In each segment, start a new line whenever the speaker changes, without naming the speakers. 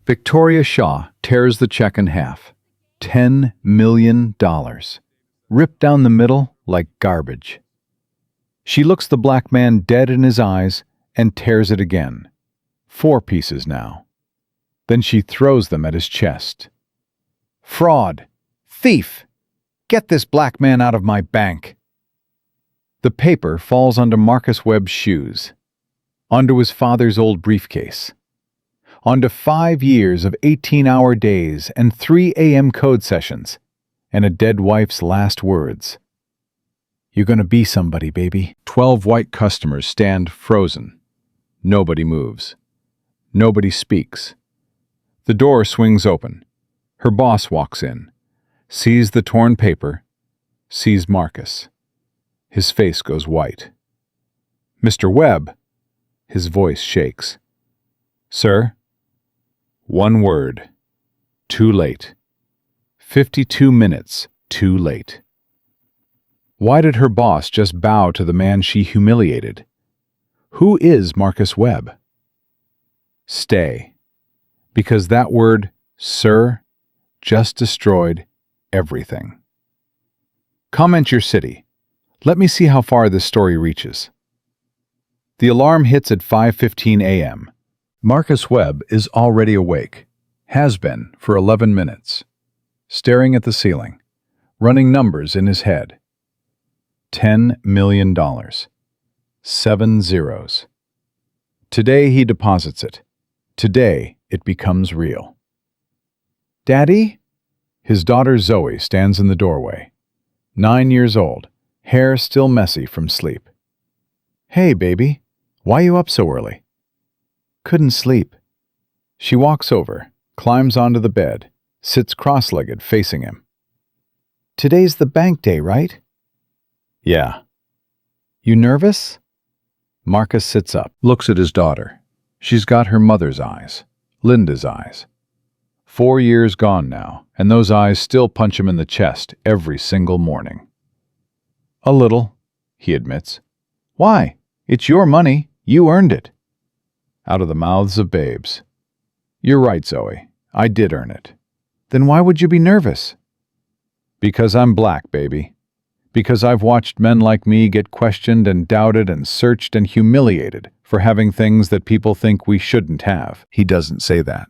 Victoria Shaw tears the check in half. $10 million. Ripped down the middle like garbage. She looks the black man dead in his eyes and tears it again. 4 pieces now. Then she throws them at his chest. Fraud! Thief! Get this black man out of my bank! The paper falls onto Marcus Webb's shoes, onto his father's old briefcase, onto 5 years of 18-hour days and 3 a.m. code sessions, and a dead wife's last words. You're gonna be somebody, baby. 12 white customers stand frozen. Nobody moves. Nobody speaks. The door swings open. Her boss walks in, sees the torn paper, sees Marcus. His face goes white. Mr. Webb, his voice shakes. Sir? 1 word. Too late. 52 minutes too late. Why did her boss just bow to the man she humiliated? Who is Marcus Webb? Stay. Because that word, sir, just destroyed everything. Comment your city. Let me see how far this story reaches. The alarm hits at 5:15 a.m. Marcus Webb is already awake, has been for 11 minutes, staring at the ceiling, running numbers in his head. $10 million. 7 zeros. Today he deposits it. Today it becomes real. Daddy? His daughter Zoe stands in the doorway. 9 years old, hair still messy from sleep. Hey, baby, why you up so early? Couldn't sleep. She walks over, climbs onto the bed, sits cross-legged facing him. Today's the bank day, right? Yeah. You nervous? Marcus sits up, looks at his daughter. She's got her mother's eyes, Linda's eyes. 4 years gone now, and those eyes still punch him in the chest every single morning. A little, he admits. Why? It's your money. You earned it. Out of the mouths of babes. You're right, Zoe. I did earn it. Then why would you be nervous? Because I'm black, baby. Because I've watched men like me get questioned and doubted and searched and humiliated for having things that people think we shouldn't have. He doesn't say that.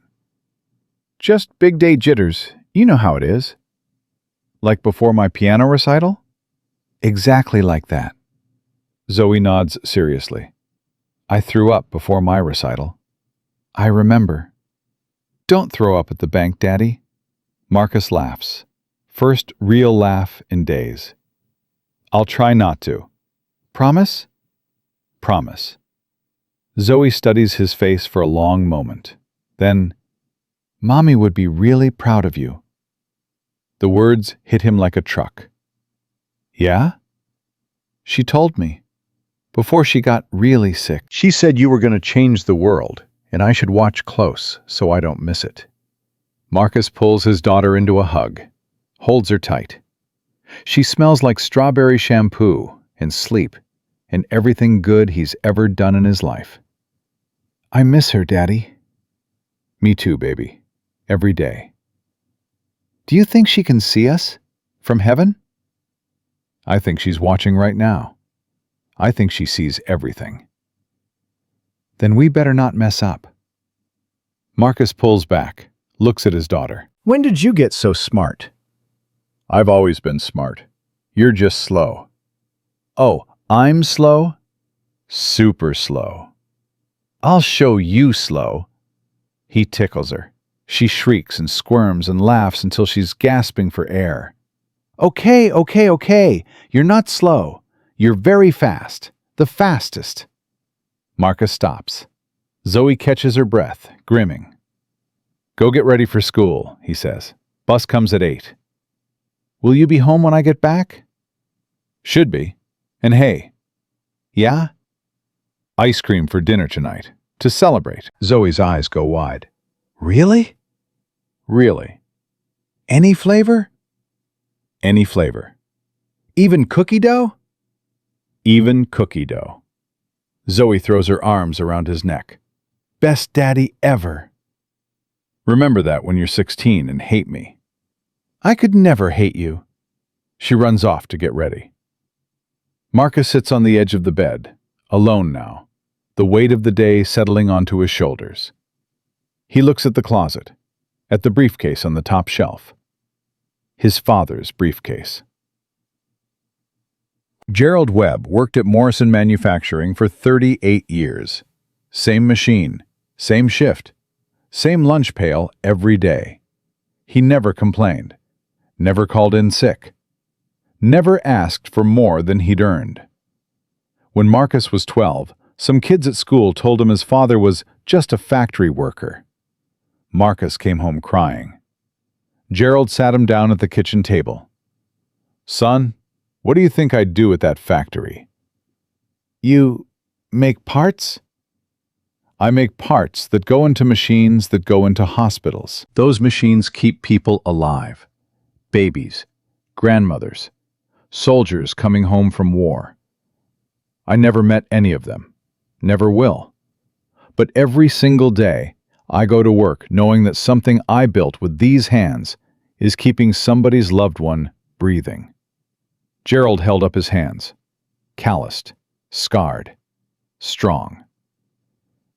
Just big day jitters. You know how it is. Like before my piano recital? Exactly like that. Zoe nods seriously. I threw up before my recital. I remember. Don't throw up at the bank, Daddy. Marcus laughs. First real laugh in days. I'll try not to. Promise? Promise. Zoe studies his face for a long moment. Then, Mommy would be really proud of you. The words hit him like a truck. Yeah? She told me. Before she got really sick. She said you were going to change the world, and I should watch close so I don't miss it. Marcus pulls his daughter into a hug, holds her tight. She smells like strawberry shampoo and sleep and everything good he's ever done in his life. I miss her, Daddy. Me too, baby. Every day. Do you think she can see us? From heaven? I think she's watching right now. I think she sees everything. Then we better not mess up. Marcus pulls back, looks at his daughter. When did you get so smart? I've always been smart. You're just slow. Oh, I'm slow? Super slow. I'll show you slow. He tickles her. She shrieks and squirms and laughs until she's gasping for air. Okay. You're not slow. You're very fast. The fastest. Marcus stops. Zoe catches her breath, grimming. Go get ready for school, he says. Bus comes at 8. Will you be home when I get back? Should be. And hey. Yeah? Ice cream for dinner tonight. To celebrate. Zoe's eyes go wide. Really? Really. Any flavor? Any flavor. Even cookie dough? Even cookie dough. Zoe throws her arms around his neck. Best daddy ever. Remember that when you're 16 and hate me. I could never hate you. She runs off to get ready. Marcus sits on the edge of the bed, alone now, the weight of the day settling onto his shoulders. He looks at the closet, at the briefcase on the top shelf. His father's briefcase. Gerald Webb worked at Morrison Manufacturing for 38 years. Same machine, same shift, same lunch pail every day. He never complained, never called in sick, never asked for more than he'd earned. When Marcus was 12, some kids at school told him his father was just a factory worker. Marcus came home crying. Gerald sat him down at the kitchen table. Son, what do you think I'd do at that factory? You make parts? I make parts that go into machines that go into hospitals. Those machines keep people alive. Babies, grandmothers, soldiers coming home from war. I never met any of them. Never will. But every single day, I go to work knowing that something I built with these hands is keeping somebody's loved one breathing. Gerald held up his hands, calloused, scarred, strong.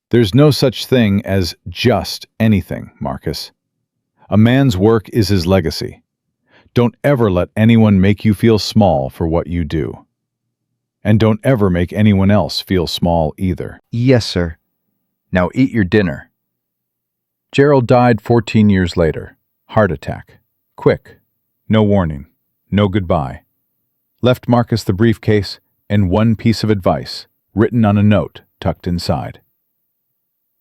There's no such thing as just anything, Marcus. A man's work is his legacy. Don't ever let anyone make you feel small for what you do. And don't ever make anyone else feel small either.
Yes, sir. Now eat your dinner.
Gerald died 14 years later. Heart attack. Quick. No warning. No goodbye. Left Marcus the briefcase and one piece of advice, written on a note tucked inside.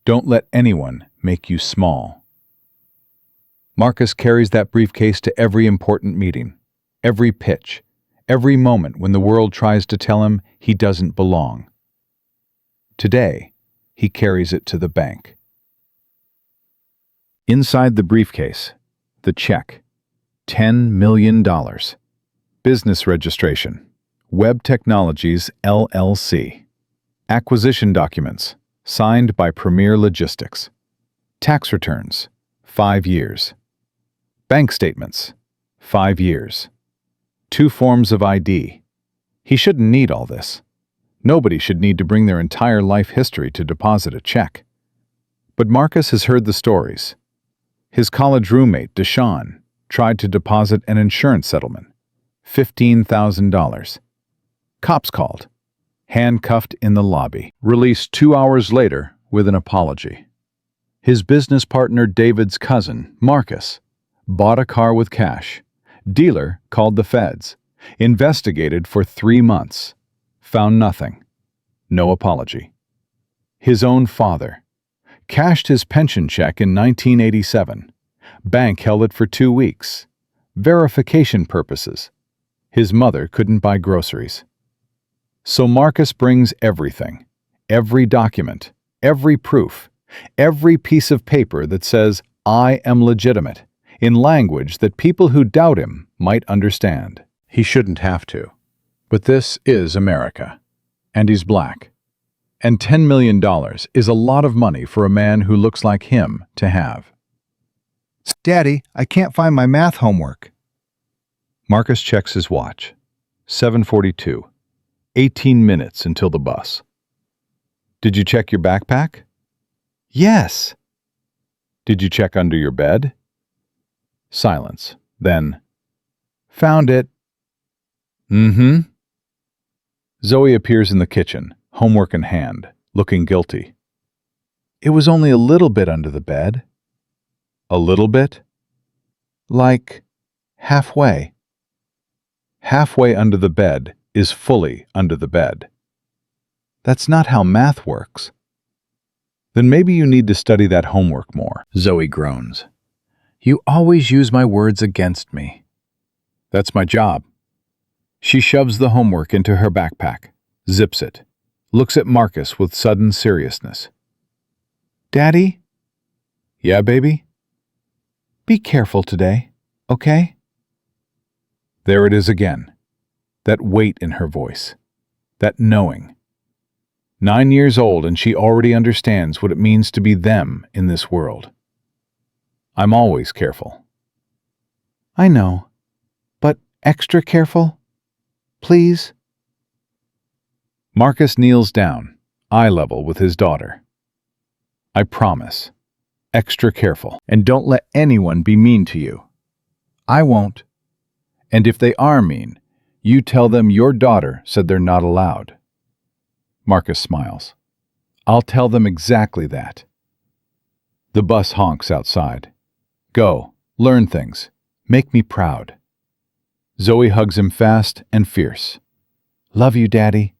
Don't let anyone make you small. Marcus carries that briefcase to every important meeting, every pitch, every moment when the world tries to tell him he doesn't belong. Today, he carries it to the bank. Inside the briefcase, the check, $10 million. Business registration, Webb Technologies, LLC. Acquisition documents, signed by Premier Logistics. Tax returns, 5 years. Bank statements, 5 years. 2 forms of ID. He shouldn't need all this. Nobody should need to bring their entire life history to deposit a check. But Marcus has heard the stories. His college roommate, Deshaun, tried to deposit an insurance settlement, $15,000. Cops called. Handcuffed in the lobby. Released 2 hours later with an apology. His business partner David's cousin, Marcus, bought a car with cash. Dealer called the feds. Investigated for 3 months. Found nothing. No apology. His own father. Cashed his pension check in 1987. Bank held it for 2 weeks. Verification purposes. His mother couldn't buy groceries. So Marcus brings everything, every document, every proof, every piece of paper that says, I am legitimate, in language that people who doubt him might understand. He shouldn't have to. But this is America. And he's black. And $10 million is a lot of money for a man who looks like him to have.
Daddy, I can't find my math homework.
Marcus checks his watch. 7:42. 18 minutes until the bus. Did you check your backpack?
Yes.
Did you check under your bed? Silence. Then, found it. Mm-hmm. Zoe appears in the kitchen, homework in hand, looking guilty. It was only a little bit under the bed. A little bit? Like halfway. Halfway under the bed is fully under the bed. That's not how math works. Then maybe you need to study that homework more. Zoe groans. You always use my words against me. That's my job. She shoves the homework into her backpack, zips it, looks at Marcus with sudden seriousness. Daddy? Yeah, baby? Be careful today, okay? There it is again. That weight in her voice. That knowing. 9 years old and she already understands what it means to be them in this world. I'm always careful.
I know, but extra careful? Please?
Marcus kneels down, eye level with his daughter. I promise. Extra careful. And don't let anyone be mean to you. I won't. And if they are mean, you tell them your daughter said they're not allowed. Marcus smiles. I'll tell them exactly that. The bus honks outside. Go, learn things. Make me proud. Zoe hugs him fast and fierce. Love you, Daddy.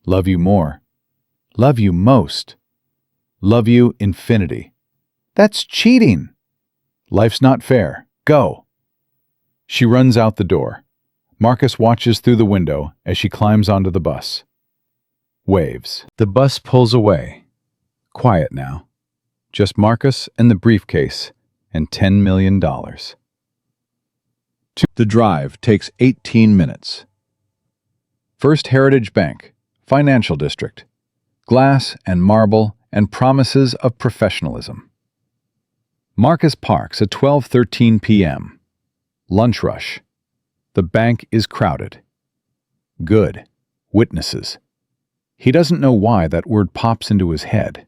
Love you more. Love you most. Love you infinity. That's cheating. Life's not fair. Go. She runs out the door. Marcus watches through the window as she climbs onto the bus. Waves. The bus pulls away. Quiet now. Just Marcus and the briefcase and $10 million. The drive takes 18 minutes. First Heritage Bank, Financial District. Glass and marble and promises of professionalism. Marcus parks at 12:13 p.m. Lunch rush. The bank is crowded. Good. Witnesses. He doesn't know why that word pops into his head.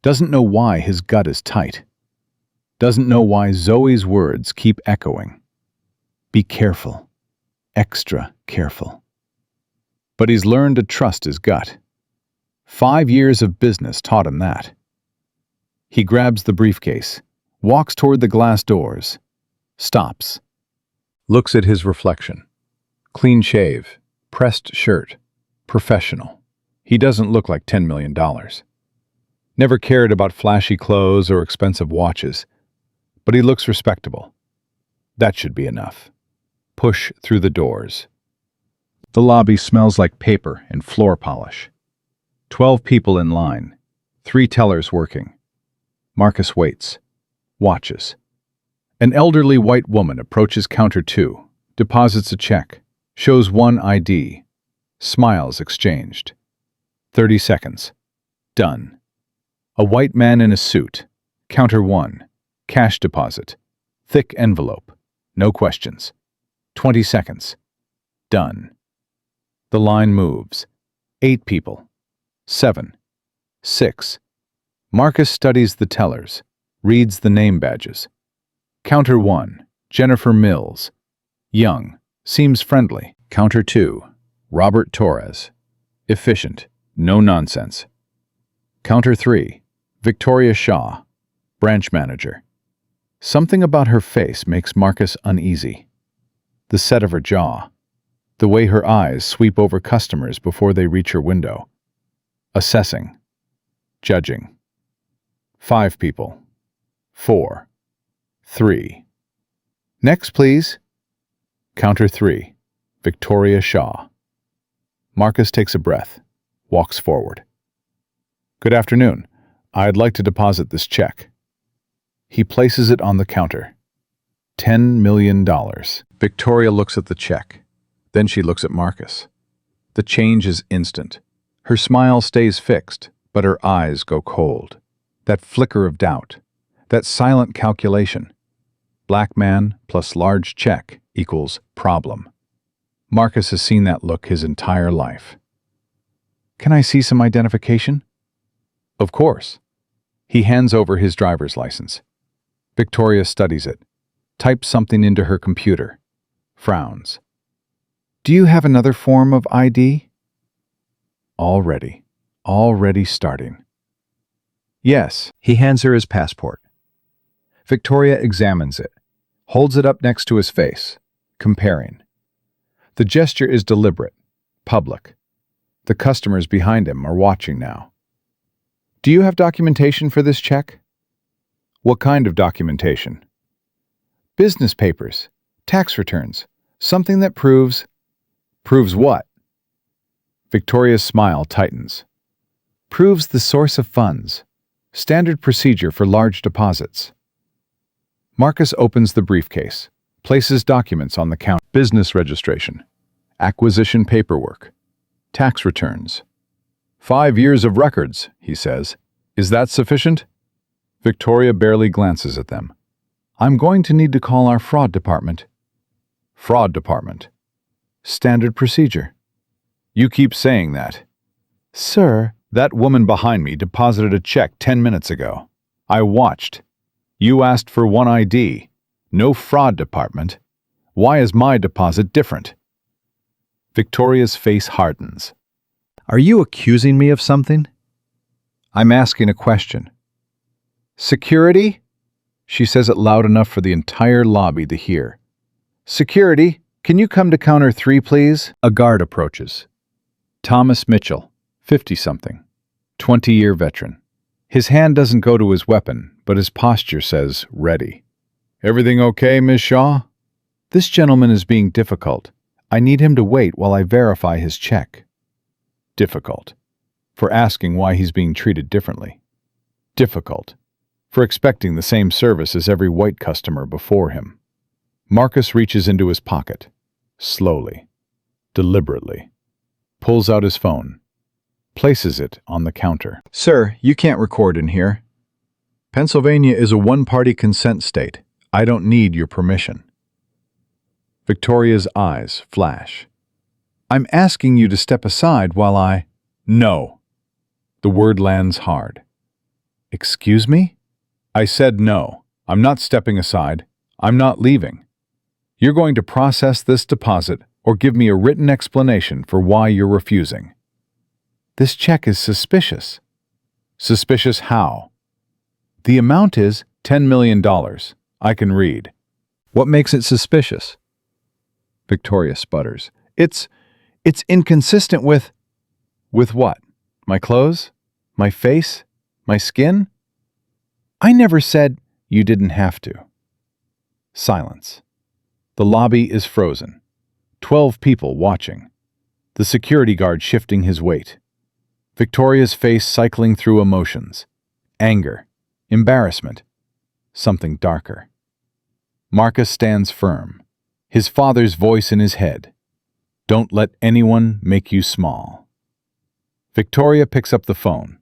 Doesn't know why his gut is tight. Doesn't know why Zoe's words keep echoing. Be careful. Extra careful. But he's learned to trust his gut. 5 years of business taught him that. He grabs the briefcase, walks toward the glass doors, stops, looks at his reflection. Clean shave, pressed shirt, professional. He doesn't look like $10 million. Never cared about flashy clothes or expensive watches, but he looks respectable. That should be enough. Push through the doors. The lobby smells like paper and floor polish. 12 people in line, 3 tellers working. Marcus waits, watches. An elderly white woman approaches counter 2, deposits a check, shows one ID. Smiles exchanged. 30 seconds. Done. A white man in a suit. Counter 1. Cash deposit. Thick envelope. No questions. 20 seconds. Done. The line moves. 8 people. 7. 6. Marcus studies the tellers. Reads the name badges. Counter 1. Jennifer Mills. Young. Seems friendly. Counter 2. Robert Torres. Efficient. No nonsense. Counter 3. Victoria Shaw. Branch manager. Something about her face makes Marcus uneasy. The set of her jaw. The way her eyes sweep over customers before they reach her window. Assessing. Judging. 5 people. 4. 3. Next, please. Counter 3. Victoria Shaw. Marcus takes a breath, walks forward. Good afternoon. I'd like to deposit this check. He places it on the counter. $10 million. Victoria looks at the check. Then she looks at Marcus. The change is instant. Her smile stays fixed, but her eyes go cold. That flicker of doubt. That silent calculation. Black man plus large check equals problem. Marcus has seen that look his entire life. Can I see some identification? Of course. He hands over his driver's license. Victoria studies it, types something into her computer, frowns. Do you have another form of ID? Already starting. Yes. He hands her his passport. Victoria examines it, holds it up next to his face, comparing. The gesture is deliberate, public. The customers behind him are watching now. Do you have documentation for this check? What kind of documentation? Business papers, tax returns, something that proves... Proves what? Victoria's smile tightens. Proves the source of funds. Standard procedure for large deposits. Marcus opens the briefcase, places documents on the counter. Business registration, acquisition paperwork, tax returns. 5 years of records, he says. Is that sufficient? Victoria barely glances at them. I'm going to need to call our fraud department. Fraud department. Standard procedure. You keep saying that. Sir, that woman behind me deposited a check 10 minutes ago. I watched. You asked for one ID. No fraud department. Why is my deposit different? Victoria's face hardens.
Are you accusing me of something?
I'm asking a question. Security? She says it loud enough for the entire lobby to hear. Security, can you come to counter 3, please? A guard approaches. Thomas Mitchell, 50-something, 20-year veteran. His hand doesn't go to his weapon, but his posture says, ready. Everything okay, Miss Shaw? This gentleman is being difficult. I need him to wait while I verify his check. Difficult. For asking why he's being treated differently. Difficult. For expecting the same service as every white customer before him. Marcus reaches into his pocket. Slowly. Deliberately. Pulls out his phone. Places it on the counter.
Sir, you can't record in here.
Pennsylvania is a one-party consent state. I don't need your permission. Victoria's eyes flash. I'm asking you to step aside while I... No. The word lands hard. Excuse me? I said no. I'm not stepping aside. I'm not leaving. You're going to process this deposit or give me a written explanation for why you're refusing. This check is suspicious. Suspicious how? The amount is $10 million. I can read. What makes it suspicious? Victoria sputters. It's inconsistent with... With what? My clothes? My face? My skin? I never said you didn't have to. Silence. The lobby is frozen. 12 people watching. The security guard shifting his weight. Victoria's face cycling through emotions. Anger. Embarrassment. Something darker. Marcus stands firm. His father's voice in his head. Don't let anyone make you small. Victoria picks up the phone.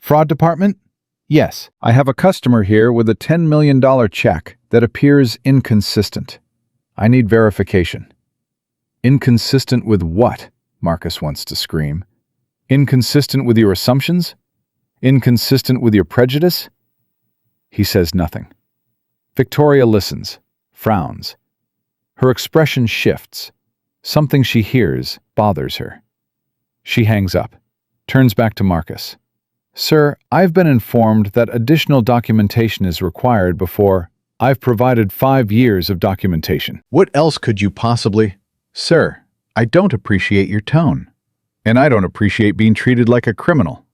Fraud department? Yes, I have a customer here with a $10 million check that appears inconsistent. I need verification. Inconsistent with what? Marcus wants to scream. Inconsistent with your assumptions? Inconsistent with your prejudice? He says nothing. Victoria listens, frowns. Her expression shifts. Something she hears bothers her. She hangs up, turns back to Marcus. Sir, I've been informed that additional documentation is required before... I've provided 5 years of documentation. What else could you possibly... Sir, I don't appreciate your tone. And I don't appreciate being treated like a criminal.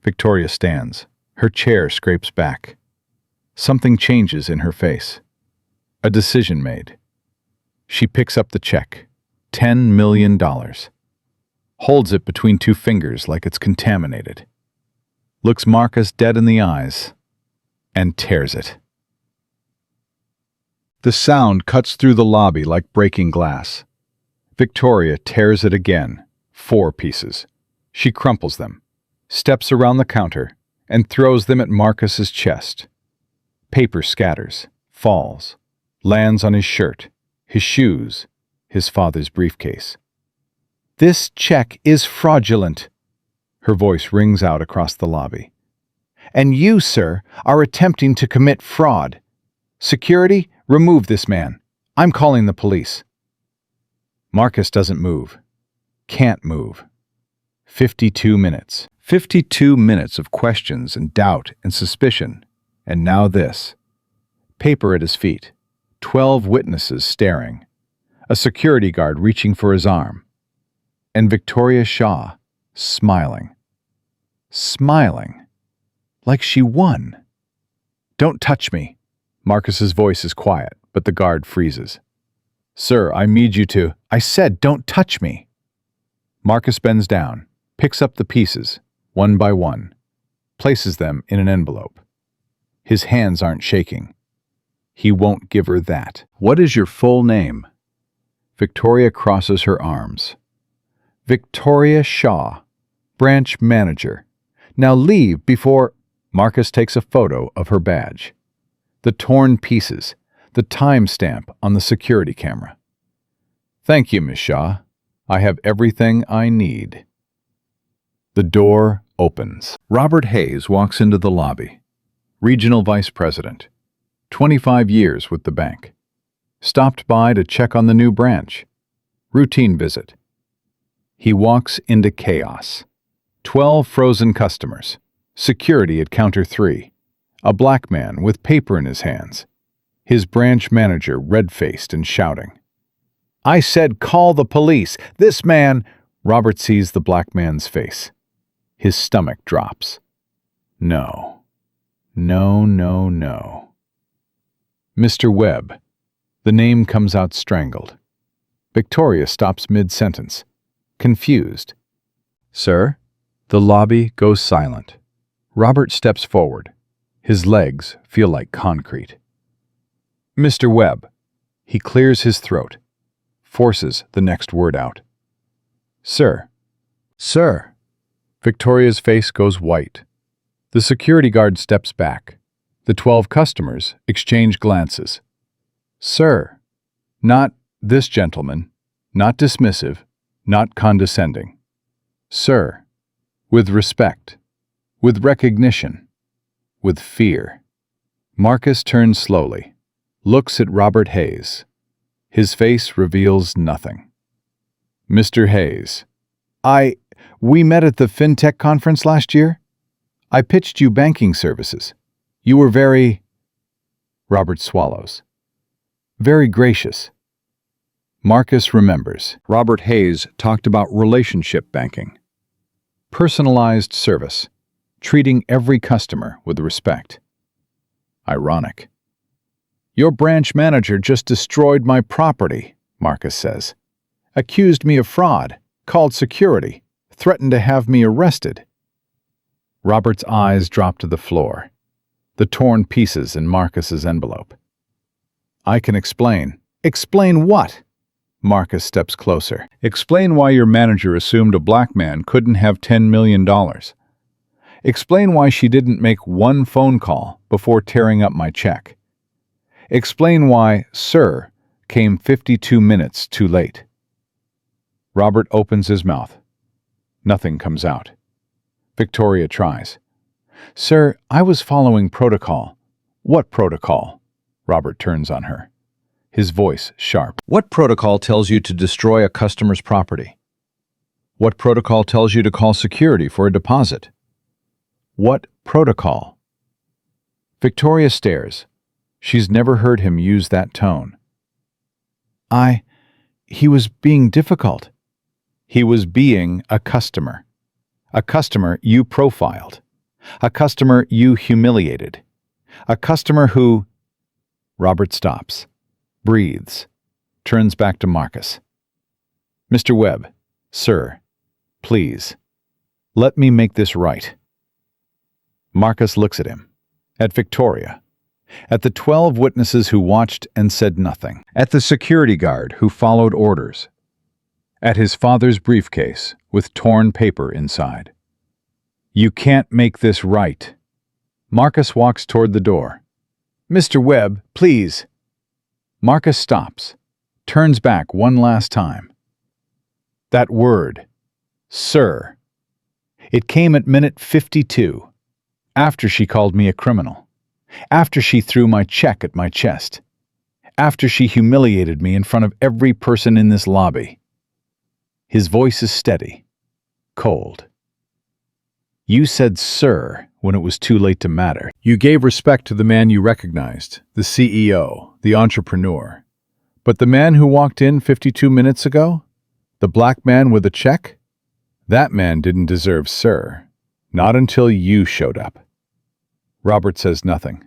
Victoria stands. Her chair scrapes back. Something changes in her face. A decision made. She picks up the check. $10 million. Holds it between 2 fingers like it's contaminated. Looks Marcus dead in the eyes. And tears it. The sound cuts through the lobby like breaking glass. Victoria tears it again, 4 pieces. She crumples them, steps around the counter, and throws them at Marcus's chest. Paper scatters, falls, lands on his shirt, his shoes, his father's briefcase. This check is fraudulent. Her voice rings out across the lobby. And you, sir, are attempting to commit fraud. Security, remove this man. I'm calling the police. Marcus doesn't move. Can't move. 52 minutes. 52 minutes of questions and doubt and suspicion. And now this. Paper at his feet. 12 witnesses staring. A security guard reaching for his arm. And Victoria Shaw, smiling. Smiling. Like she won. Don't touch me. Marcus's voice is quiet, but the guard freezes. Sir, I need you to... I said, don't touch me. Marcus bends down, picks up the pieces, one by one, places them in an envelope. His hands aren't shaking. He won't give her that. What is your full name? Victoria crosses her arms. Victoria Shaw, branch manager. Now leave before... Marcus takes a photo of her badge. The torn pieces, the timestamp on the security camera. "Thank you, Miss Shaw. I have everything I need." The door opens. Robert Hayes walks into the lobby. Regional Vice President. 25 years with the bank. Stopped by to check on the new branch. Routine visit. He walks into chaos. 12 frozen customers. Security at counter 3. A black man with paper in his hands. His branch manager red-faced and shouting. "I said call the police! This man—" Robert sees the black man's face. His stomach drops. No. No, no, no. "Mr. Webb." The name comes out strangled. Victoria stops mid-sentence, confused. "Sir?" The lobby goes silent. Robert steps forward. His legs feel like concrete. "Mr. Webb." He clears his throat, forces the next word out. "Sir." "Sir." Victoria's face goes white. The security guard steps back. The 12 customers exchange glances. "Sir." Not "this gentleman," not dismissive, not condescending. "Sir." With respect, with recognition, with fear. Marcus turns slowly, looks at Robert Hayes. His face reveals nothing. "Mr. Hayes, we met at the FinTech conference last year. I pitched you banking services. You were very—" Robert swallows. "Very gracious." Marcus remembers. Robert Hayes talked about relationship banking. Personalized service, treating every customer with respect. Ironic. "Your branch manager just destroyed my property," Marcus says. "Accused me of fraud, called security, threatened to have me arrested." Robert's eyes drop to the floor, the torn pieces in Marcus's envelope. "I can explain." "Explain what?" Marcus steps closer. "Explain why your manager assumed a black man couldn't have $10 million. Explain why she didn't make one phone call before tearing up my check. Explain why Sir came 52 minutes too late." Robert opens his mouth. Nothing comes out. Victoria tries. "Sir, I was following protocol." "What protocol?" Robert turns on her, his voice sharp. "What protocol tells you to destroy a customer's property? What protocol tells you to call security for a deposit? What protocol?" Victoria stares. She's never heard him use that tone. He was being difficult." "He was being a customer. A customer you profiled. A customer you humiliated. A customer who—" Robert stops, breathes, turns back to Marcus. "Mr. Webb, sir, please, let me make this right." Marcus looks at him, at Victoria, at the 12 witnesses who watched and said nothing, at the security guard who followed orders, at his father's briefcase with torn paper inside. "You can't make this right." Marcus walks toward the door. "Mr. Webb, please." Marcus stops, turns back one last time. That word, sir. It came at minute 52, after she called me a criminal, after she threw my check at my chest, after she humiliated me in front of every person in this lobby. His voice is steady, cold. "You said sir when it was too late to matter. You gave respect to the man you recognized, the CEO, the entrepreneur. But the man who walked in 52 minutes ago, the black man with a check, that man didn't deserve sir, not until you showed up." Robert says nothing.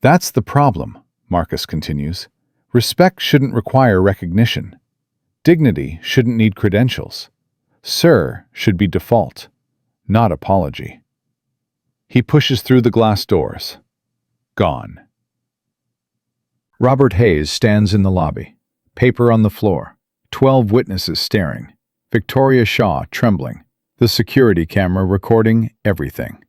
"That's the problem," Marcus continues. "Respect shouldn't require recognition. Dignity shouldn't need credentials. Sir should be default, not apology." He pushes through the glass doors. Gone. Robert Hayes stands in the lobby, paper on the floor, 12 witnesses staring, Victoria Shaw trembling, the security camera recording everything.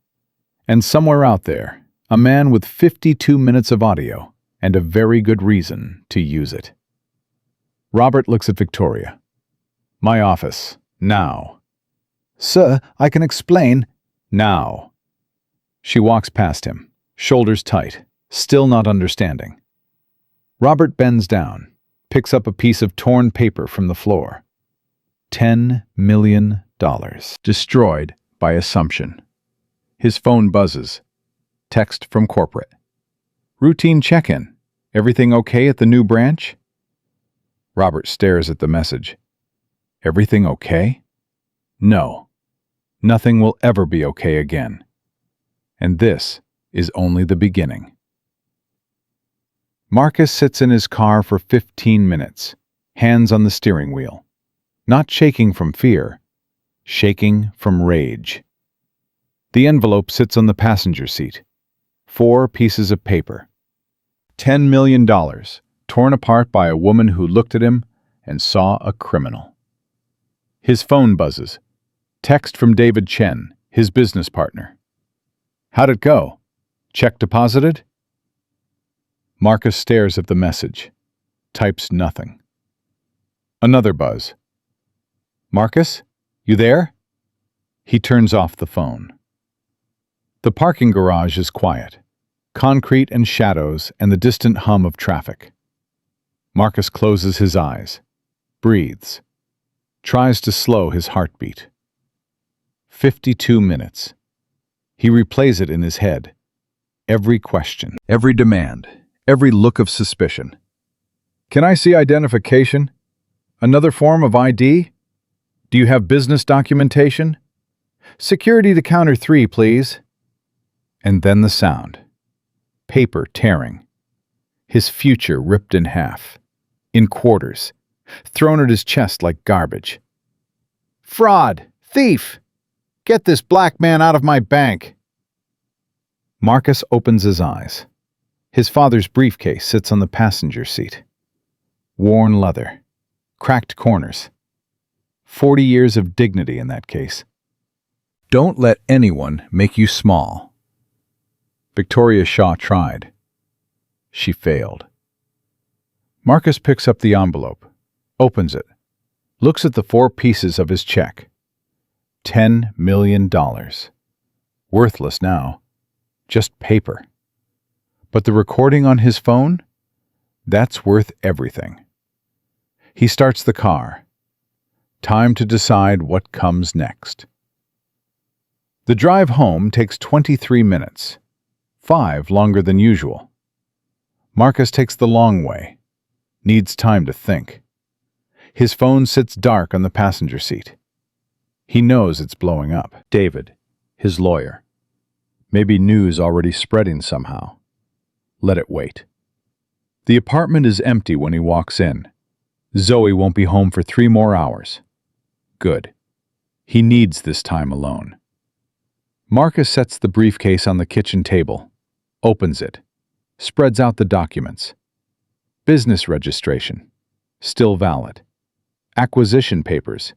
And somewhere out there, a man with 52 minutes of audio and a very good reason to use it. Robert looks at Victoria. My office. Now.
Sir, I can explain.
Now. She walks past him, shoulders tight, still not understanding. Robert bends down, picks up a piece of torn paper from the floor. $10 million. Destroyed by assumption. His phone buzzes. Text from corporate. Routine check-in. Everything okay at the new branch? Robert stares at the message. Everything okay? No. Nothing will ever be okay again. And this is only the beginning. Marcus sits in his car for 15 minutes, hands on the steering wheel. Not shaking from fear, shaking from rage. The envelope sits on the passenger seat. 4 pieces of paper. $10 million, torn apart by a woman who looked at him and saw a criminal. His phone buzzes. Text from David Chen, his business partner. How'd it go? Check deposited? Marcus stares at the message. Types nothing. Another buzz. Marcus, you there? He turns off the phone. The parking garage is quiet. Concrete and shadows and the distant hum of traffic. Marcus closes his eyes, breathes, tries to slow his heartbeat. 52 minutes. He replays it in his head. Every question, every demand, every look of suspicion. Can I see identification? Another form of ID? Do you have business documentation? Security to counter 3, please. And then the sound. Paper tearing. His future ripped in half. In quarters. Thrown at his chest like garbage. Fraud! Thief! Get this black man out of my bank! Marcus opens his eyes. His father's briefcase sits on the passenger seat. Worn leather. Cracked corners. 40 years of dignity in that case. Don't let anyone make you small. Victoria Shaw tried. She failed. Marcus picks up the envelope, opens it, looks at the 4 pieces of his check. $10 million. Worthless now. Just paper. But the recording on his phone? That's worth everything. He starts the car. Time to decide what comes next. The drive home takes 23 minutes. 5 longer than usual. Marcus takes the long way. Needs time to think. His phone sits dark on the passenger seat. He knows it's blowing up. David, his lawyer. Maybe news already spreading somehow. Let it wait. The apartment is empty when he walks in. Zoe won't be home for 3 more hours. Good. He needs this time alone. Marcus sets the briefcase on the kitchen table. Opens it, spreads out the documents. Business registration, still valid. Acquisition papers,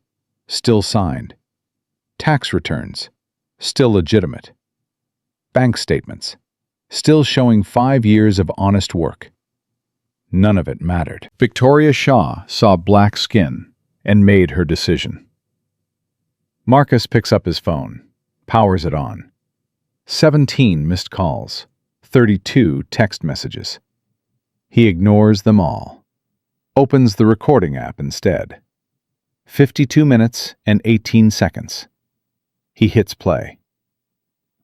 still signed. Tax returns, still legitimate. Bank statements, still showing 5 years of honest work. None of it mattered. Victoria Shaw saw black skin and made her decision. Marcus picks up his phone, powers it on. 17 missed calls. 32 text messages. He ignores them all. Opens the recording app instead. 52 minutes and 18 seconds. He hits play.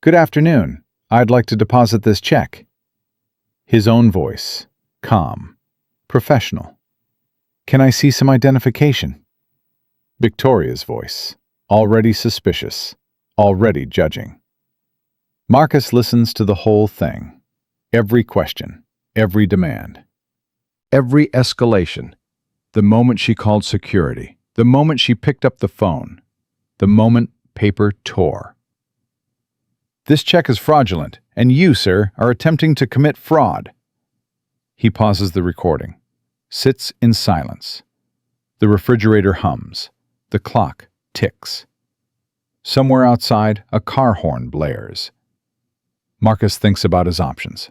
Good afternoon. I'd like to deposit this check. His own voice. Calm. Professional. Can I see some identification? Victoria's voice. Already suspicious. Already judging. Marcus listens to the whole thing. Every question, every demand, every escalation. The moment she called security, the moment she picked up the phone, the moment paper tore. This check is fraudulent, and you, sir, are attempting to commit fraud. He pauses the recording, sits in silence. The refrigerator hums. The clock ticks. Somewhere outside, a car horn blares. Marcus thinks about his options.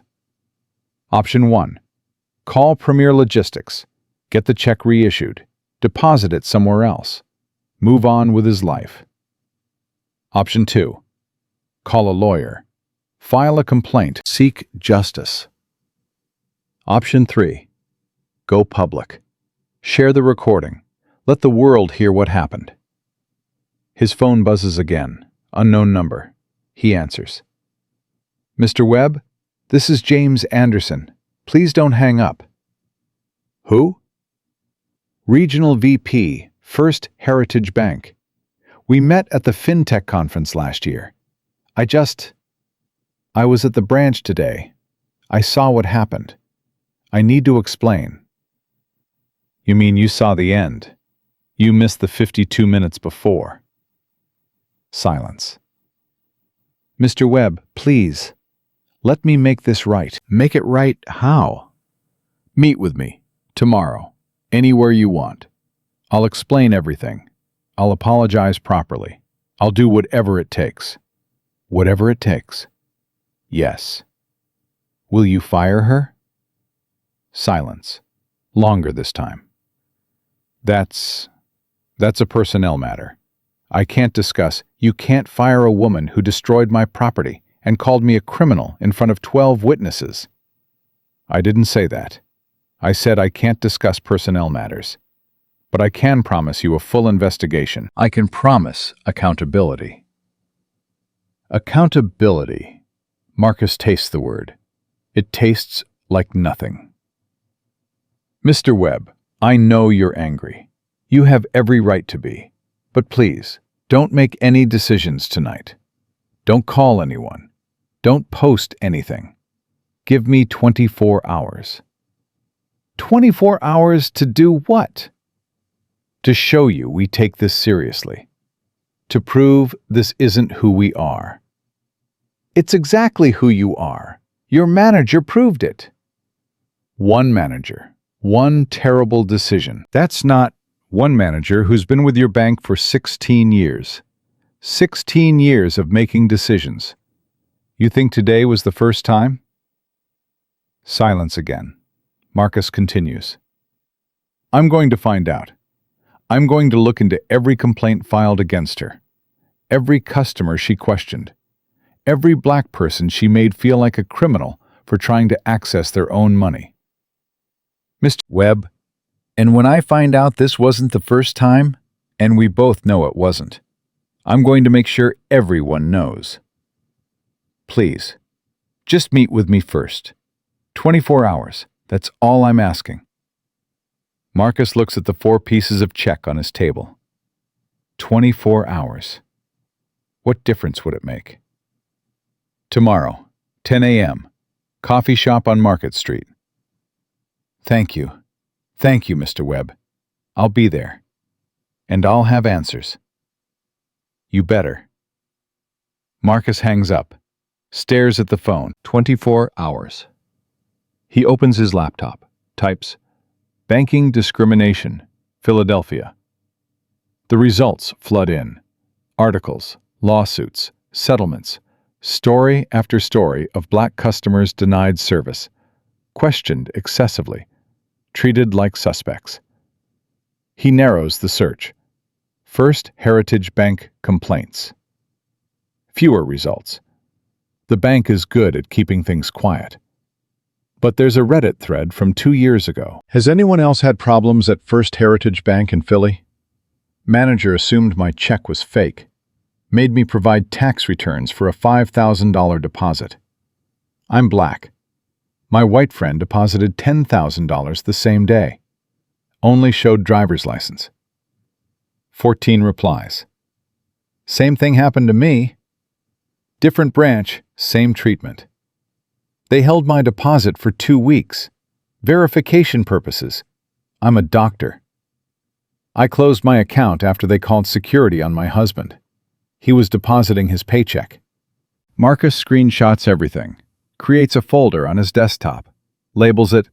Option 1. Call Premier Logistics. Get the check reissued. Deposit it somewhere else. Move on with his life. Option 2. Call a lawyer. File a complaint. Seek justice. Option 3. Go public. Share the recording. Let the world hear what happened. His phone buzzes again. Unknown number. He answers. Mr. Webb, this is James Anderson. Please don't hang up. Who? Regional VP, First Heritage Bank. We met at the FinTech conference last year. I was at the branch today. I saw what happened. I need to explain. You mean you saw the end? You missed the 52 minutes before. Silence. Mr. Webb, please. Let me make this right. Make it right how? Meet with me. Tomorrow. Anywhere you want. I'll explain everything. I'll apologize properly. I'll do whatever it takes. Whatever it takes. Yes. Will you fire her? Silence. Longer this time. That's a personnel matter. I can't discuss. You can't fire a woman who destroyed my property and called me a criminal in front of 12 witnesses. I didn't say that. I said I can't discuss personnel matters. But I can promise you a full investigation. I can promise accountability. Accountability. Marcus tastes the word. It tastes like nothing. Mr. Webb, I know you're angry. You have every right to be. But please, don't make any decisions tonight. Don't call anyone. Don't post anything. Give me 24 hours. 24 hours to do what? To show you we take this seriously. To prove this isn't who we are. It's exactly who you are. Your manager proved it. One manager. One terrible decision. That's not one manager who's been with your bank for 16 years. 16 years of making decisions. You think today was the first time? Silence again. Marcus continues. I'm going to find out. I'm going to look into every complaint filed against her. Every customer she questioned. Every black person she made feel like a criminal for trying to access their own money. Mr. Webb, and when I find out this wasn't the first time, and we both know it wasn't, I'm going to make sure everyone knows. Please, just meet with me first. 24 hours, that's all I'm asking. Marcus looks at the 4 pieces of check on his table. 24 hours. What difference would it make? Tomorrow, 10 a.m., coffee shop on Market Street. Thank you. Thank you, Mr. Webb. I'll be there. And I'll have answers. You better. Marcus hangs up, stares at the phone. 24 hours. He opens his laptop, types, Banking discrimination, Philadelphia. The results flood in. Articles, lawsuits, settlements, story after story of black customers denied service, questioned excessively, treated like suspects. He narrows the search. First Heritage Bank complaints. Fewer results. The bank is good at keeping things quiet. But there's a Reddit thread from 2 years ago. Has anyone else had problems at First Heritage Bank in Philly? Manager assumed my check was fake. Made me provide tax returns for a $5,000 deposit. I'm black. My white friend deposited $10,000 the same day. Only showed driver's license. 14 replies. Same thing happened to me. Different branch, same treatment. They held my deposit for 2 weeks. Verification purposes. I'm a doctor. I closed my account after they called security on my husband. He was depositing his paycheck. Marcus screenshots everything, creates a folder on his desktop, labels it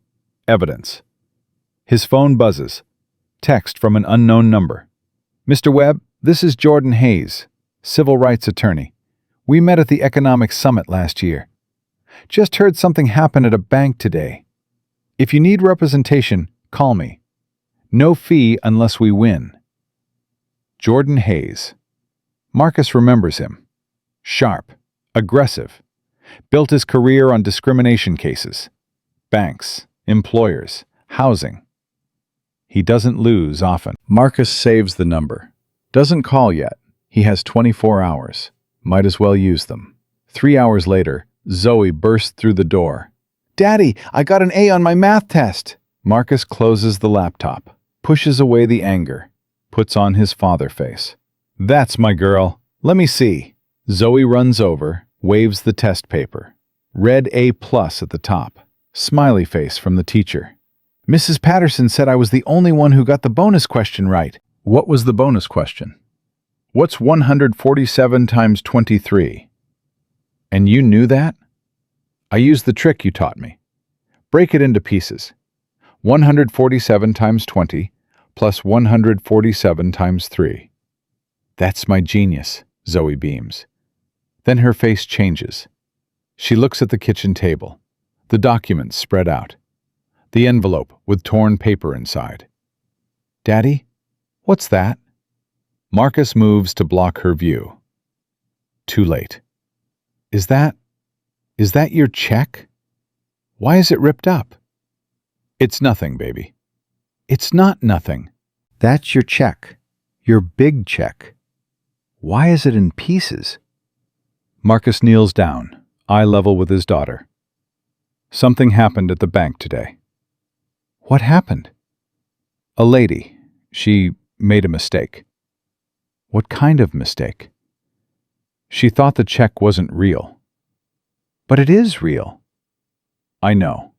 Evidence. His phone buzzes. Text from an unknown number. Mr. Webb, this is Jordan Hayes, civil rights attorney. We met at the Economic Summit last year. Just heard something happen at a bank today. If you need representation, call me. No fee unless we win. Jordan Hayes. Marcus remembers him. Sharp, aggressive, built his career on discrimination cases. Banks, employers, housing. He doesn't lose often. Marcus saves the number. Doesn't call yet. He has 24 hours. Might as well use them. 3 hours later, Zoe bursts through the door. "Daddy, I got an A on my math test." Marcus closes the laptop, pushes away the anger, puts on his father face. "That's my girl. Let me see." Zoe runs over, waves the test paper. Red A+ at the top. Smiley face from the teacher. "Mrs. Patterson said I was the only one who got the bonus question right." What was the bonus question? What's 147 times 23? And you knew that? I used the trick you taught me. Break it into pieces. 147 times 20 plus 147 times 3. That's my genius, Zoe beams. Then her face changes. She looks at the kitchen table. The documents spread out. The envelope with torn paper inside. "Daddy, what's that?" Marcus moves to block her view. Too late. Is that your check? Why is it ripped up?" "It's nothing, baby." "It's not nothing. That's your check. Your big check. Why is it in pieces?" Marcus kneels down, eye level with his daughter. "Something happened at the bank today." "What happened?" "A lady. She made a mistake." "What kind of mistake?" "She thought the check wasn't real." "But it is real." "I know."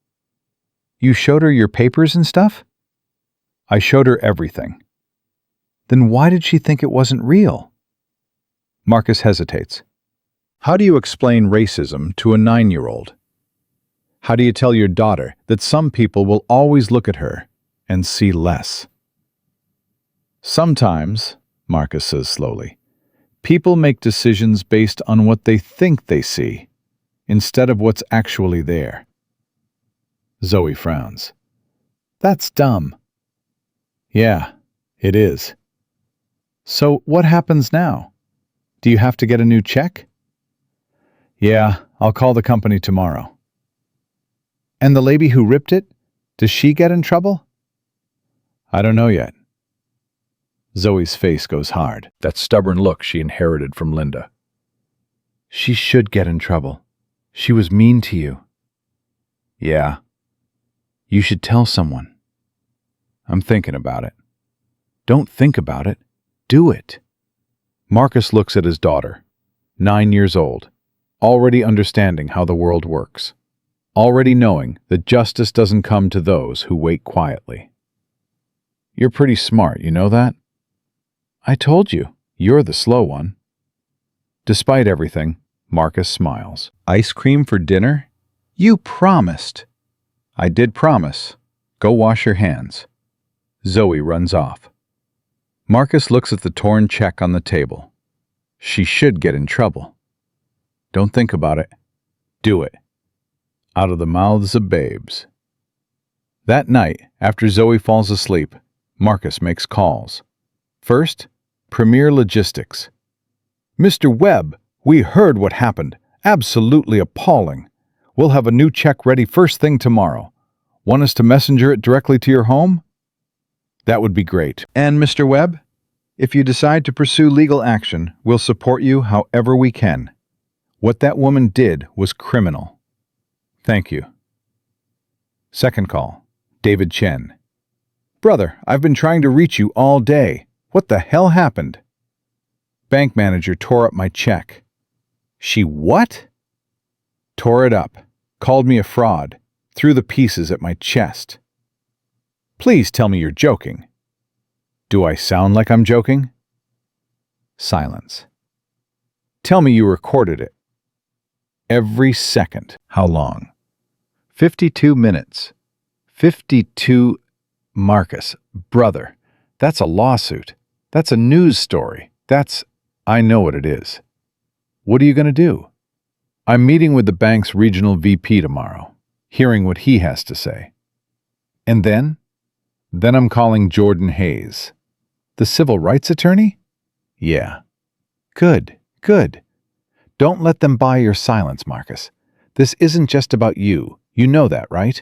"You showed her your papers and stuff?" "I showed her everything." "Then why did she think it wasn't real?" Marcus hesitates. How do you explain racism to a 9-year-old? How do you tell your daughter that some people will always look at her and see less? "Sometimes," Marcus says slowly, "people make decisions based on what they think they see, instead of what's actually there." Zoe frowns. "That's dumb." "Yeah, it is." "So what happens now? Do you have to get a new check?" "Yeah, I'll call the company tomorrow." "And the lady who ripped it, does she get in trouble?" "I don't know yet." Zoe's face goes hard, that stubborn look she inherited from Linda. "She should get in trouble. She was mean to you." "Yeah." "You should tell someone." "I'm thinking about it." "Don't think about it. Do it." Marcus looks at his daughter, 9 years old, already understanding how the world works, already knowing that justice doesn't come to those who wait quietly. "You're pretty smart, you know that?" "I told you, you're the slow one." Despite everything, Marcus smiles. "Ice cream for dinner? You promised." "I did promise. Go wash your hands." Zoe runs off. Marcus looks at the torn check on the table. She should get in trouble. Don't think about it. Do it. Out of the mouths of babes. That night, after Zoe falls asleep, Marcus makes calls. First, Premier Logistics. "Mr. Webb, we heard what happened. Absolutely appalling. We'll have a new check ready first thing tomorrow. Want us to messenger it directly to your home?" "That would be great. And Mr. Webb, if you decide to pursue legal action, we'll support you however we can. What that woman did was criminal." "Thank you." Second call, David Chen. "Brother, I've been trying to reach you all day. What the hell happened?" "Bank manager tore up my check." "She what?" "Tore it up. Called me a fraud. Threw the pieces at my chest." "Please tell me you're joking." "Do I sound like I'm joking?" Silence. "Tell me you recorded it." "Every second." "How long?" 52 minutes. 52... Marcus, brother, that's a lawsuit. That's a news story. I know what it is. What are you going to do? "I'm meeting with the bank's regional VP tomorrow, hearing what he has to say." And then? Then I'm calling Jordan Hayes. The civil rights attorney? Yeah. Good, good. Don't let them buy your silence, Marcus. This isn't just about you. You know that, right?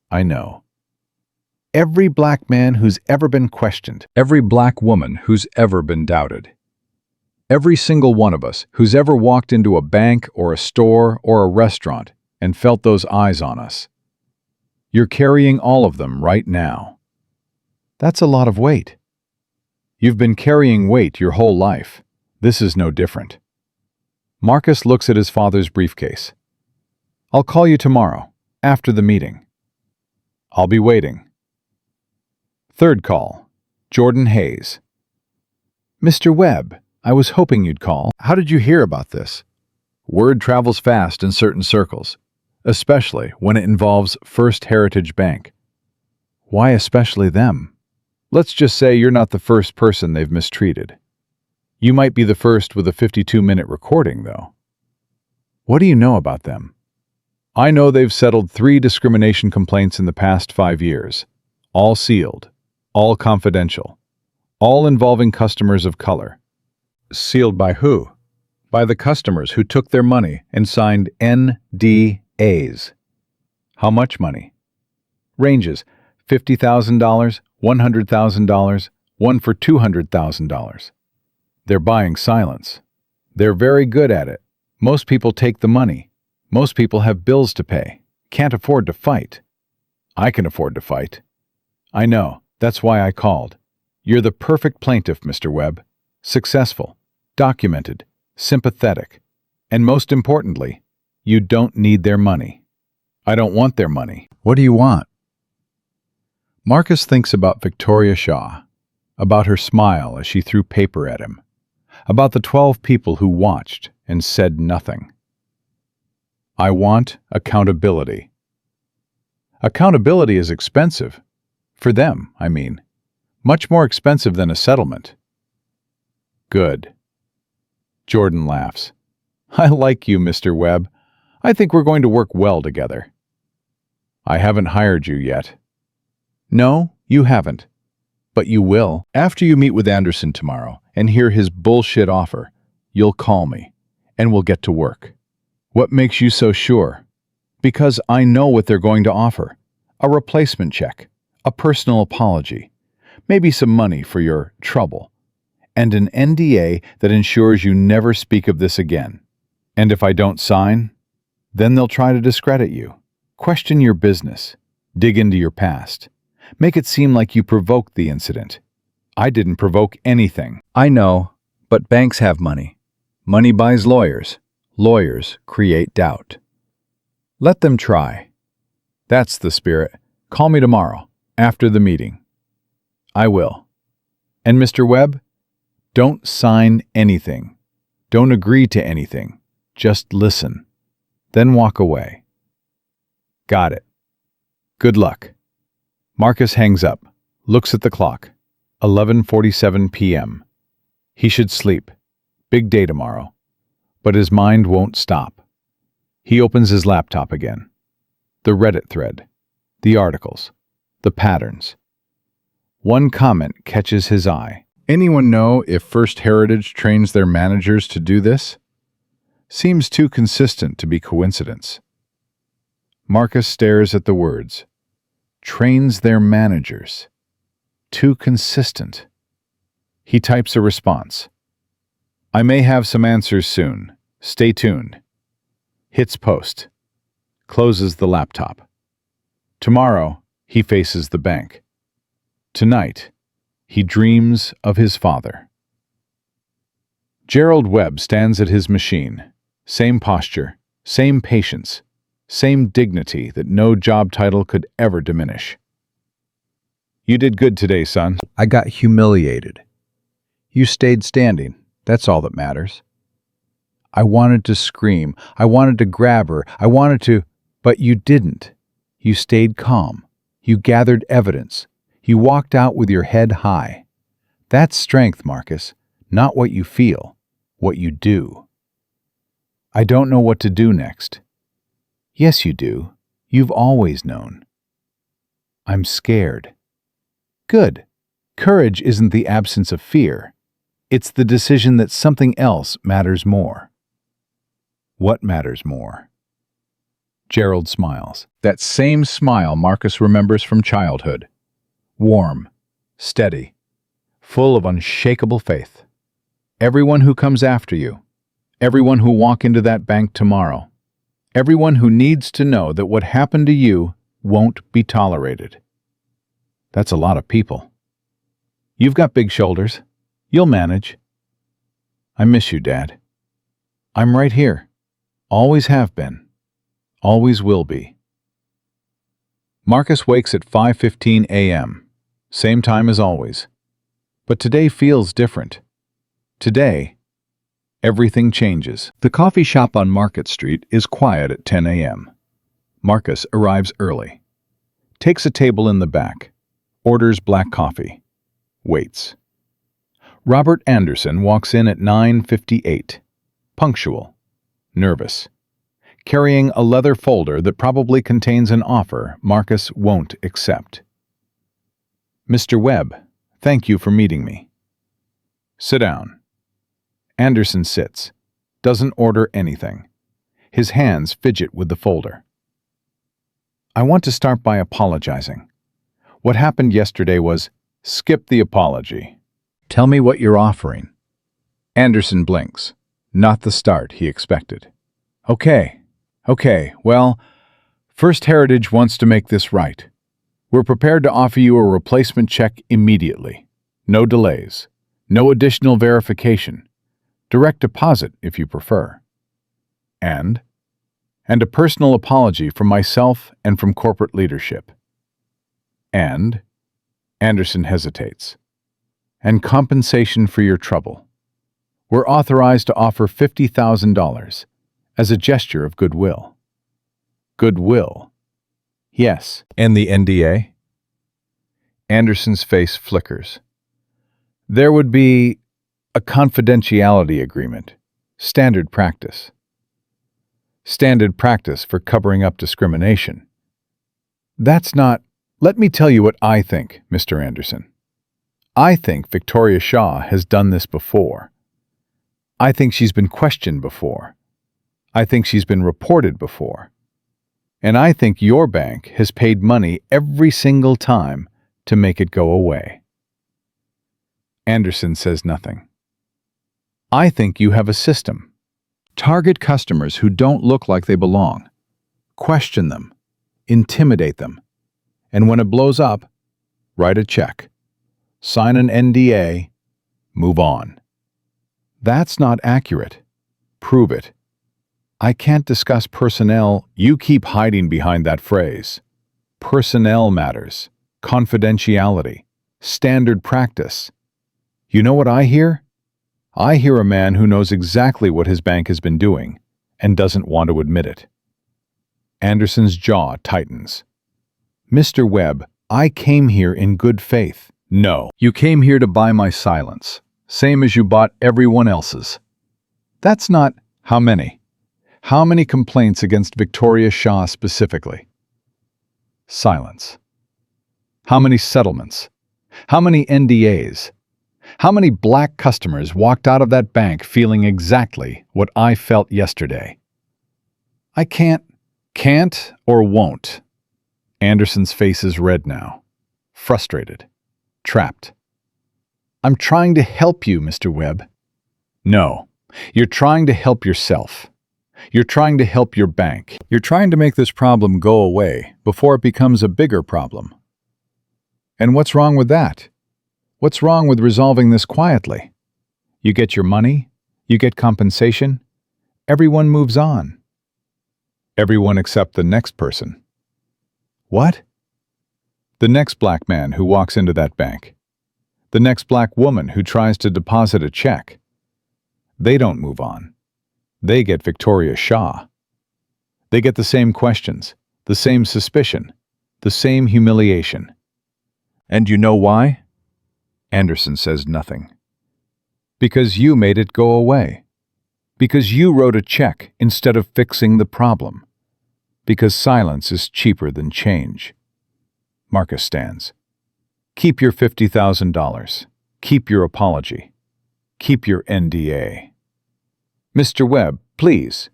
I know. Every black man who's ever been questioned, every black woman who's ever been doubted, every single one of us who's ever walked into a bank or a store or a restaurant and felt those eyes on us. You're carrying all of them right now. That's a lot of weight. You've been carrying weight your whole life. This is no different. Marcus looks at his father's briefcase. I'll call you tomorrow, after the meeting. I'll be waiting. Third call, Jordan Hayes. Mr. Webb, I was hoping you'd call. How did you hear about this? Word travels fast in certain circles, especially when it involves First Heritage Bank. Why especially them? Let's just say you're not the first person they've mistreated. You might be the first with a 52-minute recording, though. What do you know about them? I know they've settled 3 discrimination complaints in the past 5 years, all sealed, all confidential, all involving customers of color. Sealed by who? By the customers who took their money and signed NDAs. How much money? Ranges $50,000, $100,000, one for $200,000. They're buying silence. They're very good at it. Most people take the money. Most people have bills to pay, can't afford to fight. I can afford to fight. I know, that's why I called. You're the perfect plaintiff, Mr. Webb. Successful, documented, sympathetic, and most importantly, you don't need their money. I don't want their money. What do you want? Marcus thinks about Victoria Shaw, about her smile as she threw paper at him, about the 12 people who watched and said nothing. I want accountability. Accountability is expensive. For them, I mean. Much more expensive than a settlement. Good. Jordan laughs. I like you, Mr. Webb. I think we're going to work well together. I haven't hired you yet. No, you haven't. But you will. After you meet with Anderson tomorrow and hear his bullshit offer, you'll call me, and we'll get to work. What makes you so sure? Because I know what they're going to offer. A replacement check, a personal apology, maybe some money for your trouble, and an NDA that ensures you never speak of this again. And if I don't sign, then they'll try to discredit you, question your business, dig into your past, make it seem like you provoked the incident. I didn't provoke anything. I know, but banks have money. Money buys lawyers. Lawyers create doubt. Let them try. That's the spirit. Call me tomorrow, after the meeting. I will. And Mr. Webb, don't sign anything. Don't agree to anything. Just listen. Then walk away. Got it. Good luck. Marcus hangs up, looks at the clock. 11:47 p.m. He should sleep. Big day tomorrow. But his mind won't stop. He opens his laptop again. The Reddit thread. The articles. The patterns. One comment catches his eye. Anyone know if First Heritage trains their managers to do this? Seems too consistent to be coincidence. Marcus stares at the words. Trains their managers. Too consistent. He types a response. I may have some answers soon. Stay tuned. Hits post. Closes the laptop. Tomorrow, he faces the bank. Tonight, he dreams of his father. Gerald Webb stands at his machine. Same posture, same patience, same dignity that no job title could ever diminish. You did good today, son. I got humiliated. You stayed standing. That's all that matters. I wanted to scream. I wanted to grab her. But you didn't. You stayed calm. You gathered evidence. You walked out with your head high. That's strength, Marcus. Not what you feel, what you do. I don't know what to do next. Yes, you do. You've always known. I'm scared. Good. Courage isn't the absence of fear. It's the decision that something else matters more. What matters more? Gerald smiles. That same smile Marcus remembers from childhood. Warm, steady, full of unshakable faith. Everyone who comes after you, everyone who walk into that bank tomorrow, everyone who needs to know that what happened to you won't be tolerated. That's a lot of people. You've got big shoulders. You'll manage. I miss you, Dad. I'm right here. Always have been. Always will be. Marcus wakes at 5:15 a.m., same time as always. But today feels different. Today, everything changes. The coffee shop on Market Street is quiet at 10 a.m. Marcus arrives early, takes a table in the back, orders black coffee, waits. Robert Anderson walks in at 9:58, punctual, nervous, carrying a leather folder that probably contains an offer Marcus won't accept. Mr. Webb, thank you for meeting me. Sit down. Anderson sits, doesn't order anything. His hands fidget with the folder. I want to start by apologizing. What happened yesterday was, skip the apology. Tell me what you're offering. Anderson blinks. Not the start he expected. Okay, well, First Heritage wants to make this right. We're prepared to offer you a replacement check immediately. No delays. No additional verification. Direct deposit, if you prefer. And a personal apology from myself and from corporate leadership. And, Anderson hesitates, and compensation for your trouble. We're authorized to offer $50,000 as a gesture of goodwill. Goodwill. Yes. And the NDA? Anderson's face flickers. There would be a confidentiality agreement. Standard practice. Standard practice for covering up discrimination. That's not... Let me tell you what I think, Mr. Anderson. I think Victoria Shaw has done this before. I think she's been questioned before. I think she's been reported before. And I think your bank has paid money every single time to make it go away. Anderson says nothing. I think you have a system. Target customers who don't look like they belong. Question them. Intimidate them. And when it blows up, write a check. Sign an NDA. Move on. That's not accurate. Prove it. I can't discuss personnel. You keep hiding behind that phrase. Personnel matters. Confidentiality. Standard practice. You know what I hear? I hear a man who knows exactly what his bank has been doing and doesn't want to admit it. Anderson's jaw tightens. Mr. Webb, I came here in good faith. No, you came here to buy my silence, same as you bought everyone else's. That's not... How many? How many complaints against Victoria Shaw specifically? Silence. How many settlements? How many NDAs? How many black customers walked out of that bank feeling exactly what I felt yesterday? I can't or won't. Anderson's face is red now. Frustrated. Trapped. I'm trying to help you, Mr. Webb. No, you're trying to help yourself. You're trying to help your bank. You're trying to make this problem go away before it becomes a bigger problem. And what's wrong with that? What's wrong with resolving this quietly? You get your money, you get compensation, everyone moves on. Everyone except the next person. What? The next black man who walks into that bank. The next black woman who tries to deposit a check. They don't move on. They get Victoria Shaw. They get the same questions, the same suspicion, the same humiliation. And you know why? Anderson says nothing. Because you made it go away. Because you wrote a check instead of fixing the problem. Because silence is cheaper than change. Marcus stands. Keep your $50,000. Keep your apology. Keep your NDA. Mr. Webb, please.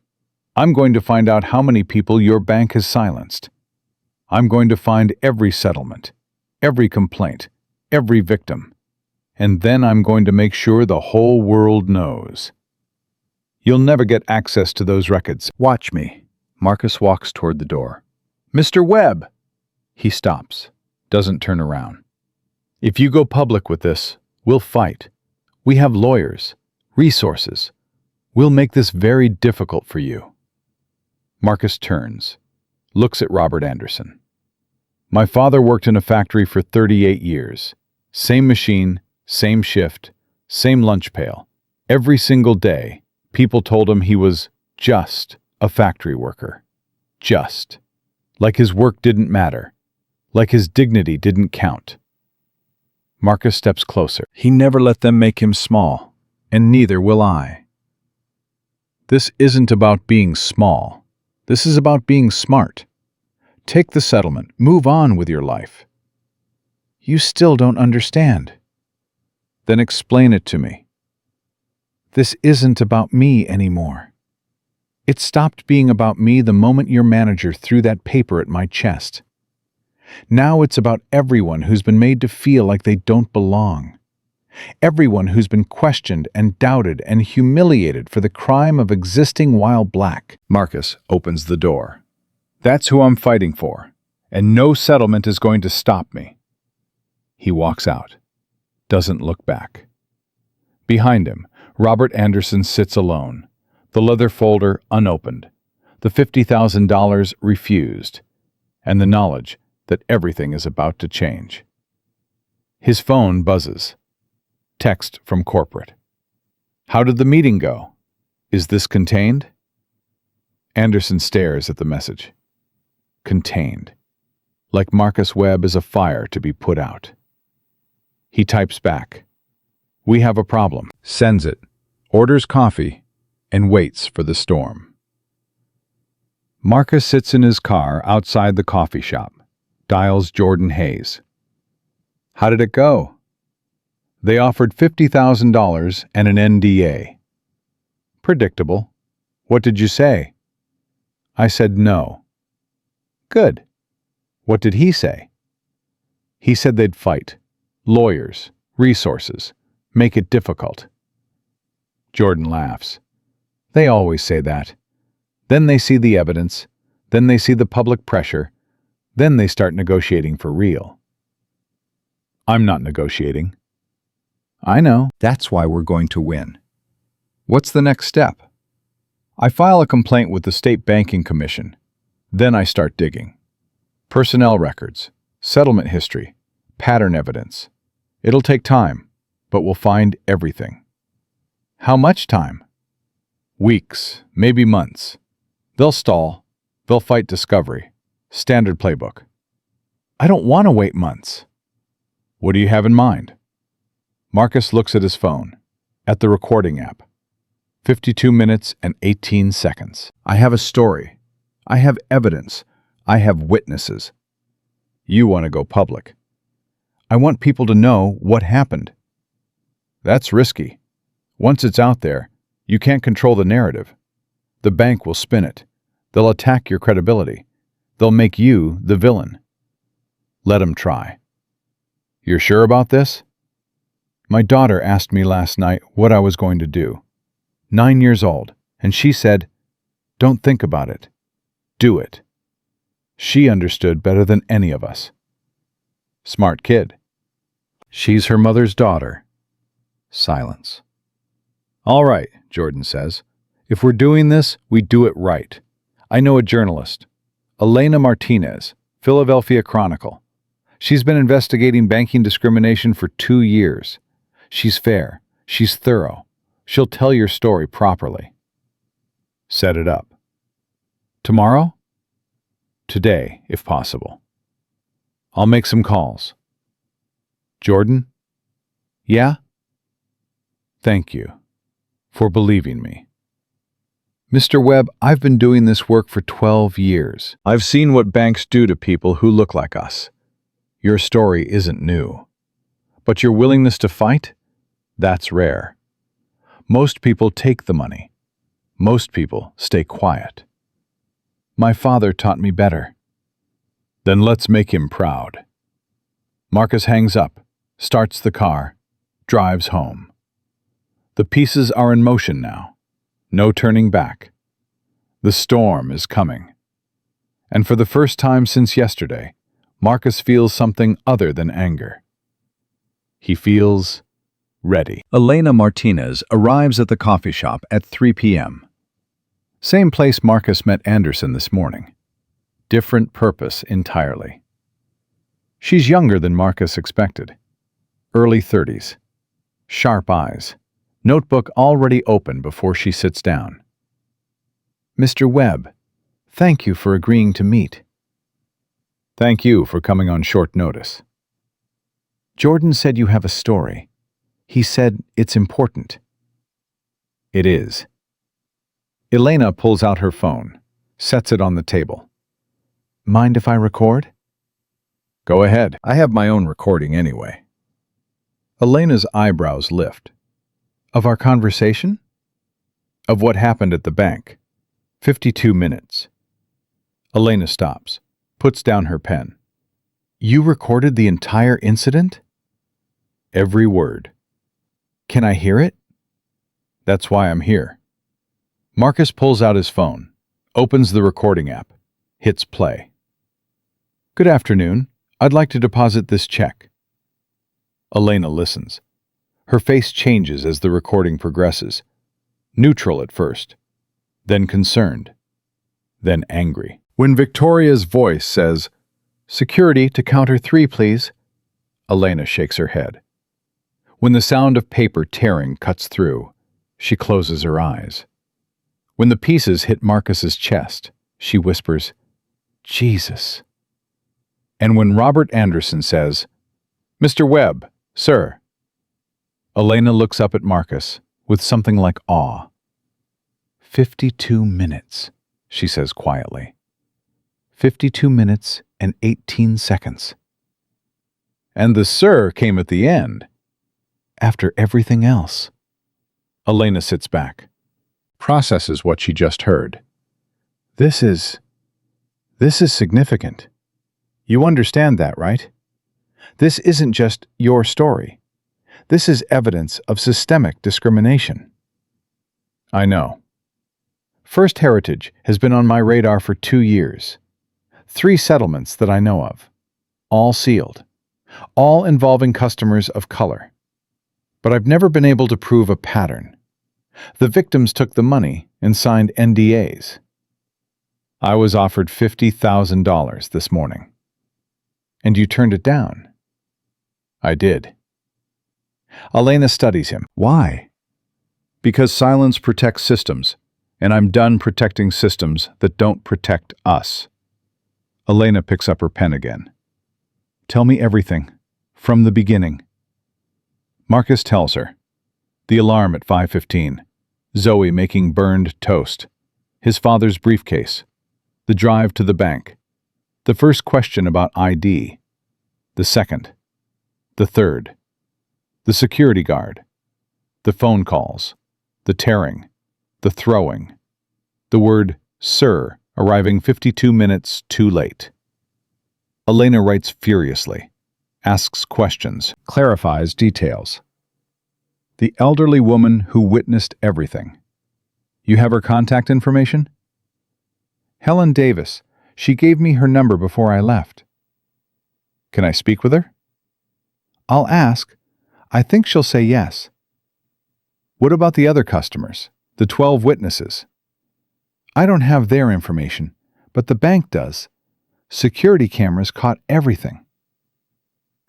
I'm going to find out how many people your bank has silenced. I'm going to find every settlement, every complaint, every victim. And then I'm going to make sure the whole world knows. You'll never get access to those records. Watch me. Marcus walks toward the door. Mr. Webb! He stops, doesn't turn around. If you go public with this, we'll fight. We have lawyers, resources. We'll make this very difficult for you. Marcus turns, looks at Robert Anderson. My father worked in a factory for 38 years. Same machine, same shift, same lunch pail. Every single day, people told him he was just a factory worker. Just. Like his work didn't matter. Like his dignity didn't count. Marcus steps closer. He never let them make him small, and neither will I. This isn't about being small. This is about being smart. Take the settlement. Move on with your life. You still don't understand. Then explain it to me. This isn't about me anymore. It stopped being about me the moment your manager threw that paper at my chest. Now it's about everyone who's been made to feel like they don't belong. Everyone who's been questioned and doubted and humiliated for the crime of existing while black. Marcus opens the door. That's who I'm fighting for, and no settlement is going to stop me. He walks out, doesn't look back. Behind him, Robert Anderson sits alone, the leather folder unopened, the $50,000 refused, and the knowledge that everything is about to change. His phone buzzes. Text from corporate. How did the meeting go? Is this contained? Anderson stares at the message. Contained. Like Marcus Webb is a fire to be put out. He types back. We have a problem. Sends it, orders coffee, and waits for the storm. Marcus sits in his car outside the coffee shop, dials Jordan Hayes. How did it go? They offered $50,000 and an NDA. Predictable. What did you say? I said no. Good. What did he say? He said they'd fight. Lawyers, resources, make it difficult. Jordan laughs. They always say that. Then they see the evidence, then they see the public pressure, then they start negotiating for real. I'm not negotiating. I know. That's why we're going to win. What's the next step? I file a complaint with the State Banking Commission. Then I start digging. Personnel records, settlement history, pattern evidence. It'll take time, but we'll find everything. How much time? Weeks, maybe months. They'll stall. They'll fight discovery. Standard playbook. I don't want to wait months. What do you have in mind? Marcus looks at his phone, at the recording app. 52 minutes and 18 seconds. I have a story. I have evidence. I have witnesses. You want to go public. I want people to know what happened. That's risky. Once it's out there, you can't control the narrative. The bank will spin it. They'll attack your credibility. They'll make you the villain. Let them try. You're sure about this? My daughter asked me last night what I was going to do. 9 years old, and she said, "Don't think about it. Do it." She understood better than any of us. Smart kid. She's her mother's daughter. Silence. All right, Jordan says. If we're doing this, we do it right. I know a journalist, Elena Martinez, Philadelphia Chronicle. She's been investigating banking discrimination for 2 years. She's fair. She's thorough. She'll tell your story properly. Set it up. Tomorrow? Today, if possible. I'll make some calls. Jordan? Yeah? Thank you for believing me. Mr. Webb, I've been doing this work for 12 years. I've seen what banks do to people who look like us. Your story isn't new. But your willingness to fight? That's rare. Most people take the money. Most people stay quiet. My father taught me better. Then let's make him proud. Marcus hangs up, starts the car, drives home. The pieces are in motion now. No turning back. The storm is coming. And for the first time since yesterday, Marcus feels something other than anger. He feels ready. Elena Martinez arrives at the coffee shop at 3 p.m. Same place Marcus met Anderson this morning. Different purpose entirely. She's younger than Marcus expected. Early 30s. Sharp eyes. Notebook already open before she sits down. Mr. Webb, thank you for agreeing to meet. Thank you for coming on short notice. Jordan said you have a story. He said it's important. It is. Elena pulls out her phone, sets it on the table. Mind if I record? Go ahead. I have my own recording anyway. Elena's eyebrows lift. Of our conversation? Of what happened at the bank. 52 minutes. Elena stops, puts down her pen. You recorded the entire incident? Every word. Can I hear it? That's why I'm here. Marcus pulls out his phone, opens the recording app, hits play. Good afternoon. I'd like to deposit this check. Elena listens. Her face changes as the recording progresses. Neutral at first, then concerned, then angry. When Victoria's voice says, "Security to counter 3, please," Elena shakes her head. When the sound of paper tearing cuts through, she closes her eyes. When the pieces hit Marcus's chest, she whispers, "Jesus." And when Robert Anderson says, "Mr. Webb, sir," Elena looks up at Marcus with something like awe. 52 minutes, she says quietly. 52 minutes and 18 seconds. And the sir came at the end. After everything else. Elena sits back, processes what she just heard. This is significant. You understand that, right? This isn't just your story. This is evidence of systemic discrimination. I know. First Heritage has been on my radar for 2 years. 3 settlements that I know of. All sealed. All involving customers of color. But I've never been able to prove a pattern. The victims took the money and signed NDAs. I was offered $50,000 this morning. And you turned it down. I did. Elena studies him. Why? Because silence protects systems, and I'm done protecting systems that don't protect us. Elena picks up her pen again. Tell me everything, from the beginning. Marcus tells her. The alarm at 5:15. Zoe making burned toast. His father's briefcase. The drive to the bank. The first question about ID. The second. The third. The security guard. The phone calls. The tearing. The throwing. The word sir arriving 52 minutes too late. Elena writes furiously. Asks questions, clarifies details. The elderly woman who witnessed everything. You have her contact information? Helen Davis. She gave me her number before I left. Can I speak with her? I'll ask. I think she'll say yes. What about the other customers, the 12 witnesses? I don't have their information, but the bank does. Security cameras caught everything.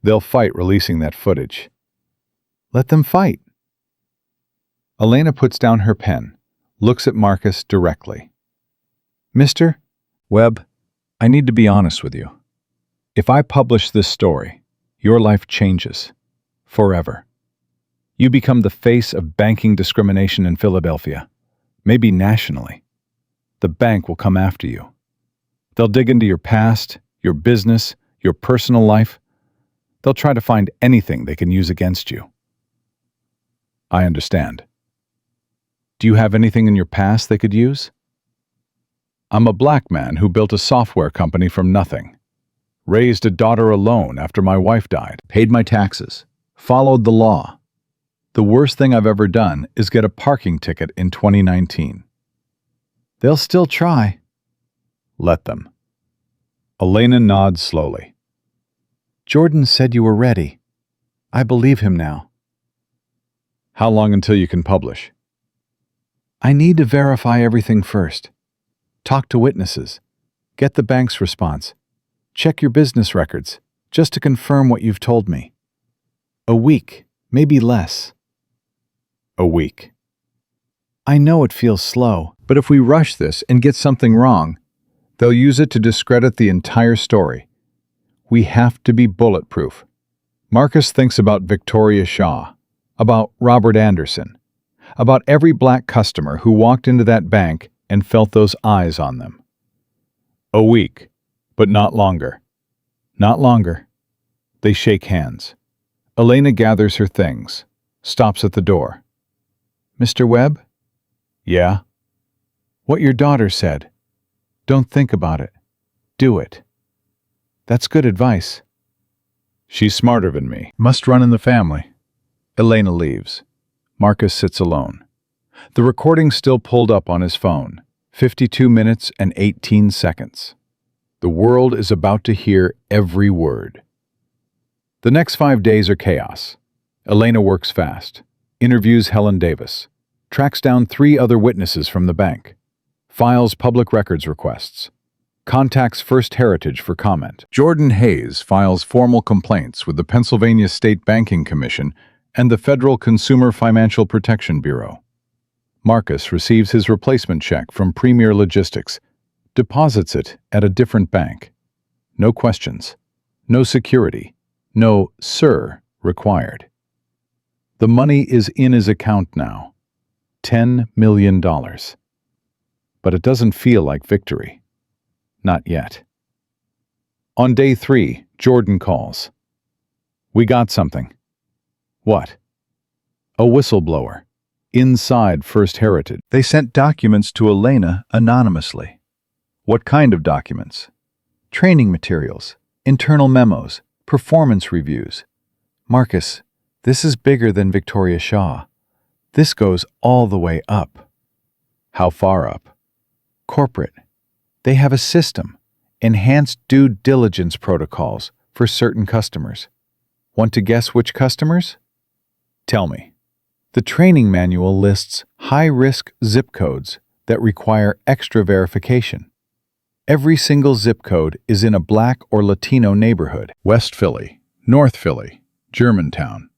They'll fight releasing that footage. Let them fight. Elena puts down her pen, looks at Marcus directly. Mr. Webb, I need to be honest with you. If I publish this story, your life changes. Forever. You become the face of banking discrimination in Philadelphia, maybe nationally. The bank will come after you. They'll dig into your past, your business, your personal life. They'll try to find anything they can use against you. I understand. Do you have anything in your past they could use? I'm a black man who built a software company from nothing, raised a daughter alone after my wife died, paid my taxes, followed the law. The worst thing I've ever done is get a parking ticket in 2019. They'll still try. Let them. Elena nods slowly. Jordan said you were ready. I believe him now. How long until you can publish? I need to verify everything first. Talk to witnesses. Get the bank's response. Check your business records, just to confirm what you've told me. A week, maybe less. A week. I know it feels slow, but if we rush this and get something wrong, they'll use it to discredit the entire story. We have to be bulletproof. Marcus thinks about Victoria Shaw, about Robert Anderson, about every black customer who walked into that bank and felt those eyes on them. A week, but not longer. Not longer. They shake hands. Elena gathers her things, stops at the door. Mr. Webb? Yeah? What your daughter said. Don't think about it. Do it. That's good advice. She's smarter than me. Must run in the family. Elena leaves. Marcus sits alone. The recording's still pulled up on his phone. 52 minutes and 18 seconds. The world is about to hear every word. The next 5 days are chaos. Elena works fast, interviews Helen Davis, tracks down 3 other witnesses from the bank, files public records requests, contacts First Heritage for comment. Jordan Hayes files formal complaints with the Pennsylvania State Banking Commission and the Federal Consumer Financial Protection Bureau. Marcus receives his replacement check from Premier Logistics, deposits it at a different bank. No questions, no security, no "sir" required. The money is in his account now, $10 million. But it doesn't feel like victory. Not yet. On day 3, Jordan calls. We got something. What? A whistleblower. Inside First Heritage. They sent documents to Elena anonymously. What kind of documents? Training materials, internal memos, performance reviews. Marcus, this is bigger than Victoria Shaw. This goes all the way up. How far up? Corporate. They have a system, enhanced due diligence protocols for certain customers. Want to guess which customers? Tell me. The training manual lists high-risk zip codes that require extra verification. Every single zip code is in a black or Latino neighborhood. West Philly, North Philly, Germantown.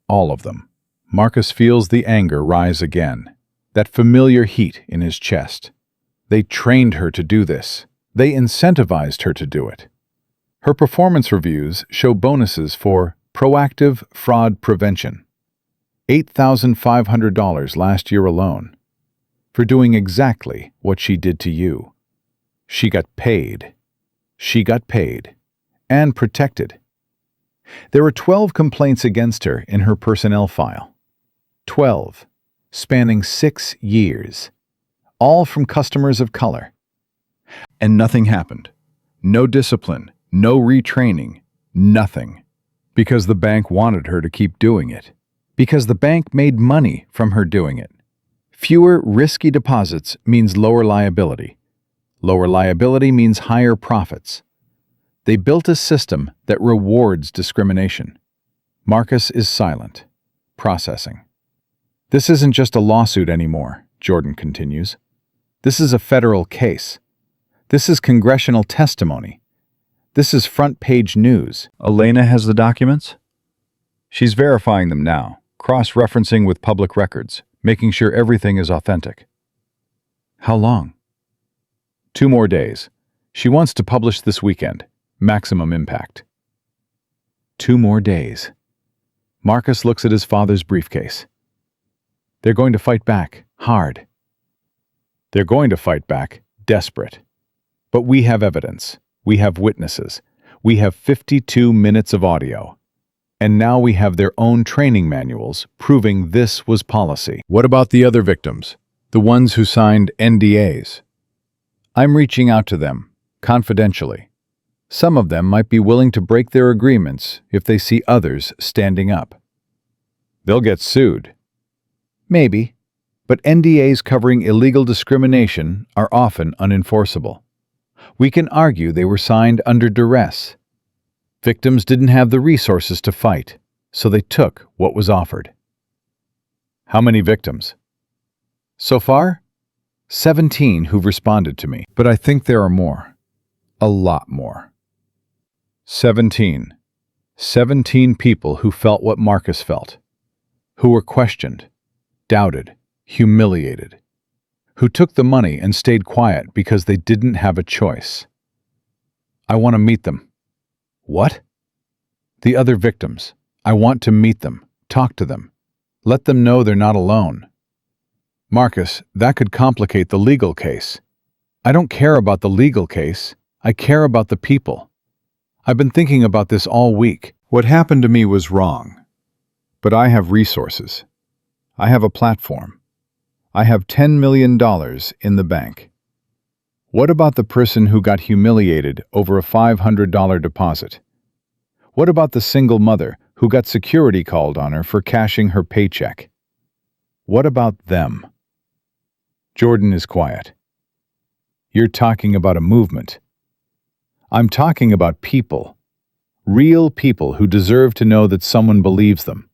All of them. Marcus feels the anger rise again, that familiar heat in his chest. They trained her to do this. They incentivized her to do it. Her performance reviews show bonuses for proactive fraud prevention. $8,500 last year alone. For doing exactly what she did to you. She got paid. She got paid. And protected. There are 12 complaints against her in her personnel file. 12, spanning 6 years. All from customers of color. And nothing happened. No discipline, no retraining, nothing. Because the bank wanted her to keep doing it. Because the bank made money from her doing it. Fewer risky deposits means lower liability. Lower liability means higher profits. They built a system that rewards discrimination. Marcus is silent, processing. This isn't just a lawsuit anymore, Jordan continues. This is a federal case. This is congressional testimony. This is front-page news. Elena has the documents? She's verifying them now, cross-referencing with public records, making sure everything is authentic. How long? 2 more days. She wants to publish this weekend. Maximum impact. 2 more days. Marcus looks at his father's briefcase. They're going to fight back, hard. They're going to fight back, desperate. But we have evidence. We have witnesses. We have 52 minutes of audio. And now we have their own training manuals proving this was policy. What about the other victims? The ones who signed NDAs? I'm reaching out to them, confidentially. Some of them might be willing to break their agreements if they see others standing up. They'll get sued. Maybe, but NDAs covering illegal discrimination are often unenforceable. We can argue they were signed under duress. Victims didn't have the resources to fight, so they took what was offered. How many victims? So far, 17 who've responded to me, but I think there are more. A lot more. 17. 17 people who felt what Marcus felt, who were questioned, doubted, humiliated, who took the money and stayed quiet because they didn't have a choice. I want to meet them. What? The other victims. I want to meet them, talk to them, let them know they're not alone. Marcus, that could complicate the legal case. I don't care about the legal case. I care about the people. I've been thinking about this all week. What happened to me was wrong. But I have resources. I have a platform. I have $10 million in the bank. What about the person who got humiliated over a $500 deposit? What about the single mother who got security called on her for cashing her paycheck? What about them? Jordan is quiet. You're talking about a movement. I'm talking about people. Real people who deserve to know that someone believes them,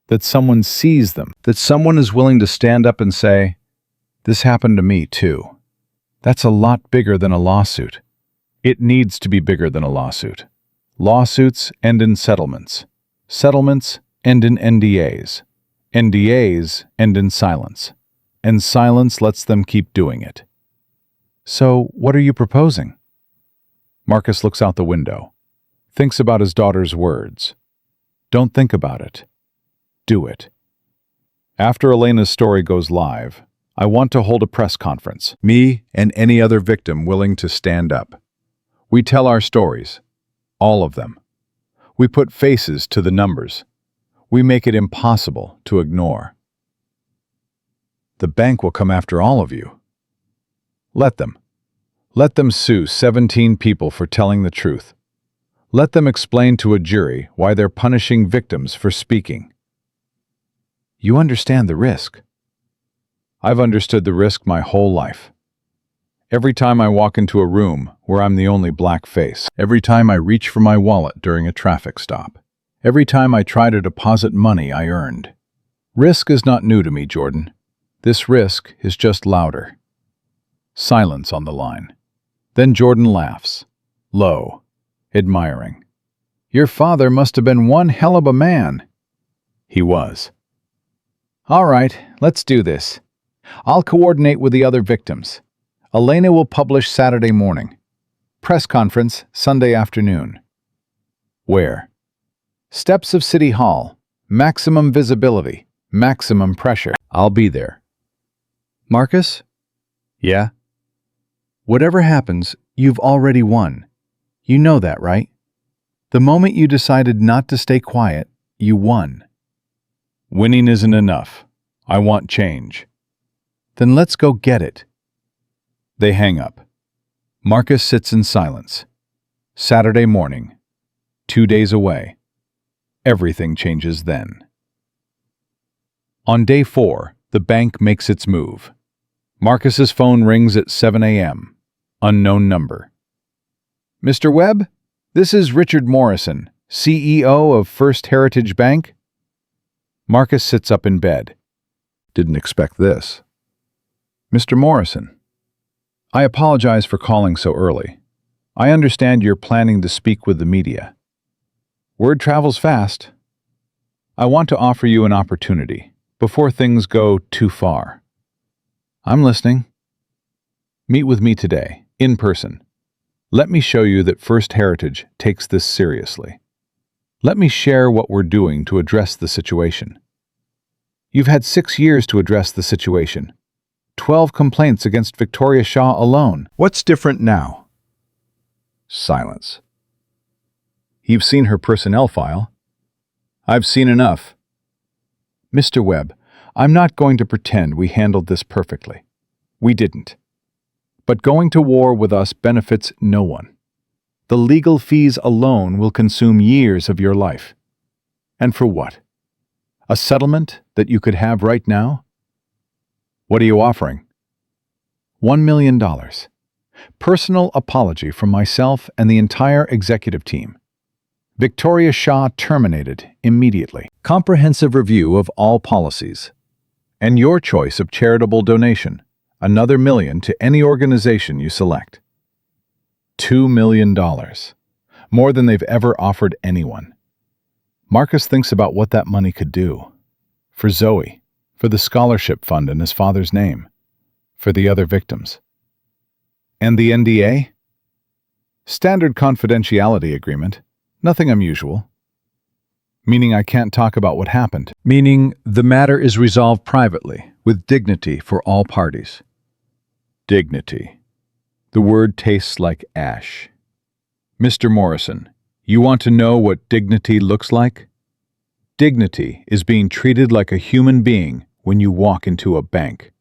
that someone sees them, that someone is willing to stand up and say, "This happened to me too." That's a lot bigger than a lawsuit. It needs to be bigger than a lawsuit. Lawsuits end in settlements. Settlements end in NDAs. NDAs end in silence. And silence lets them keep doing it. So, what are you proposing? Marcus looks out the window, thinks about his daughter's words. Don't think about it. Do it. After Elena's story goes live, I want to hold a press conference. Me and any other victim willing to stand up. We tell our stories. All of them. We put faces to the numbers. We make it impossible to ignore. The bank will come after all of you. Let them. Let them sue 17 people for telling the truth. Let them explain to a jury why they're punishing victims for speaking. You understand the risk. I've understood the risk my whole life. Every time I walk into a room where I'm the only black face, every time I reach for my wallet during a traffic stop, every time I try to deposit money I earned. Risk is not new to me, Jordan. This risk is just louder. Silence on the line. Then Jordan laughs, low, admiring. Your father must have been one hell of a man. He was. All right, let's do this. I'll coordinate with the other victims. Elena will publish Saturday morning. Press conference Sunday afternoon. Where? Steps of City Hall. Maximum visibility. Maximum pressure. I'll be there. Marcus? Yeah? Whatever happens, you've already won. You know that, right? The moment you decided not to stay quiet, you won. Winning isn't enough. I want change. Then let's go get it. They hang up. Marcus sits in silence. Saturday morning. 2 days away. Everything changes then. On day 4, the bank makes its move. Marcus's phone rings at 7 a.m. Unknown number. Mr. Webb, this is Richard Morrison, CEO of First Heritage Bank. Marcus sits up in bed. Didn't expect this. Mr. Morrison, I apologize for calling so early. I understand you're planning to speak with the media. Word travels fast. I want to offer you an opportunity before things go too far. I'm listening. Meet with me today, in person. Let me show you that First Heritage takes this seriously. Let me share what we're doing to address the situation. You've had 6 years to address the situation. 12 complaints against Victoria Shaw alone. What's different now? Silence. You've seen her personnel file. I've seen enough. Mr. Webb, I'm not going to pretend we handled this perfectly. We didn't. But going to war with us benefits no one. The legal fees alone will consume years of your life. And for what? A settlement that you could have right now? What are you offering? $1 million. Personal apology from myself and the entire executive team. Victoria Shaw terminated immediately. Comprehensive review of all policies. And your choice of charitable donation, another $1 million to any organization you select. $2 million. More than they've ever offered anyone. Marcus thinks about what that money could do. For Zoe, for the scholarship fund in his father's name, for the other victims. And the NDA? Standard confidentiality agreement. Nothing unusual. Meaning I can't talk about what happened. Meaning the matter is resolved privately, with dignity for all parties. Dignity. The word tastes like ash. Mr. Morrison, you want to know what dignity looks like? Dignity is being treated like a human being when you walk into a bank.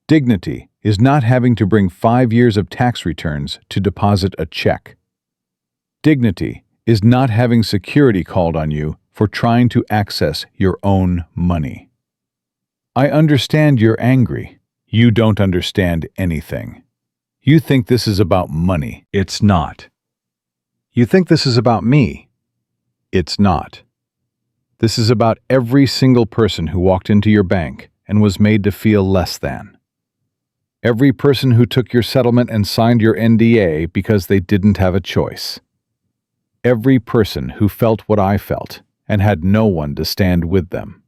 Dignity is not having to bring 5 years of tax returns to deposit a check. Dignity is not having security called on you for trying to access your own money. I understand you're angry. You don't understand anything. You think this is about money. It's not. You think this is about me. It's not. This is about every single person who walked into your bank and was made to feel less than. Every person who took your settlement and signed your NDA because they didn't have a choice. Every person who felt what I felt and had no one to stand with them.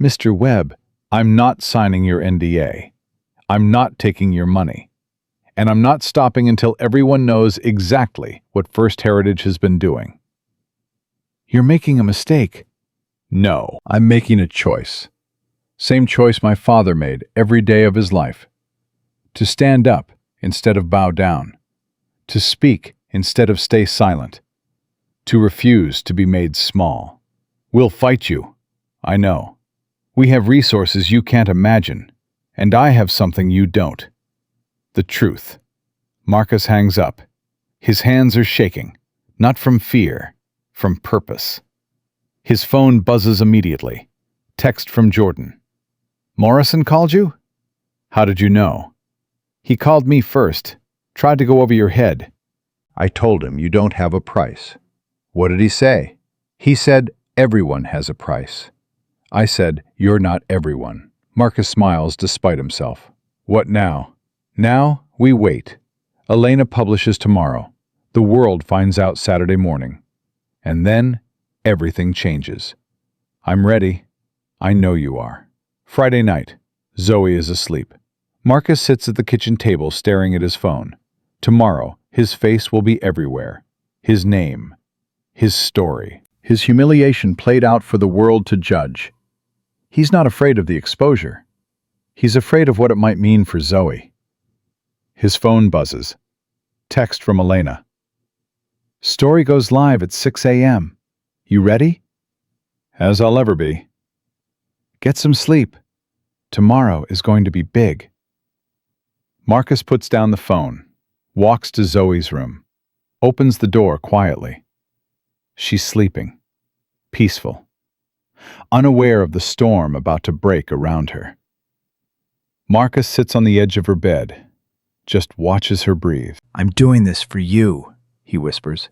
Mr. Webb, I'm not signing your NDA. I'm not taking your money. And I'm not stopping until everyone knows exactly what First Heritage has been doing. You're making a mistake. No, I'm making a choice. Same choice my father made every day of his life. To stand up instead of bow down. To speak instead of stay silent. To refuse to be made small. We'll fight you. I know. We have resources you can't imagine, and I have something you don't. The truth. Marcus hangs up. His hands are shaking, not from fear, from purpose. His phone buzzes immediately. Text from Jordan. Morrison called you? How did you know? He called me first. Tried to go over your head. I told him you don't have a price. What did he say? He said, everyone has a price. I said, you're not everyone. Marcus smiles despite himself. What now? Now, we wait. Elena publishes tomorrow. The world finds out Saturday morning. And then, everything changes. I'm ready. I know you are. Friday night. Zoe is asleep. Marcus sits at the kitchen table staring at his phone. Tomorrow, his face will be everywhere. His name. His story. His humiliation played out for the world to judge. He's not afraid of the exposure. He's afraid of what it might mean for Zoe. His phone buzzes. Text from Elena. Story goes live at 6 a.m. You ready? As I'll ever be. Get some sleep. Tomorrow is going to be big. Marcus puts down the phone, walks to Zoe's room, opens the door quietly. She's sleeping, peaceful, unaware of the storm about to break around her. Marcus sits on the edge of her bed, just watches her breathe. I'm doing this for you, he whispers.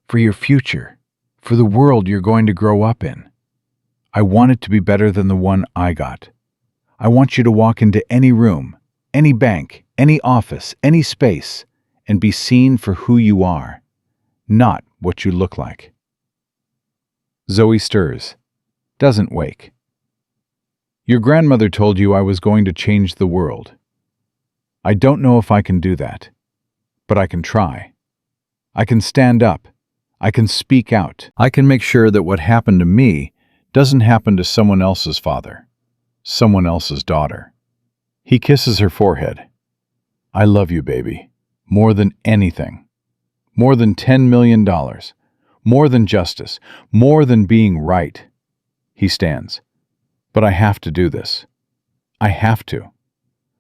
For your future, for the world you're going to grow up in. I want it to be better than the one I got. I want you to walk into any room, any bank, any office, any space, and be seen for who you are, not what you look like. Zoe stirs, doesn't wake. Your grandmother told you I was going to change the world. I don't know if I can do that, but I can try. I can stand up. I can speak out. I can make sure that what happened to me doesn't happen to someone else's father, someone else's daughter. He kisses her forehead. I love you, baby, more than anything. More than $10 million. More than justice, more than being right. He stands. But I have to do this. I have to.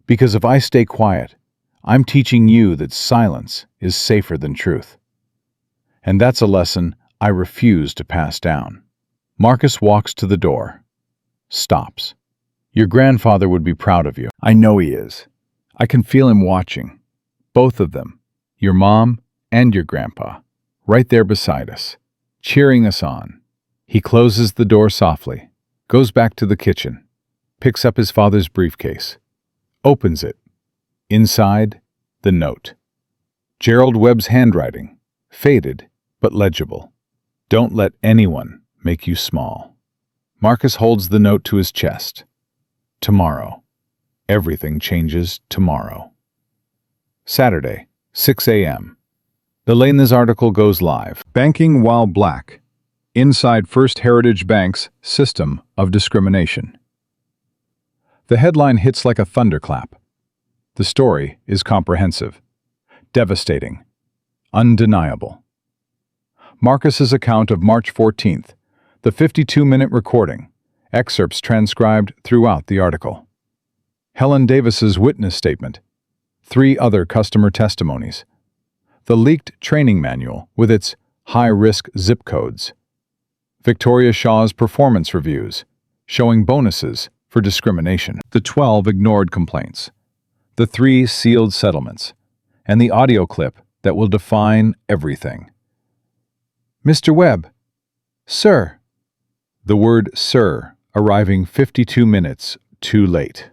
Because if I stay quiet, I'm teaching you that silence is safer than truth. And that's a lesson I refuse to pass down. Marcus walks to the door. Stops. Your grandfather would be proud of you. I know he is. I can feel him watching. Both of them. Your mom and your grandpa. Right there beside us. Cheering us on. He closes the door softly. Goes back to the kitchen. Picks up his father's briefcase. Opens it. Inside, the note. Gerald Webb's handwriting. Faded, but legible. Don't let anyone make you small. Marcus holds the note to his chest. Tomorrow. Everything changes tomorrow. Saturday, 6 a.m. The Lena's article goes live.
Banking while black. Inside First Heritage Bank's system of discrimination. The headline hits like a thunderclap. The story is comprehensive, devastating, undeniable. Marcus's account of March 14th, the 52-minute recording, excerpts transcribed throughout the article. Helen Davis's witness statement, 3 other customer testimonies, the leaked training manual with its high-risk zip codes, Victoria Shaw's performance reviews, showing bonuses for discrimination, the 12 ignored complaints, the 3 sealed settlements, and the audio clip that will define everything. Mr. Webb, sir. The word sir arriving 52 minutes too late.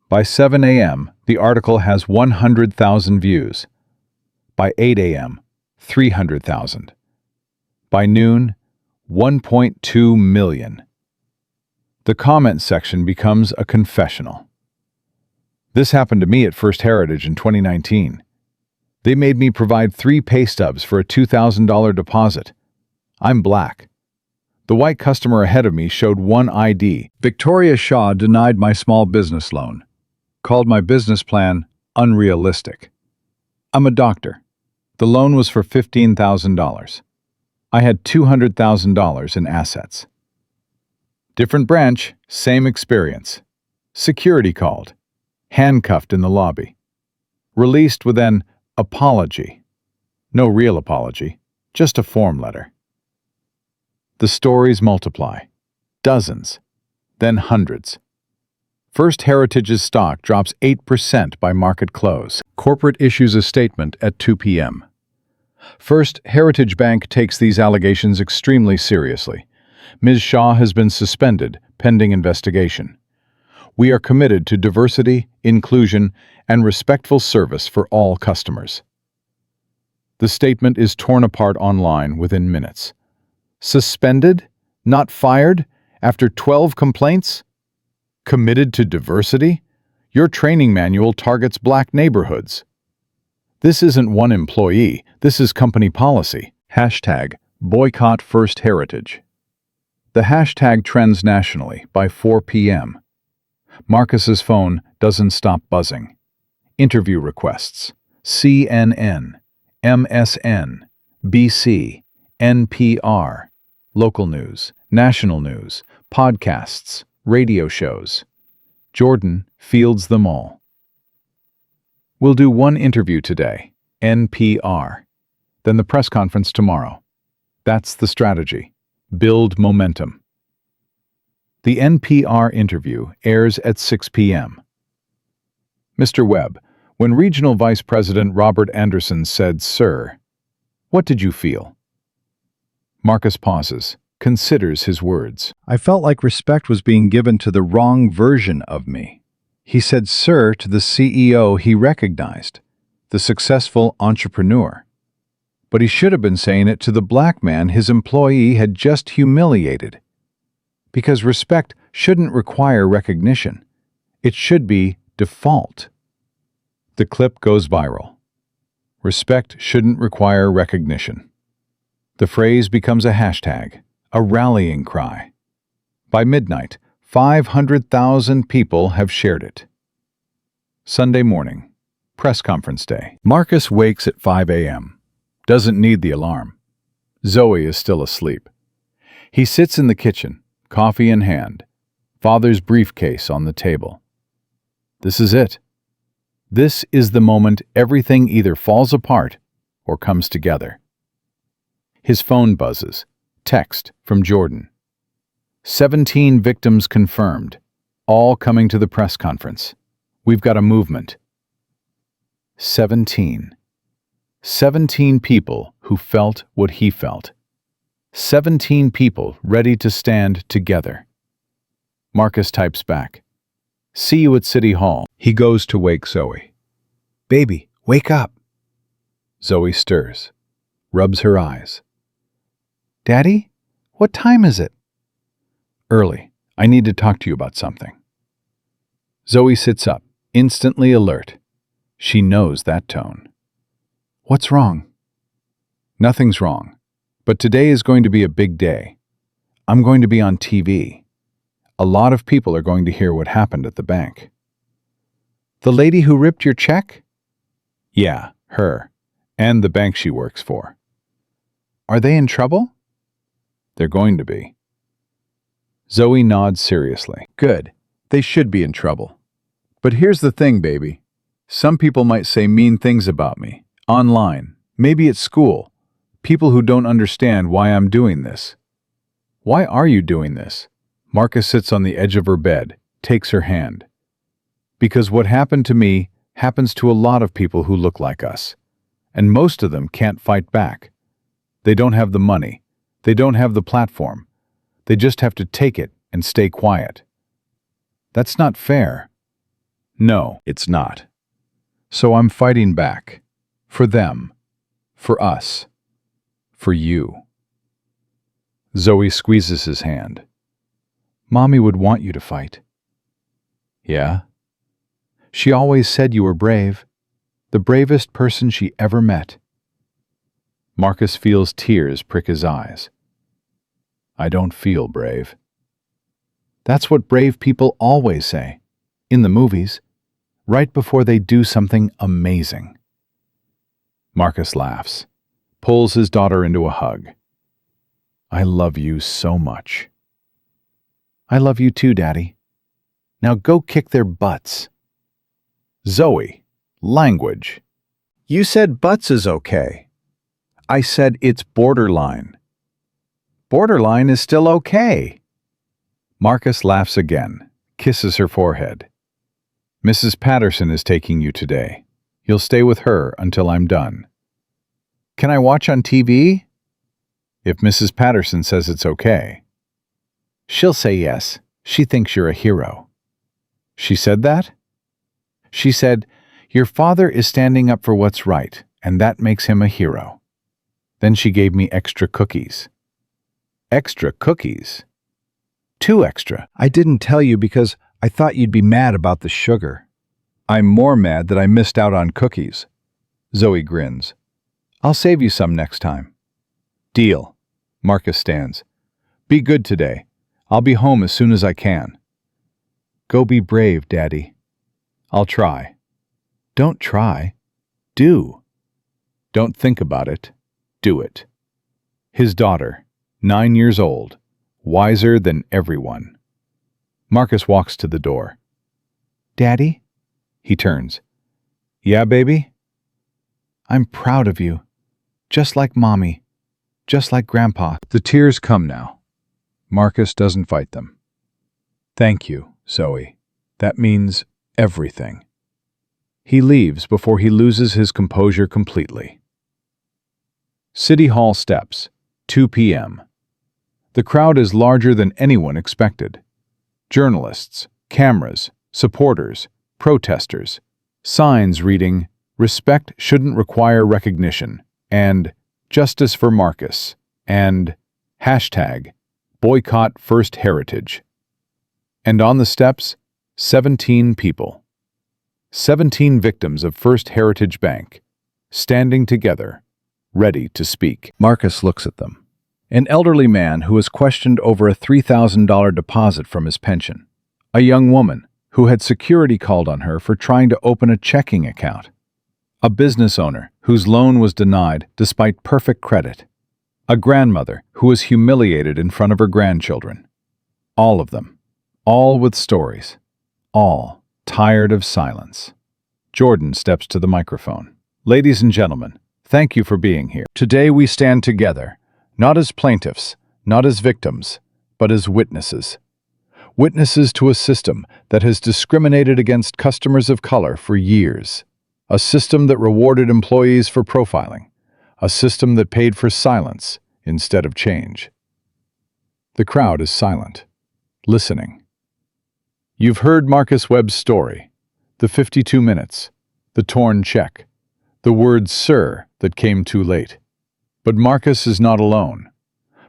By 7 a.m., the article has 100,000 views. By 8 a.m., 300,000. By noon, 1.2 million. The comment section becomes a confessional. This happened to me at First Heritage in 2019. They made me provide 3 pay stubs for a $2,000 deposit. I'm black. The white customer ahead of me showed 1 ID. Victoria Shaw denied my small business loan, called my business plan unrealistic. I'm a doctor. The loan was for $15,000. I had $200,000 in assets. Different branch, same experience. Security called. Handcuffed in the lobby. Released with an apology. No real apology, just a form letter. The stories multiply. Dozens, then hundreds. First Heritage's stock drops 8% by market close. Corporate issues a statement at 2 p.m. First Heritage Bank takes these allegations extremely seriously. Ms. Shaw has been suspended pending investigation. We are committed to diversity, inclusion, and respectful service for all customers. The statement is torn apart online within minutes. Suspended? Not fired? After 12 complaints? Committed to diversity? Your training manual targets black neighborhoods. This isn't one employee, this is company policy. Hashtag boycott First Heritage. The hashtag trends nationally by 4 p.m. Marcus's phone doesn't stop buzzing. Interview requests. CNN, MSN, BC, NPR, local news, national news, podcasts, radio shows. Jordan fields them all. We'll do 1 interview today, NPR. Then the press conference tomorrow. That's the strategy. Build momentum. The NPR interview airs at 6 p.m. Mr. Webb, when Regional Vice President Robert Anderson said, "Sir," what did you feel? Marcus pauses, considers his words. I felt like respect was being given to the wrong version of me. He said sir to the CEO he recognized, the successful entrepreneur. But he should have been saying it to the black man his employee had just humiliated. Because respect shouldn't require recognition. It should be default. The clip goes viral. Respect shouldn't require recognition. The phrase becomes a hashtag, a rallying cry. By midnight, 500,000 people have shared it. Sunday morning, press conference day. Marcus wakes at 5 a.m. Doesn't need the alarm. Zoe is still asleep. He sits in the kitchen, coffee in hand, father's briefcase on the table. This is it. This is the moment everything either falls apart or comes together. His phone buzzes. Text from Jordan. 17 victims confirmed, all coming to the press conference. We've got a movement. 17. 17 people who felt what he felt. 17 people ready to stand together. Marcus types back. See you at City Hall. He goes to wake Zoe. Baby, wake up. Zoe stirs, rubs her eyes. Daddy, what time is it? Early. I need to talk to you about something. Zoe sits up, instantly alert. She knows that tone. What's wrong? Nothing's wrong, but today is going to be a big day. I'm going to be on TV. A lot of people are going to hear what happened at the bank. The lady who ripped your check? Yeah, her, and the bank she works for. Are they in trouble? They're going to be. Zoe nods seriously. Good. They should be in trouble. But here's the thing, baby. Some people might say mean things about me. Online. Maybe at school. People who don't understand why I'm doing this. Why are you doing this? Marcus sits on the edge of her bed, takes her hand. Because what happened to me happens to a lot of people who look like us. And most of them can't fight back. They don't have the money. They don't have the platform. They just have to take it and stay quiet. That's not fair. No, it's not. So I'm fighting back. For them. For us. For you. Zoe squeezes his hand. Mommy would want you to fight. Yeah? She always said you were brave. The bravest person she ever met. Marcus feels tears prick his eyes. I don't feel brave. That's what brave people always say. In the movies. Right before they do something amazing. Marcus laughs, pulls his daughter into a hug. I love you so much. I love you too, Daddy. Now go kick their butts. Zoe, language. You said butts is okay. I said it's borderline. Borderline is still okay. Marcus laughs again, kisses her forehead. Mrs. Patterson is taking you today. You'll stay with her until I'm done. Can I watch on TV? If Mrs. Patterson says it's okay. She'll say yes. She thinks you're a hero. She said that? She said, your father is standing up for what's right, and that makes him a hero. Then she gave me extra cookies. Extra cookies? 2 extra. I didn't tell you because I thought you'd be mad about the sugar. I'm more mad that I missed out on cookies. Zoe grins. I'll save you some next time. Deal. Marcus stands. Be good today. I'll be home as soon as I can. Go be brave, Daddy. I'll try. Don't try. Do. Don't think about it. Do it. His daughter, 9 years old, wiser than everyone. Marcus walks to the door. Daddy? He turns. Yeah, baby? I'm proud of you. Just like Mommy. Just like Grandpa. The tears come now. Marcus doesn't fight them. Thank you, Zoe. That means everything. He leaves before he loses his composure completely. City Hall steps, 2 p.m. The crowd is larger than anyone expected. Journalists, cameras, supporters, protesters, signs reading, "Respect shouldn't require recognition," and "Justice for Marcus," and #Boycott First Heritage. And on the steps, 17 people. 17 victims of First Heritage Bank, standing together, ready to speak. Marcus looks at them. An elderly man who was questioned over a $3,000 deposit from his pension. A young woman who had security called on her for trying to open a checking account. A business owner whose loan was denied despite perfect credit. A grandmother who was humiliated in front of her grandchildren. All of them. All with stories. All tired of silence. Jordan steps to the microphone. Ladies and gentlemen, thank you for being here. Today we stand together, not as plaintiffs, not as victims, but as witnesses. Witnesses to a system that has discriminated against customers of color for years. A system that rewarded employees for profiling. A system that paid for silence instead of change. The crowd is silent, listening. You've heard Marcus Webb's story, the 52 minutes, the torn check, the word "sir" that came too late. But Marcus is not alone.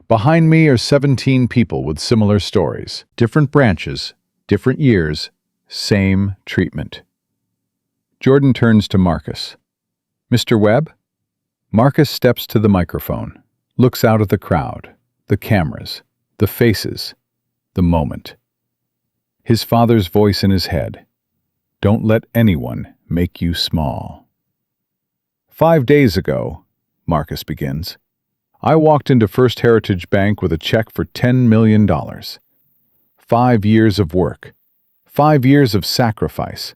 Behind me are 17 people with similar stories. Different branches, different years, same treatment. Jordan turns to Marcus. Mr. Webb? Marcus steps to the microphone, looks out at the crowd, the cameras, the faces, the moment. His father's voice in his head. Don't let anyone make you small. 5 days ago, Marcus begins, I walked into First Heritage Bank with a check for $10 million. 5 years of work. 5 years of sacrifice.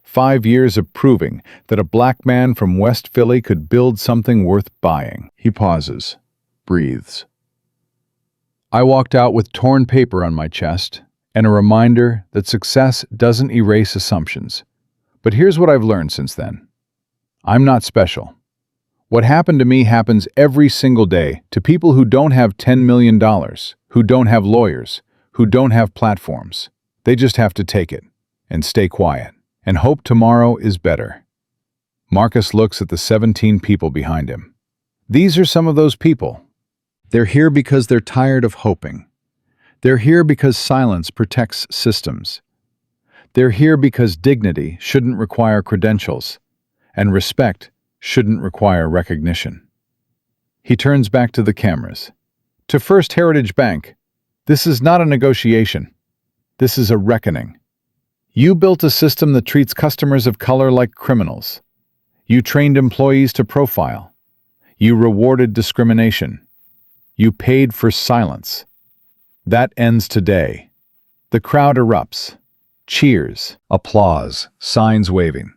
5 years of proving that a black man from West Philly could build something worth buying. He pauses, breathes. I walked out with torn paper on my chest and a reminder that success doesn't erase assumptions. But here's what I've learned since then. I'm not special. What happened to me happens every single day to people who don't have $10 million, who don't have lawyers, who don't have platforms. They just have to take it and stay quiet and hope tomorrow is better. Marcus looks at the 17 people behind him. These are some of those people. They're here because they're tired of hoping. They're here because silence protects systems. They're here because dignity shouldn't require credentials, and respect shouldn't require recognition. He turns back to the cameras. To First Heritage Bank, this is not a negotiation. This is a reckoning. You built a system that treats customers of color like criminals. You trained employees to profile. You rewarded discrimination. You paid for silence. That ends today. The crowd erupts. Cheers, applause, signs waving.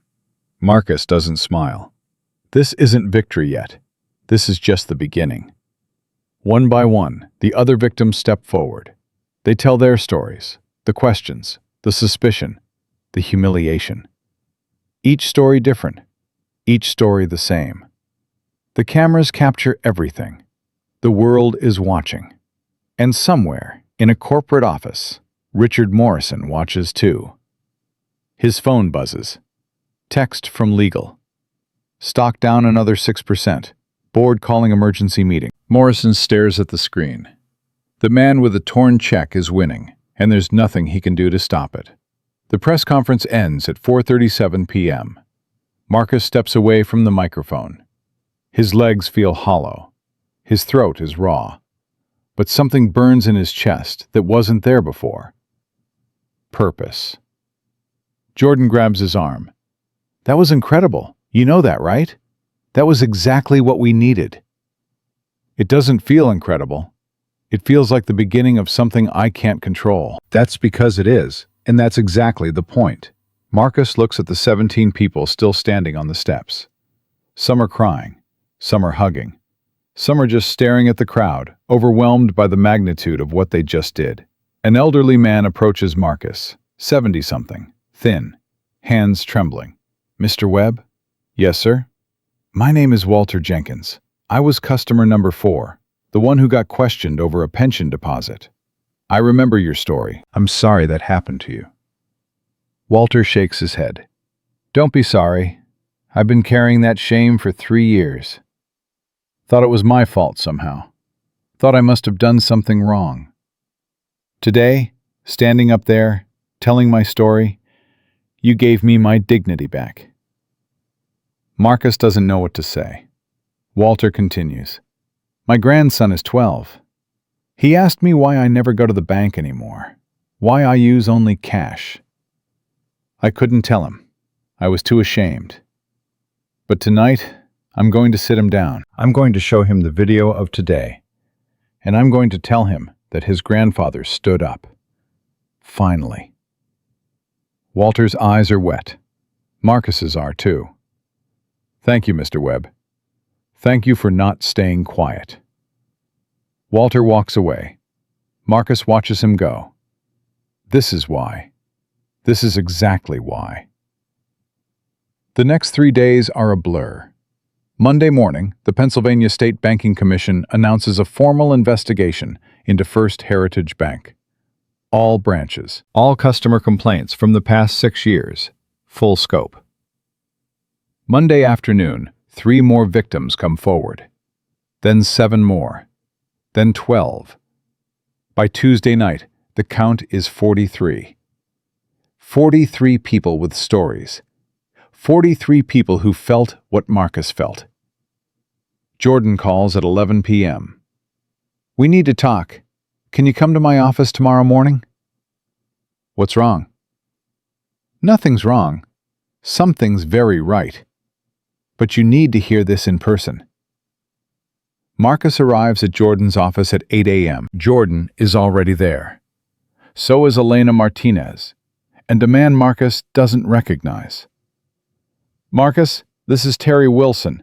Marcus doesn't smile. This isn't victory yet. This is just the beginning. One by one, the other victims step forward. They tell their stories, the questions, the suspicion, the humiliation. Each story different, each story the same. The cameras capture everything. The world is watching. And somewhere, in a corporate office, Richard Morrison watches too. His phone buzzes. Text from legal. Stock down another 6%. Board calling emergency meeting. Morrison stares at the screen. The man with the torn check is winning, and there's nothing he can do to stop it. The press conference ends at 4:37 p.m. Marcus steps away from the microphone. His legs feel hollow. His throat is raw. But something burns in his chest that wasn't there before. Purpose. Jordan grabs his arm. That was incredible. You know that, right? That was exactly what we needed. It doesn't feel incredible. It feels like the beginning of something I can't control. That's because it is, and that's exactly the point. Marcus looks at the 17 people still standing on the steps. Some are crying. Some are hugging. Some are just staring at the crowd, overwhelmed by the magnitude of what they just did. An elderly man approaches Marcus, 70-something, thin, hands trembling. Mr. Webb? Yes, sir? My name is Walter Jenkins. I was customer number 4, the one who got questioned over a pension deposit. I remember your story. I'm sorry that happened to you. Walter shakes his head. Don't be sorry. I've been carrying that shame for 3 years. Thought it was my fault somehow. Thought I must have done something wrong. Today, standing up there, telling my story, you gave me my dignity back. Marcus doesn't know what to say. Walter continues. My grandson is 12. He asked me why I never go to the bank anymore, why I use only cash. I couldn't tell him. I was too ashamed. But tonight, I'm going to sit him down. I'm going to show him the video of today. And I'm going to tell him that his grandfather stood up. Finally. Walter's eyes are wet. Marcus's are too. Thank you, Mr. Webb. Thank you for not staying quiet. Walter walks away. Marcus watches him go. This is why. This is exactly why. The next 3 days are a blur. Monday morning, the Pennsylvania State Banking Commission announces a formal investigation into First Heritage Bank. All branches, all customer complaints from the past 6 years, full scope. Monday afternoon, 3 more victims come forward. Then 7 more. Then 12. By Tuesday night, the count is 43. 43 people with stories. 43 people who felt what Marcus felt. Jordan calls at 11 p.m. We need to talk. Can you come to my office tomorrow morning? What's wrong? Nothing's wrong. Something's very right. But you need to hear this in person. Marcus arrives at Jordan's office at 8 a.m. Jordan is already there. So is Elena Martinez, and a man Marcus doesn't recognize. Marcus, this is Terry Wilson.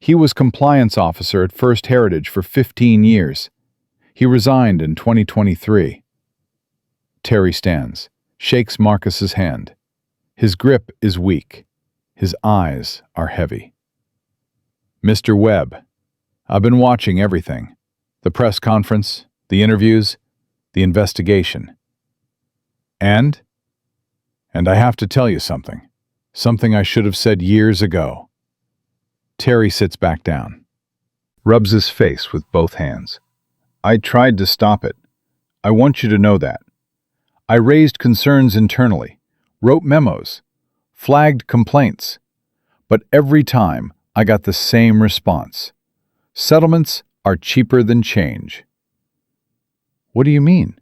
He was compliance officer at First Heritage for 15 years. He resigned in 2023. Terry stands, shakes Marcus's hand. His grip is weak. His eyes are heavy. Mr. Webb, I've been watching everything. The press conference, the interviews, the investigation. And I have to tell you something. Something I should have said years ago. Terry sits back down, rubs his face with both hands. I tried to stop it. I want you to know that. I raised concerns internally, wrote memos, flagged complaints, but every time I got the same response. Settlements are cheaper than change. What do you mean?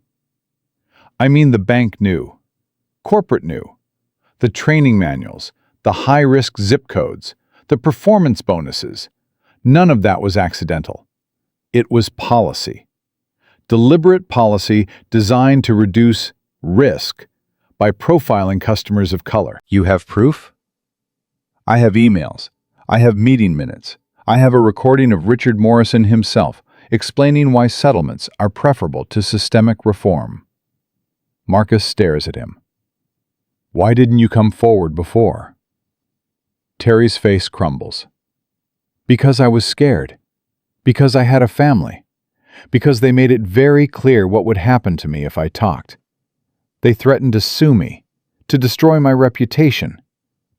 I mean the bank knew. Corporate knew. The training manuals, the high-risk zip codes, the performance bonuses. None of that was accidental. It was policy. Deliberate policy designed to reduce risk by profiling customers of color. You have proof? I have emails. I have meeting minutes. I have a recording of Richard Morrison himself explaining why settlements are preferable to systemic reform. Marcus stares at him. Why didn't you come forward before? Terry's face crumbles. Because I was scared. Because I had a family. Because they made it very clear what would happen to me if I talked. They threatened to sue me, to destroy my reputation,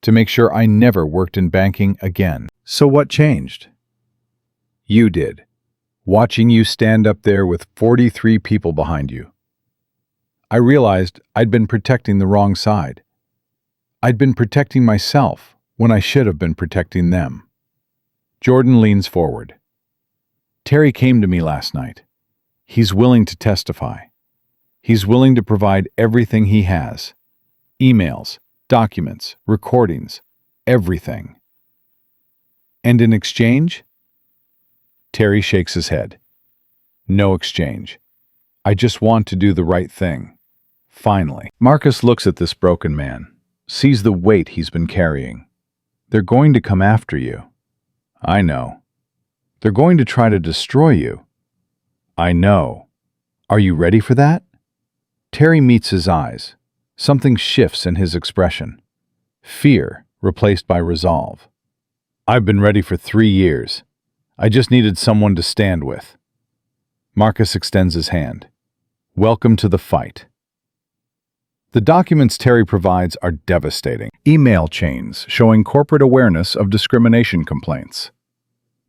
to make sure I never worked in banking again. So what changed? You did. Watching you stand up there with 43 people behind you. I realized I'd been protecting the wrong side. I'd been protecting myself when I should have been protecting them. Jordan leans forward. Terry came to me last night. He's willing to testify. He's willing to provide everything he has. Emails, documents, recordings, everything. And in exchange? Terry shakes his head. No exchange. I just want to do the right thing. Finally. Marcus looks at this broken man, sees the weight he's been carrying. They're going to come after you. I know. They're going to try to destroy you. I know. Are you ready for that? Terry meets his eyes. Something shifts in his expression. Fear replaced by resolve. I've been ready for 3 years. I just needed someone to stand with. Marcus extends his hand. Welcome to the fight. The documents Terry provides are devastating. Email chains showing corporate awareness of discrimination complaints.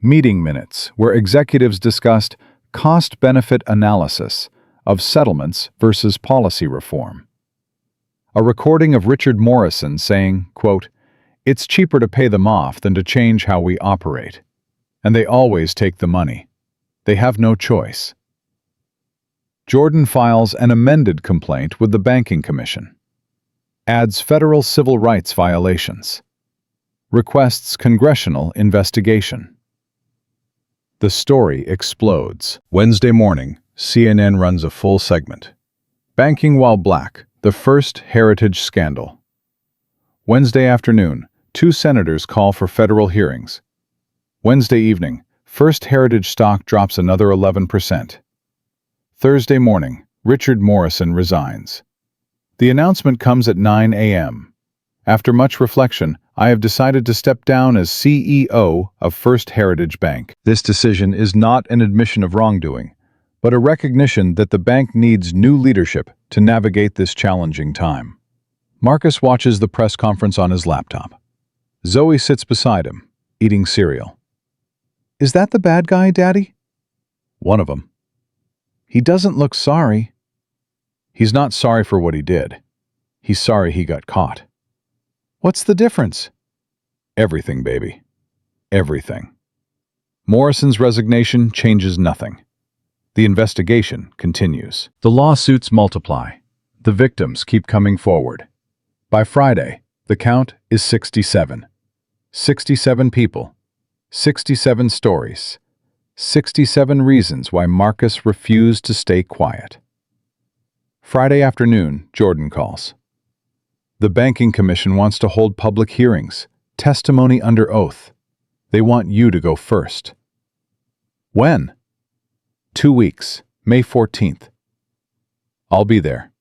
Meeting minutes where executives discussed cost-benefit analysis of settlements versus policy reform. A recording of Richard Morrison saying, quote, "It's cheaper to pay them off than to change how we operate. And they always take the money. They have no choice." Jordan files an amended complaint with the Banking Commission. Adds federal civil rights violations. requests congressional investigation. The story explodes. Wednesday morning, CNN runs a full segment. Banking while black, the first heritage scandal. Wednesday afternoon, 2 senators call for federal hearings. Wednesday evening, First Heritage stock drops another 11%. Thursday morning, Richard Morrison resigns. The announcement comes at 9 a.m. After much reflection, I have decided to step down as CEO of First Heritage Bank. This decision is not an admission of wrongdoing, but a recognition that the bank needs new leadership to navigate this challenging time. Marcus watches the press conference on his laptop. Zoe sits beside him, eating cereal. "Is that the bad guy, Daddy?" "One of them." "He doesn't look sorry." "He's not sorry for what he did. He's sorry he got caught." "What's the difference?" "Everything, baby. Everything." Morrison's resignation changes nothing. The investigation continues. The lawsuits multiply. The victims keep coming forward. By Friday, the count is 67. 67 people. 67 stories. 67 reasons why Marcus refused to stay quiet. Friday afternoon, Jordan calls. The Banking Commission wants to hold public hearings, testimony under oath. They want you to go first. When? 2 weeks, May 14th. I'll be there.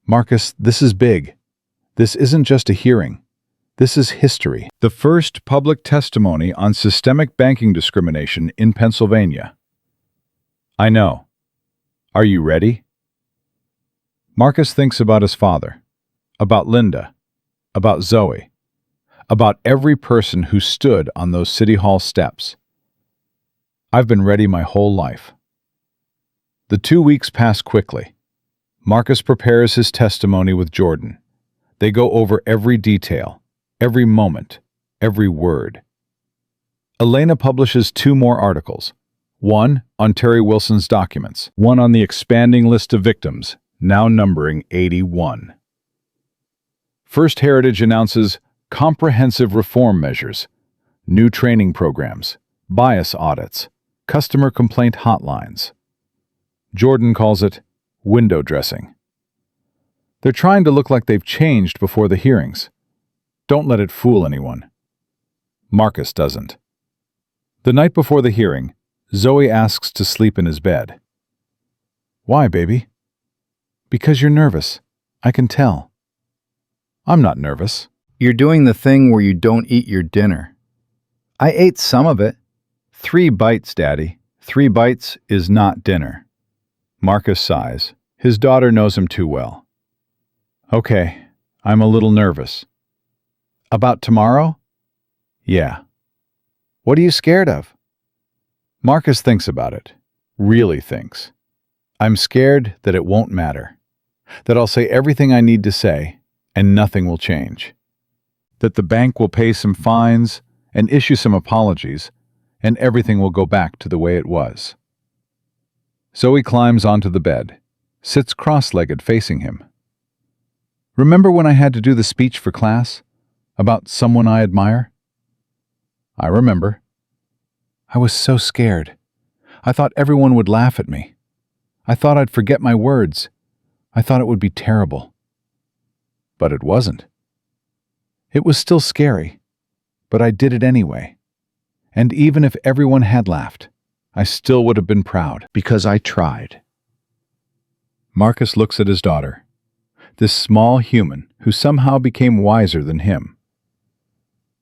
Marcus, this is big. This isn't just a hearing. This is history. The first public testimony on systemic banking discrimination in Pennsylvania. I know. Are you ready? Marcus thinks about his father, about Linda, about Zoe, about every person who stood on those City Hall steps. I've been ready my whole life. The 2 weeks pass quickly. Marcus prepares his testimony with Jordan. They go over every detail, every moment, every word. Elena publishes 2 more articles. One on Terry Wilson's documents, one on the expanding list of victims, now numbering 81. First Heritage announces comprehensive reform measures, new training programs, bias audits, customer complaint hotlines. Jordan calls it window dressing. They're trying to look like they've changed before the hearings. Don't let it fool anyone. Marcus doesn't. The night before the hearing, Zoe asks to sleep in his bed. Why, baby? Because you're nervous. I can tell. I'm not nervous.
You're doing the thing where you don't eat your dinner. I ate some of it. 3 bites, Daddy. 3 bites is not dinner. Marcus sighs. His daughter knows him too well. Okay, I'm a little nervous. About tomorrow? Yeah. What are you scared of? Marcus thinks about it. Really thinks. I'm scared that it won't matter. That I'll say everything I need to say, and nothing will change. That the bank will pay some fines and issue some apologies, and everything will go back to the way it was. Zoe climbs onto the bed, sits cross-legged facing him. Remember when I had to do the speech for class? About someone I admire? I remember. I was so scared. I thought everyone would laugh at me. I thought I'd forget my words. I thought it would be terrible. But it wasn't. It was still scary, but I did it anyway. And even if everyone had laughed, I still would have been proud because I tried. Marcus looks at his daughter, this small human who somehow became wiser than him.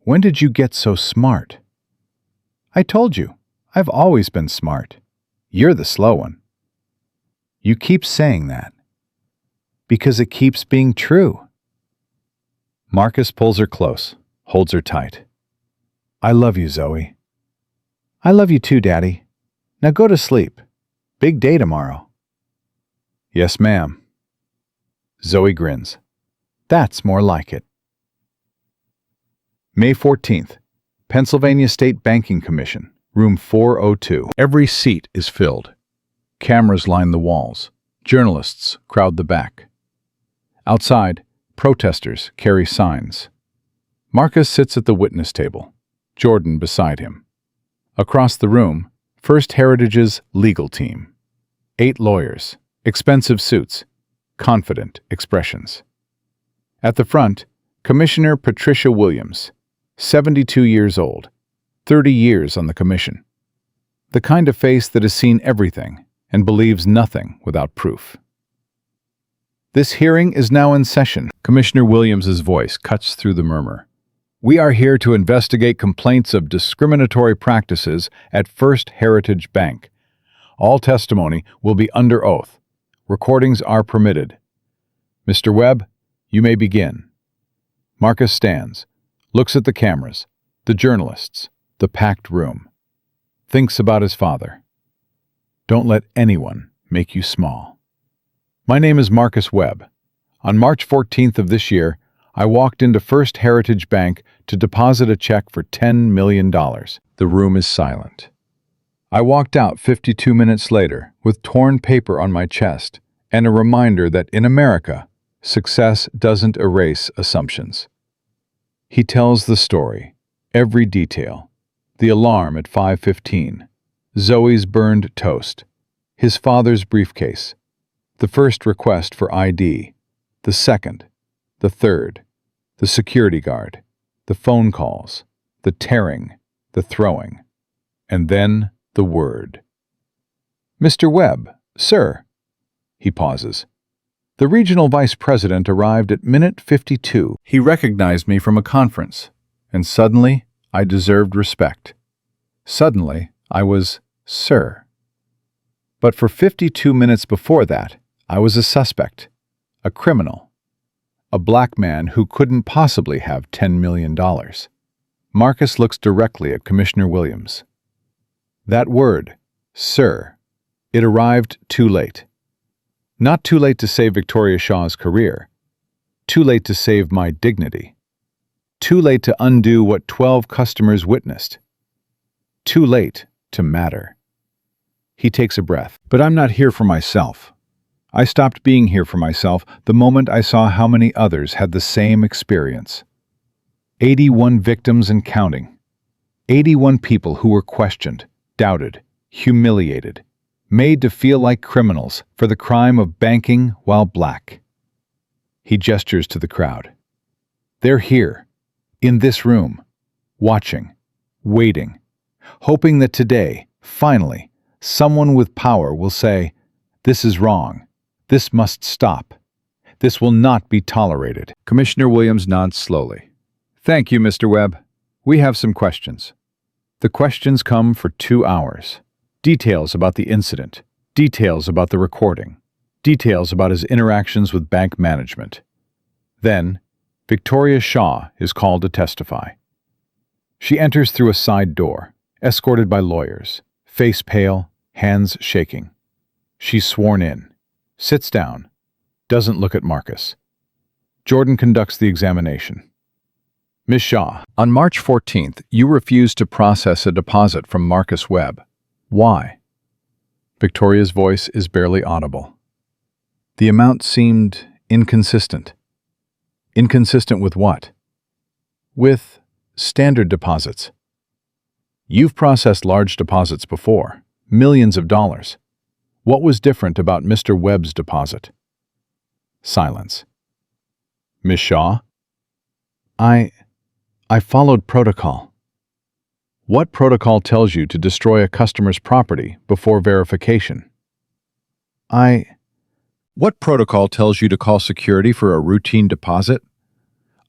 When did you get so smart? I told you, I've always been smart. You're the slow one. You keep saying that. Because it keeps being true. Marcus pulls her close, holds her tight. I love you, Zoe. I love you too, Daddy. Now go to sleep. Big day tomorrow. Yes, ma'am. Zoe grins. That's more like it. May 14th, Pennsylvania State Banking Commission, room 402. Every seat is filled. Cameras line the walls. Journalists crowd the back. Outside, protesters carry signs.
Marcus sits at the witness table, Jordan beside him. Across the room, First Heritage's legal team. 8 lawyers, expensive suits, confident expressions. At the front, Commissioner Patricia Williams, 72 years old, 30 years on the commission. The kind of face that has seen everything and believes nothing without proof. This hearing is now in session. Commissioner Williams's voice cuts through the murmur. We are here to investigate complaints of discriminatory practices at First Heritage Bank. All testimony will be under oath. Recordings are permitted. Mr. Webb, you may begin. Marcus stands, looks at the cameras, the journalists, the packed room. Thinks about his father. Don't let anyone make you small. My name is Marcus Webb. On March 14th of this year, I walked into First Heritage Bank to deposit a check for $10 million. The room is silent. I walked out 52 minutes later with torn paper on my chest and a reminder that in America, success doesn't erase assumptions. He tells the story, every detail. The alarm at 5:15, Zoe's burned toast, his father's briefcase, the first request for ID, the second, the third, the security guard, the phone calls, the tearing, the throwing, and then the word. Mr. Webb, sir. He pauses. The regional vice president arrived at minute 52. He recognized me from a conference, and suddenly I deserved respect. Suddenly I was sir. But for 52 minutes before that, I was a suspect, a criminal, a black man who couldn't possibly have $10 million. Marcus looks directly at Commissioner Williams. That word, sir, it arrived too late. Not too late to save Victoria Shaw's career. Too late to save my dignity. Too late to undo what 12 customers witnessed. Too late to matter. He takes a breath. But I'm not here for myself. I stopped being here for myself the moment I saw how many others had the same experience. 81 victims and counting. 81 people who were questioned, doubted, humiliated, made to feel like criminals for the crime of banking while black. He gestures to the crowd. They're here, in this room, watching, waiting, hoping that today, finally, someone with power will say, "This is wrong. This must stop. This will not be tolerated." Commissioner Williams nods slowly. Thank you, Mr. Webb. We have some questions. The questions come for 2 hours. Details about the incident, details about the recording, details about his interactions with bank management. Then, Victoria Shaw is called to testify. She enters through a side door, escorted by lawyers, face pale, hands shaking. She's sworn in, sits down, doesn't look at Marcus. Jordan conducts the examination. Ms. Shaw, on March 14th, you refused to process a deposit from Marcus Webb. Why? Victoria's voice is barely audible. The amount seemed inconsistent. Inconsistent with what? With standard deposits. You've processed large deposits before, millions of dollars. What was different about Mr. Webb's deposit? Silence. Ms. Shaw? I followed protocol. What protocol tells you to destroy a customer's property before verification? What protocol tells you to call security for a routine deposit?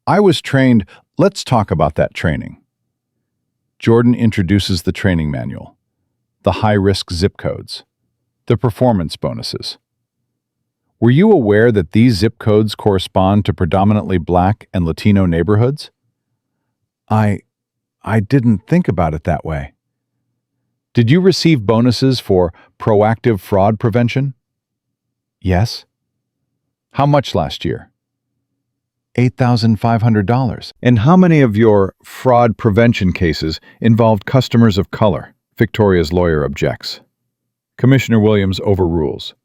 I was trained. Let's talk about that training. Jordan introduces the training manual, the high-risk zip codes, the performance bonuses. Were you aware that these zip codes correspond to predominantly Black and Latino neighborhoods? I didn't think about it that way. Did you receive bonuses for proactive fraud prevention? Yes. How much last year? $8,500. And how many of your fraud prevention cases involved customers of color? Victoria's lawyer objects. Commissioner Williams overrules.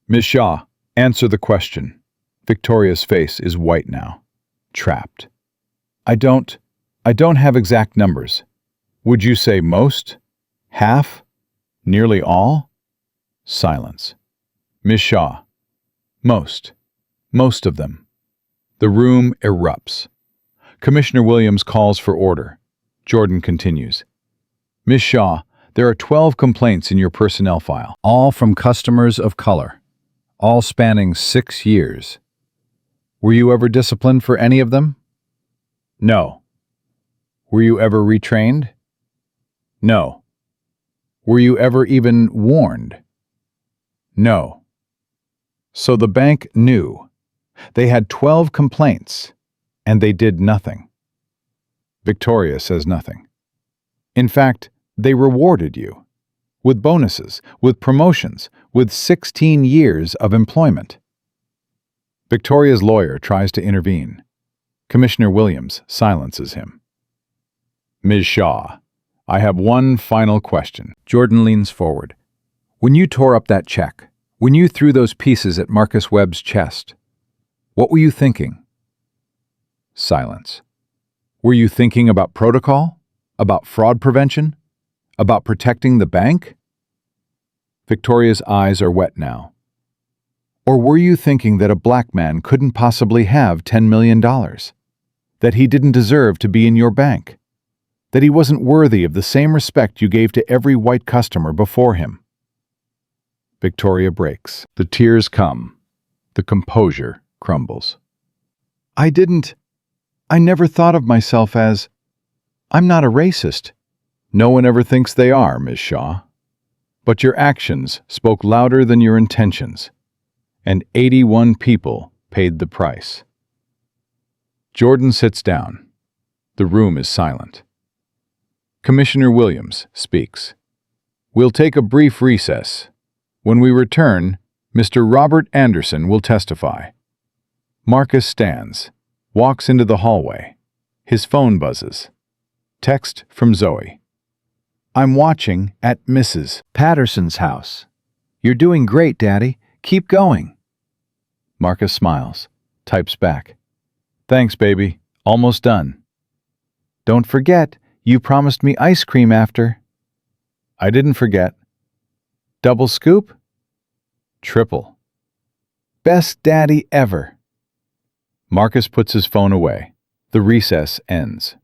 Ms. Shaw, answer the question. Victoria's face is white now. Trapped. I don't. I don't have exact numbers. Would you say most? Half? Nearly all? Silence. Miss Shaw. Most. Most of them. The room erupts. Commissioner Williams calls for order. Jordan continues. Miss Shaw, there are 12 complaints in your personnel file, all from customers of color, all spanning 6 years. Were you ever disciplined for any of them? No. Were you ever retrained? No. Were you ever even warned? No. So the bank knew. They had 12 complaints, and they did nothing. Victoria says nothing. In fact, they rewarded you. With bonuses, with promotions, with 16 years of employment. Victoria's lawyer tries to intervene. Commissioner Williams silences him. Ms. Shaw, I have one final question. Jordan leans forward. When you tore up that check, when you threw those pieces at Marcus Webb's chest, what were you thinking? Silence. Were you thinking about protocol? About fraud prevention? About protecting the bank? Victoria's eyes are wet now. Or were you thinking that a black man couldn't possibly have $10 million? That he didn't deserve to be in your bank? That he wasn't worthy of the same respect you gave to every white customer before him? Victoria breaks. The tears come. The composure crumbles. I never thought of myself as... I'm not a racist. No one ever thinks they are, Ms. Shaw. But your actions spoke louder than your intentions, and 81 people paid the price. Jordan sits down. The room is silent. Commissioner Williams speaks. We'll take a brief recess. When we return, Mr. Robert Anderson will testify. Marcus stands, walks into the hallway. His phone buzzes. Text from Zoe. I'm watching at Mrs. Patterson's house. You're doing great, Daddy. Keep going. Marcus smiles, types back. Thanks, baby. Almost done. Don't forget, you promised me ice cream after. I didn't forget. Double scoop? Triple. Best daddy ever. Marcus puts his phone away. The recess ends.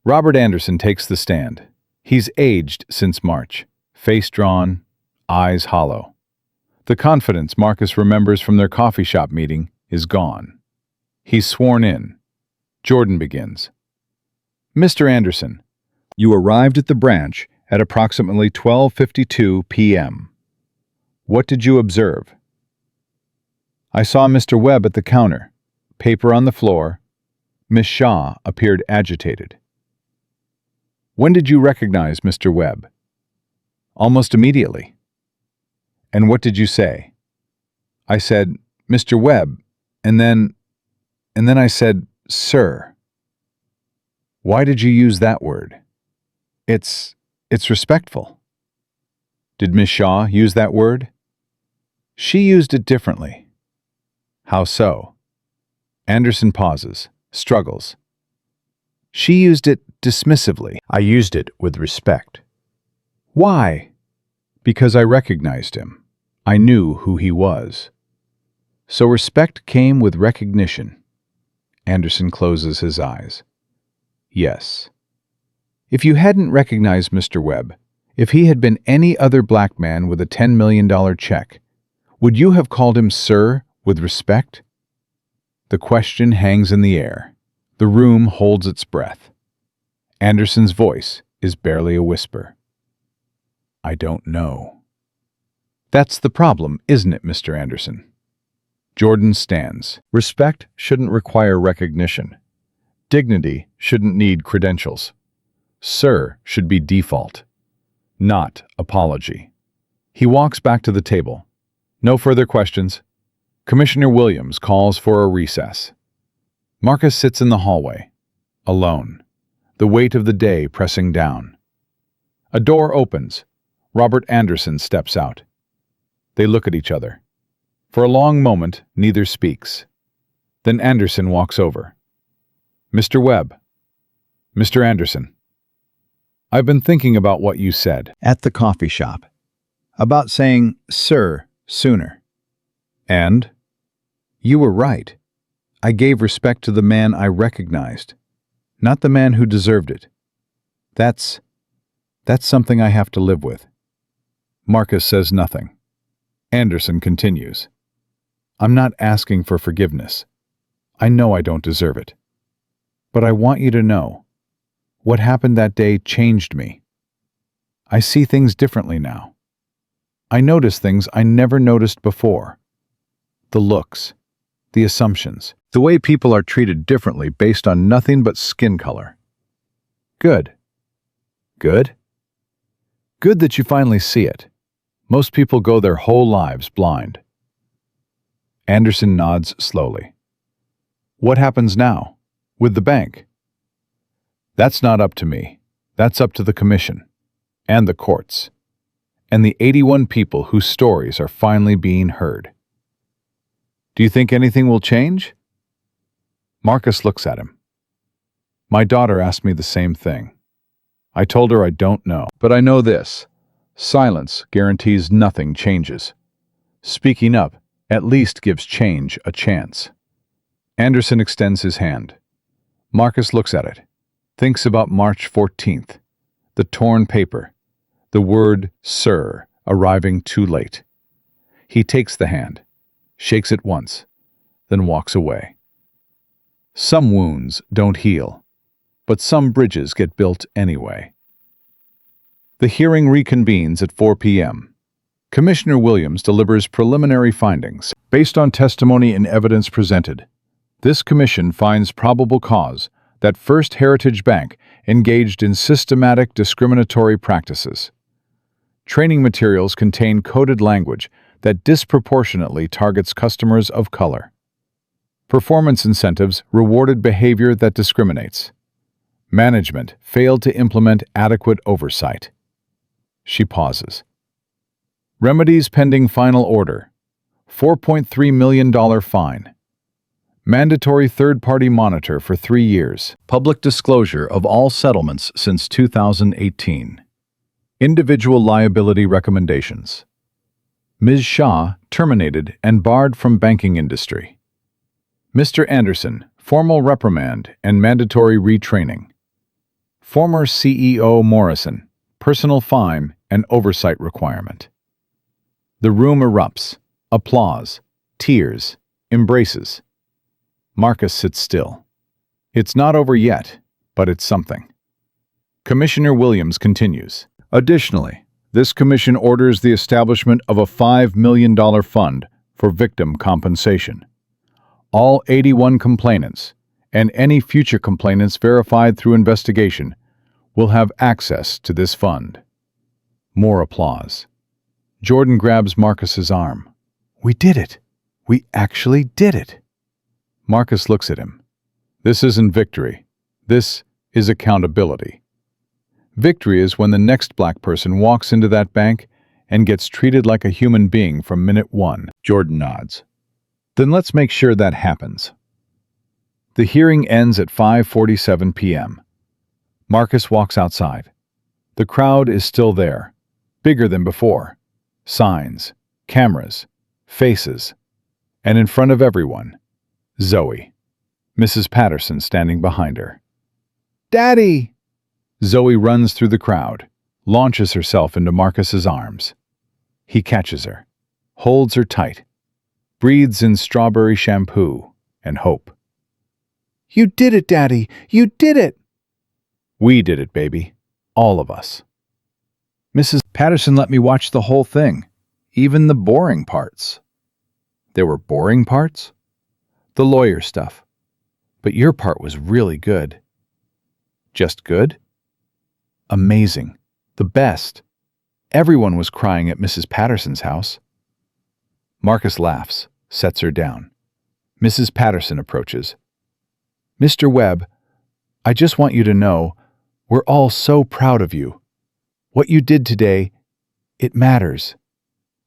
Robert Anderson takes the stand. He's aged since March, face drawn, eyes hollow. The confidence Marcus remembers from their coffee shop meeting is gone. He's sworn in. Jordan begins. Mr. Anderson, you arrived at the branch at approximately 12:52 p.m. What did you observe? I saw Mr. Webb at the counter, paper on the floor. Miss Shaw appeared agitated. When did you recognize Mr. Webb? Almost immediately. And what did you say? I said, Mr. Webb, and then I said, Sir. Why did you use that word? It's respectful. Did Miss Shaw use that word? She used it differently. How so? Anderson pauses, struggles. She used it dismissively. I used it with respect. Why? Because I recognized him. I knew who he was. So respect came with recognition. Anderson closes his eyes. Yes. If you hadn't recognized Mr. Webb, if he had been any other black man with a $10 million check, would you have called him sir with respect? The question hangs in the air. The room holds its breath. Anderson's voice is barely a whisper. I don't know. That's the problem, isn't it, Mr. Anderson? Jordan stands. Respect shouldn't require recognition. Dignity shouldn't need credentials. Sir should be default, not apology. He walks back to the table. No further questions. Commissioner Williams calls for a recess. Marcus sits in the hallway, alone, the weight of the day pressing down. A door opens. Robert Anderson steps out. They look at each other. For a long moment, neither speaks. Then Anderson walks over. Mr. Webb. Mr. Anderson, I've been thinking about what you said
At the coffee shop. About saying, sir, sooner.
and
You were right. I gave respect to the man I recognized, not the man who deserved it. That's something I have to live with.
Marcus says nothing. Anderson continues. I'm not asking for forgiveness. I know I don't deserve it. But I want you to know, what happened that day changed me. I see things differently now. I notice things I never noticed before. The looks, the assumptions, the way people are treated differently based on nothing but skin color. Good. Good? Good that you finally see it. Most people go their whole lives blind. Anderson nods slowly. What happens now? With the bank? That's not up to me. That's up to the commission. And the courts. And the 81 people whose stories are finally being heard. Do you think anything will change? Marcus looks at him. My daughter asked me the same thing. I told her I don't know. But I know this. Silence guarantees nothing changes. Speaking up at least gives change a chance. Anderson extends his hand. Marcus looks at it, thinks about March 14th, the torn paper, the word sir arriving too late. He takes the hand, shakes it once, then walks away. Some wounds don't heal, but some bridges get built anyway. The hearing reconvenes at 4 p.m. Commissioner Williams delivers preliminary findings. Based on testimony and evidence presented, this commission finds probable cause that First Heritage Bank engaged in systematic discriminatory practices. Training materials contain coded language that disproportionately targets customers of color. Performance incentives rewarded behavior that discriminates. Management failed to implement adequate oversight. She pauses. Remedies pending final order. $4.3 million fine. Mandatory third-party monitor for 3 years. Public disclosure of all settlements since 2018. Individual liability recommendations. Ms. Shah terminated and barred from banking industry. Mr. Anderson, formal reprimand and mandatory retraining. Former CEO Morrison, personal fine and oversight requirement. The room erupts. Applause, tears, embraces. Marcus sits still. It's not over yet, but it's something. Commissioner Williams continues. Additionally, this commission orders the establishment of a $5 million fund for victim compensation. All 81 complainants, and any future complainants verified through investigation, will have access to this fund. More applause. Jordan grabs Marcus's arm. We did it. We actually did it. Marcus looks at him. This isn't victory. This is accountability. Victory is when the next black person walks into that bank and gets treated like a human being from minute one. Jordan nods. Then let's make sure that happens. The hearing ends at 5:47 p.m. Marcus walks outside. The crowd is still there, bigger than before. Signs, cameras, faces, and in front of everyone, Zoe, Mrs. Patterson standing behind her. Daddy! Zoe runs through the crowd, launches herself into Marcus's arms. He catches her, holds her tight, breathes in strawberry shampoo and hope. You did it, Daddy! You did it! We did it, baby. All of us. Mrs. Patterson let me watch the whole thing, even the boring parts. There were boring parts? The lawyer stuff. But your part was really good. Just good? Amazing. The best. Everyone was crying at Mrs. Patterson's house. Marcus laughs, sets her down. Mrs. Patterson approaches. Mr. Webb, I just want you to know, we're all so proud of you. What you did today, it matters.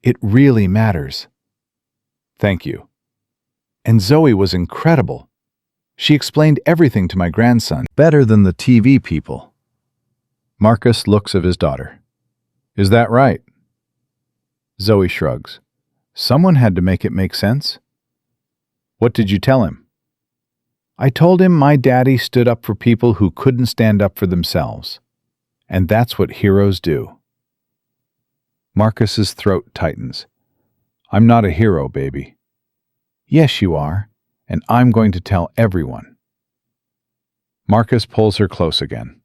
It really matters. Thank you. And Zoe was incredible.
She explained everything to my grandson, better than the TV people. Marcus looks at his daughter. Is that right? Zoe shrugs. Someone had to make it make sense. What did you tell him? I told him my daddy stood up for people who couldn't stand up for themselves. And that's what heroes do. Marcus's throat tightens. I'm not a hero, baby. Yes, you are, and I'm going to tell everyone. Marcus pulls her close again.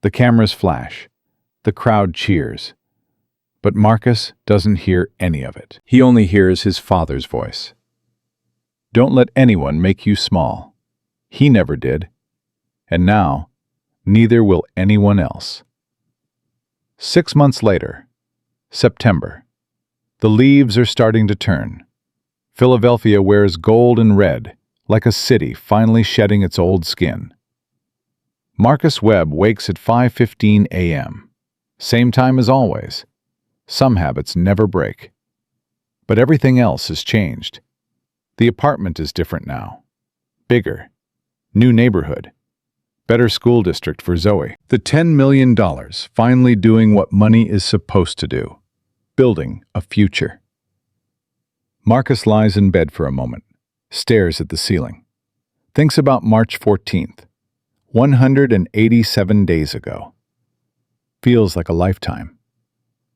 The cameras flash. The crowd cheers. But Marcus doesn't hear any of it. He only hears his father's voice. Don't let anyone make you small. He never did. And now, neither will anyone else. 6 months later, September. The leaves are starting to turn. Philadelphia wears gold and red, like a city finally shedding its old skin. Marcus Webb wakes at 5:15 a.m. Same time as always. Some habits never break. But everything else has changed. The apartment is different now. Bigger. New neighborhood. Better school district for Zoe. The $10 million finally doing what money is supposed to do. Building a future. Marcus lies in bed for a moment, stares at the ceiling. Thinks about March 14th, 187 days ago. Feels like a lifetime.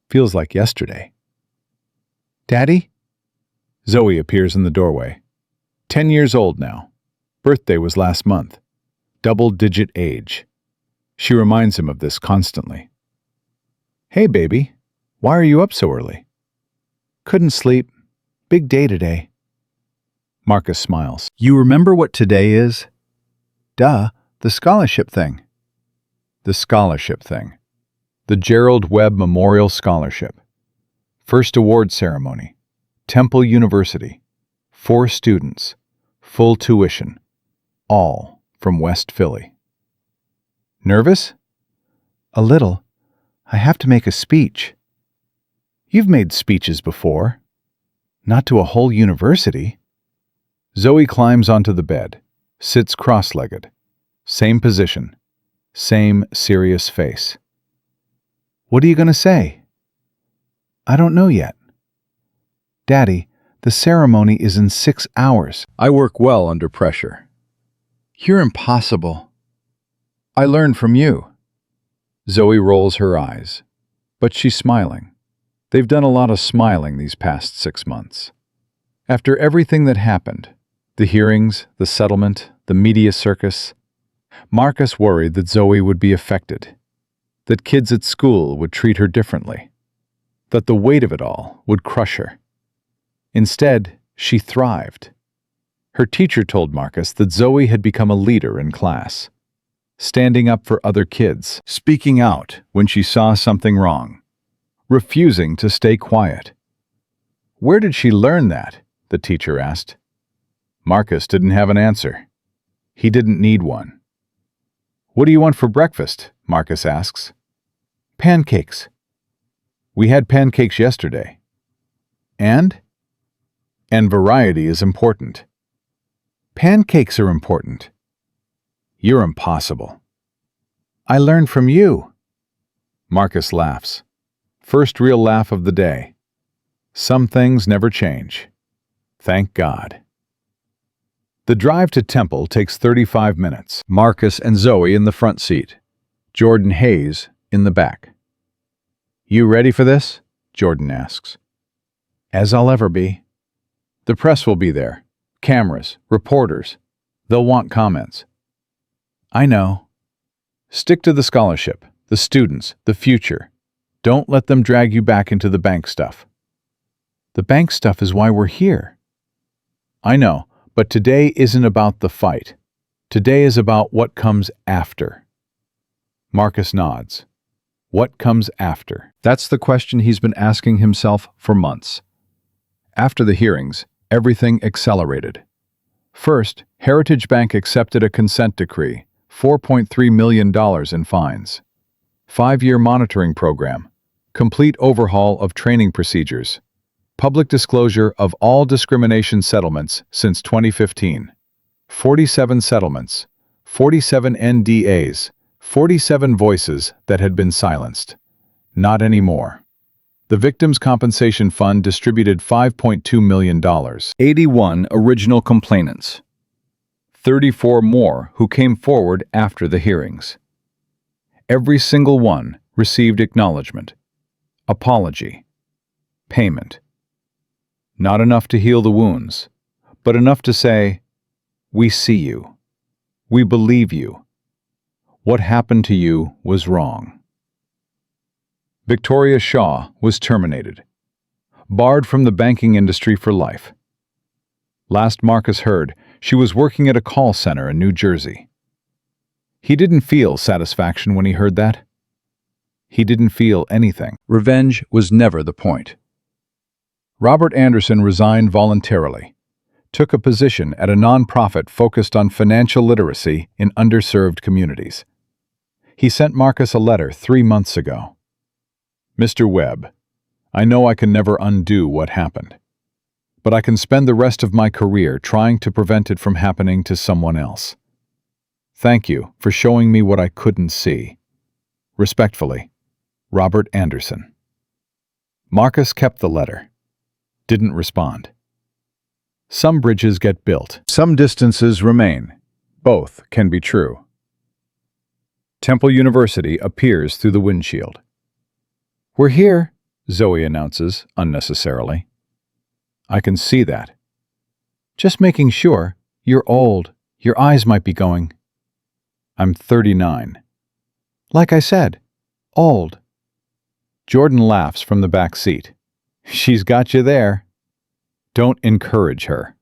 Feels like yesterday. Daddy? Zoe appears in the doorway. 10 years old now. Birthday was last month. Double-digit age. She reminds him of this constantly. Hey, baby. Why are you up so early? Couldn't sleep. Big day today. Marcus smiles. You remember what today is? Duh, the scholarship thing. The scholarship thing. The Gerald Webb Memorial Scholarship. First award ceremony. Temple University. 4 students. Full tuition. All from West Philly. Nervous? A little. I have to make a speech. You've made speeches before. Not to a whole university. Zoe climbs onto the bed, sits cross-legged. Same position. Same serious face. What are you going to say? I don't know yet. Daddy, the ceremony is in 6 hours. I work well under pressure. You're impossible. I learned from you. Zoe rolls her eyes, but she's smiling. They've done a lot of smiling these past 6 months. After everything that happened, the hearings, the settlement, the media circus, Marcus worried that Zoe would be affected, that kids at school would treat her differently, that the weight of it all would crush her. Instead, she thrived. Her teacher told Marcus that Zoe had become a leader in class, standing up for other kids, speaking out when she saw something wrong, refusing to stay quiet. Where did she learn that? The teacher asked. Marcus didn't have an answer. He didn't need one. What do you want for breakfast? Marcus asks. Pancakes. We had pancakes yesterday. And variety is important. Pancakes are important. You're impossible. I learned from you. Marcus laughs. First real laugh of the day. Some things never change. Thank God. The drive to Temple takes 35 minutes. Marcus and Zoe in the front seat. Jordan Hayes in the back. You ready for this? Jordan asks. As I'll ever be. The press will be there. Cameras, reporters. They'll want comments. I know. Stick to the scholarship, the students, the future. Don't let them drag you back into the bank stuff. The bank stuff is why we're here. I know, but today isn't about the fight. Today is about what comes after. Marcus nods. What comes after? That's the question he's been asking himself for months. After the hearings, everything accelerated. First, Heritage Bank accepted a consent decree, $4.3 million in fines. 5-year monitoring program, complete overhaul of training procedures, public disclosure of all discrimination settlements since 2015,
47 settlements, 47 NDAs, 47 voices that had been silenced. Not anymore. The Victims' Compensation Fund distributed $5.2 million.
81 original complainants. 34 more who came forward after the hearings. Every single one received acknowledgement, apology, payment. Not enough to heal the wounds, but enough to say, "We see you. We believe you. What happened to you was wrong." Victoria Shaw was terminated, barred from the banking industry for life. Last Marcus heard, she was working at a call center in New Jersey. He didn't feel satisfaction when he heard that. He didn't feel anything. Revenge was never the point. Robert Anderson resigned voluntarily, took a position at a nonprofit focused on financial literacy in underserved communities. He sent Marcus a letter 3 months ago. "Mr. Webb, I know I can never undo what happened, but I can spend the rest of my career trying to prevent it from happening to someone else. Thank you for showing me what I couldn't see. Respectfully, Robert Anderson." Marcus kept the letter, didn't respond. Some bridges get built, some distances remain. Both can be true. Temple University appears through the windshield. "We're here," Zoe announces unnecessarily. "I can see that. Just making sure. You're old. Your eyes might be going." "I'm 39. "Like I said, old." Jordan laughs from the back seat. "She's got you there." Don't encourage her.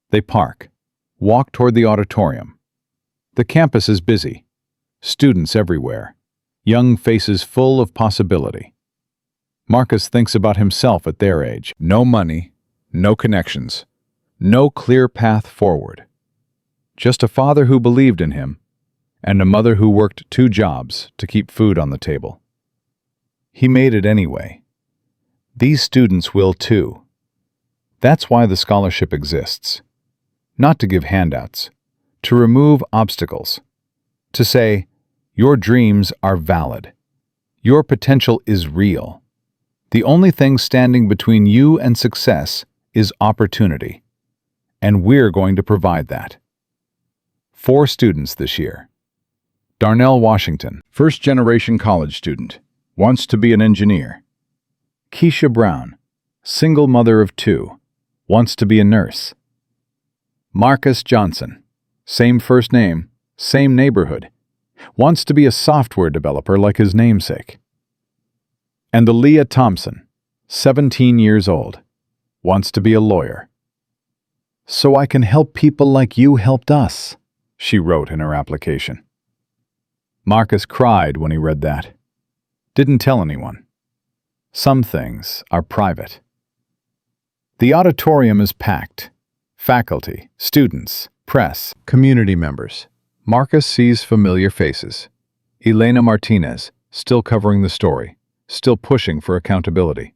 They park, walk toward the auditorium. The campus is busy. Students everywhere. Young faces full of possibility. Marcus thinks about himself at their age. No money, no connections, no clear path forward. Just a father who believed in him, and a mother who worked 2 jobs to keep food on the table. He made it anyway. These students will too. That's why the scholarship exists. Not to give handouts, to remove obstacles, to say, your dreams are valid. Your potential is real. The only thing standing between you and success is opportunity, and we're going to provide that. 4 students this year. Darnell Washington, first-generation college student, wants to be an engineer. Keisha Brown, single mother of 2, wants to be a nurse. Marcus Johnson, same first name, same neighborhood, wants to be a software developer like his namesake. And Aaliyah Thompson, 17 years old, wants to be a lawyer. "So I can help people like you helped us," she wrote in her application. Marcus cried when he read that. Didn't tell anyone. Some things are private. The auditorium is packed. Faculty, students, press, community members. Marcus sees familiar faces. Elena Martinez, still covering the story, still pushing for accountability.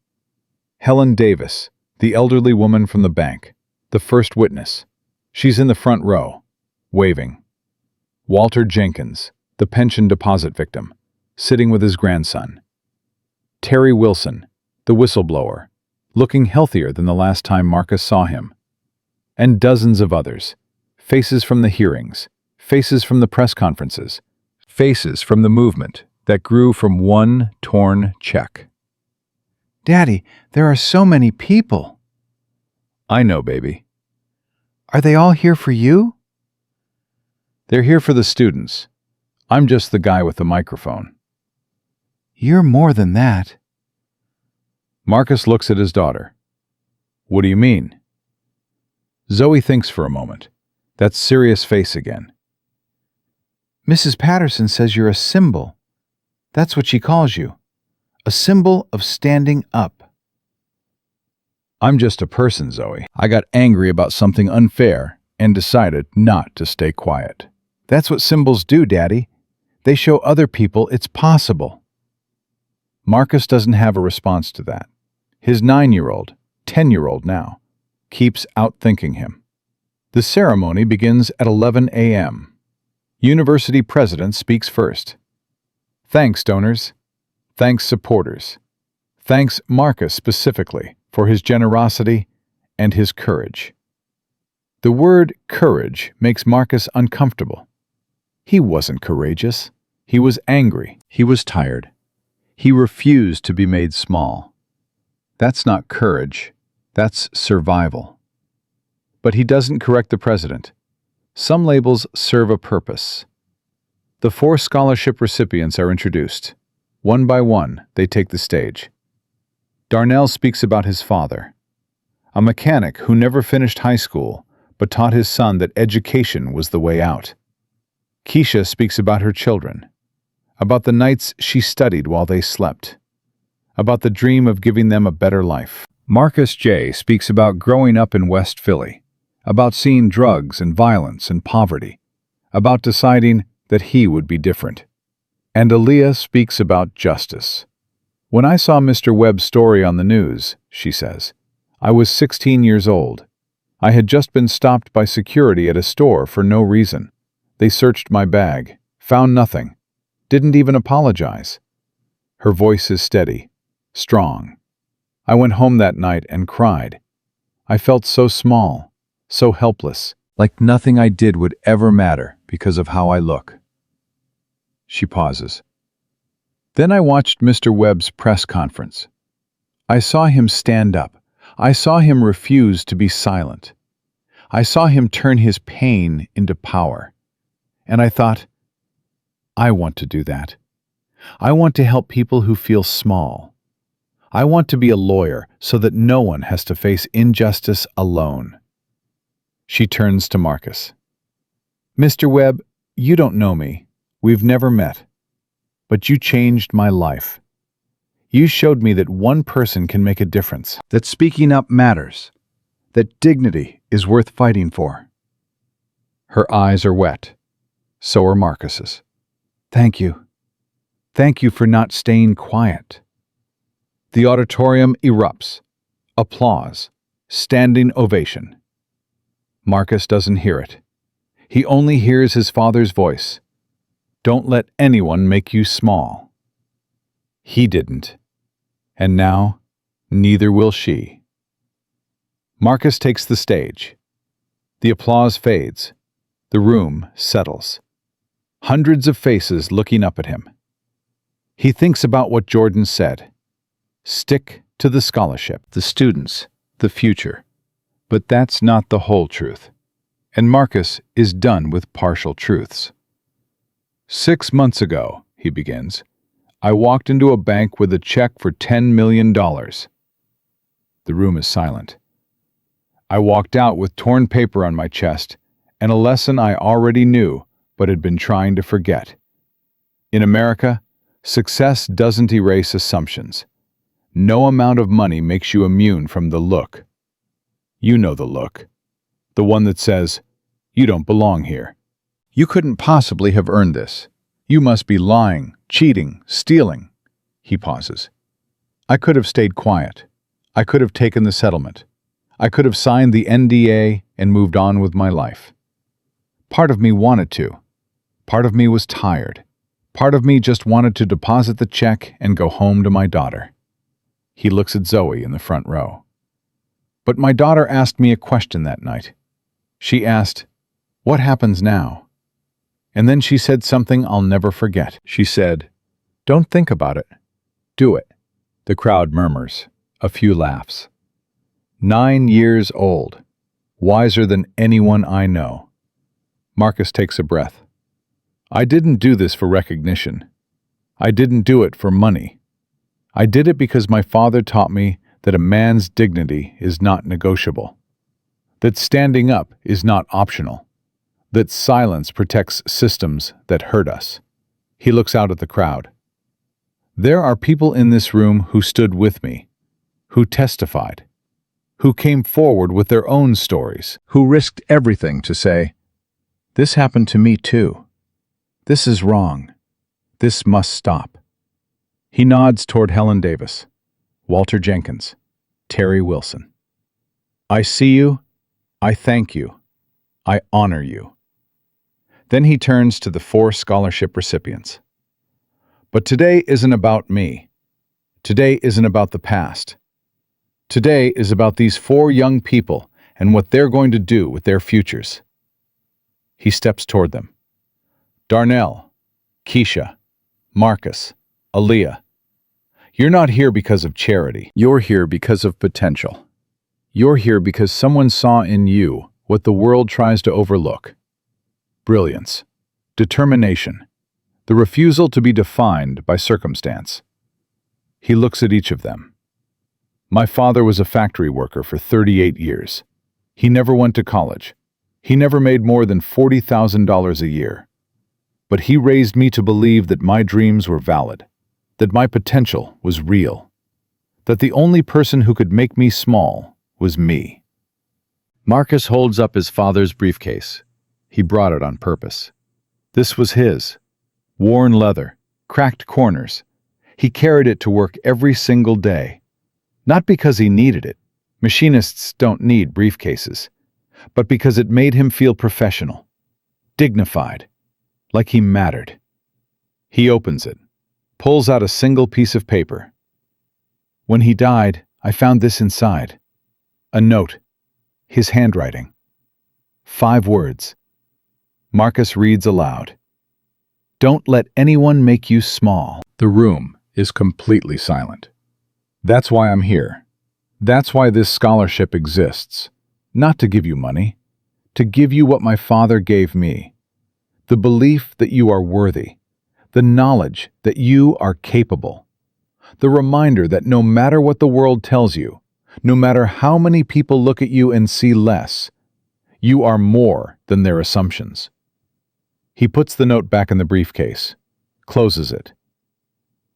Helen Davis, the elderly woman from the bank, the first witness. She's in the front row, waving. Walter Jenkins, the pension deposit victim, sitting with his grandson. Terry Wilson, the whistleblower, looking healthier than the last time Marcus saw him. And dozens of others, faces from the hearings, faces from the press conferences, faces from the movement that grew from one torn check. "Daddy, there are so many people." "I know, baby." "Are they all here for you?" "They're here for the students. I'm just the guy with the microphone." "You're more than that." Marcus looks at his daughter. "What do you mean?" Zoe thinks for a moment. That serious face again. "Mrs. Patterson says you're a symbol. That's what she calls you. A symbol of standing up." "I'm just a person, Zoe. I got angry about something unfair and decided not to stay quiet." "That's what symbols do, Daddy. They show other people it's possible." Marcus doesn't have a response to that. His 9-year-old, 10-year-old now, keeps outthinking him.
The ceremony begins at 11 a.m. University president speaks first. Thanks, donors. Thanks, supporters. Thanks, Marcus specifically, for his generosity and his courage. The word courage makes Marcus uncomfortable. He wasn't courageous. He was angry. He was tired. He refused to be made small. That's not courage. That's survival. But he doesn't correct the president. Some labels serve a purpose. The 4 scholarship recipients are introduced. One by one, they take the stage. Darnell speaks about his father, a mechanic who never finished high school but taught his son that education was the way out. Keisha speaks about her children, about the nights she studied while they slept, about the dream of giving them a better life. Marcus J. speaks about growing up in West Philly, about seeing drugs and violence and poverty, about deciding that he would be different. And Aaliyah speaks about justice. When I saw Mr. Webb's story on the news, she says, I was 16 years old. I had just been stopped by security at a store for no reason. They searched my bag, found nothing, didn't even apologize. Her voice is steady, strong. I went home that night and cried. I felt so small, so helpless, like nothing I did would ever matter because of how I look. She pauses. Then I watched Mr. Webb's press conference. I saw him stand up. I saw him refuse to be silent. I saw him turn his pain into power. And I thought, I want to do that. I want to help people who feel small. I want to be a lawyer so that no one has to face injustice alone. She turns to Marcus. Mr. Webb, you don't know me. We've never met. But you changed my life. You showed me that one person can make a difference, that speaking up matters, that dignity is worth fighting for. Her eyes are wet. So are Marcus's. Thank you. Thank you for not staying quiet. The auditorium erupts. Applause. Standing ovation. Marcus doesn't hear it. He only hears his father's voice. Don't let anyone make you small. He didn't. And now, neither will she. Marcus takes the stage. The applause fades. The room settles. Hundreds of faces looking up at him. He thinks about what Jordan said. Stick to the scholarship, the students, the future. But that's not the whole truth. And Marcus is done with partial truths. 6 months ago, he begins, I walked into a bank with a check for $10 million. The room is silent. I walked out with torn paper on my chest and a lesson I already knew but had been trying to forget. In America, success doesn't erase assumptions. No amount of money makes you immune from the look. You know the look. The one that says, you don't belong here. You couldn't possibly have earned this. You must be lying, cheating, stealing. He pauses. I could have stayed quiet. I could have taken the settlement. I could have signed the NDA and moved on with my life. Part of me wanted to. Part of me was tired. Part of me just wanted to deposit the check and go home to my daughter. He looks at Zoe in the front row. But my daughter asked me a question that night. She asked, what happens now? And then she said something I'll never forget. She said, don't think about it. Do it. The crowd murmurs. A few laughs. 9 years old. Wiser than anyone I know. Marcus takes a breath. I didn't do this for recognition. I didn't do it for money. I did it because my father taught me that a man's dignity is not negotiable. That standing up is not optional. That silence protects systems that hurt us. He looks out at the crowd. There are people in this room who stood with me, who testified, who came forward with their own stories, who risked everything to say, this happened to me too. This is wrong. This must stop. He nods toward Helen Davis, Walter Jenkins, Terry Wilson. I see you. I thank you. I honor you." Then he turns to the 4 scholarship recipients. "But today isn't about me. Today isn't about the past. Today is about these 4 young people and what they're going to do with their futures." He steps toward them. "Darnell, Keisha, Marcus, Aaliyah, you're not here because of charity. You're here because of potential. You're here because someone saw in you what the world tries to overlook. Brilliance, determination, the refusal to be defined by circumstance." He looks at each of them. "My father was a factory worker for 38 years. He never went to college. He never made more than $40,000 a year. But he raised me to believe that my dreams were valid, that my potential was real, that the only person who could make me small was me." Marcus holds up his father's briefcase. He brought it on purpose. This was his. Worn leather, cracked corners. He carried it to work every single day. Not because he needed it. Machinists don't need briefcases. But because it made him feel professional, dignified, like he mattered. He opens it, pulls out a single piece of paper. "When he died, I found this inside. A note. His handwriting. 5 words. Marcus reads aloud. Don't let anyone make you small." The room is completely silent. "That's why I'm here. That's why this scholarship exists. Not to give you money, to give you what my father gave me. The belief that you are worthy, the knowledge that you are capable, the reminder that no matter what the world tells you, no matter how many people look at you and see less, you are more than their assumptions." He puts the note back in the briefcase, closes it.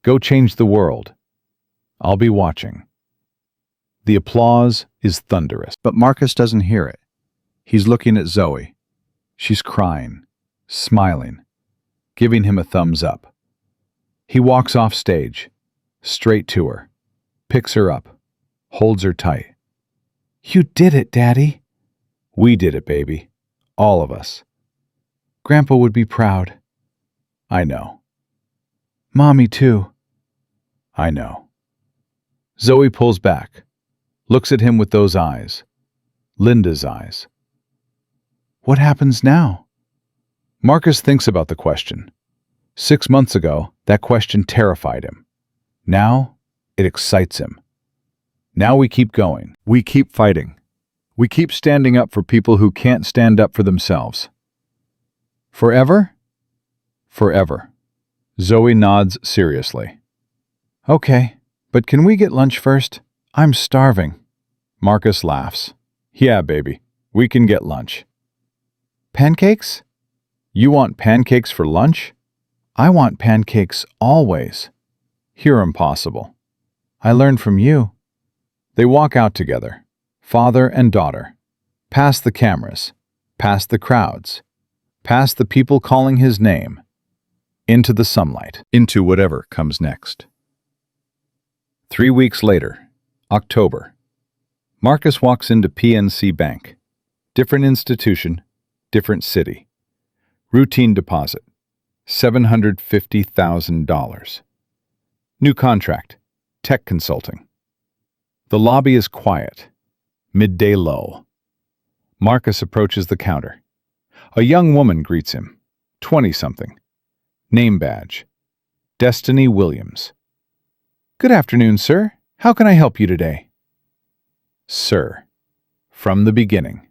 "Go change the world. I'll be watching." The applause is thunderous, but Marcus doesn't hear it. He's looking at Zoe. She's crying, smiling, giving him a thumbs up. He walks off stage, straight to her, picks her up, holds her tight. "You did it, Daddy." "We did it, baby. All of us." "Grandpa would be proud." "I know." "Mommy, too." "I know." Zoe pulls back, looks at him with those eyes, Linda's eyes. What happens now? Marcus thinks about the question. 6 months ago, that question terrified him. Now, it excites him. Now we keep going. We keep fighting. We keep standing up for people who can't stand up for themselves. Forever? Forever. Zoe nods seriously. Okay, but can we get lunch first? I'm starving. Marcus laughs. Yeah, baby, we can get lunch. Pancakes? You want pancakes for lunch? I want pancakes always. You're impossible. I learned from you. They walk out together, father and daughter, past the cameras, past the crowds, past the people calling his name, into the sunlight, into whatever comes next. 3 weeks later, October. Marcus walks into PNC Bank. Different institution, different city. Routine deposit, $750,000. New contract, tech consulting. The lobby is quiet, midday lull. Marcus approaches the counter. A young woman greets him, 20-something. Name badge, Destiny Williams. Good afternoon, sir. How can I help you today? Sir, from the beginning,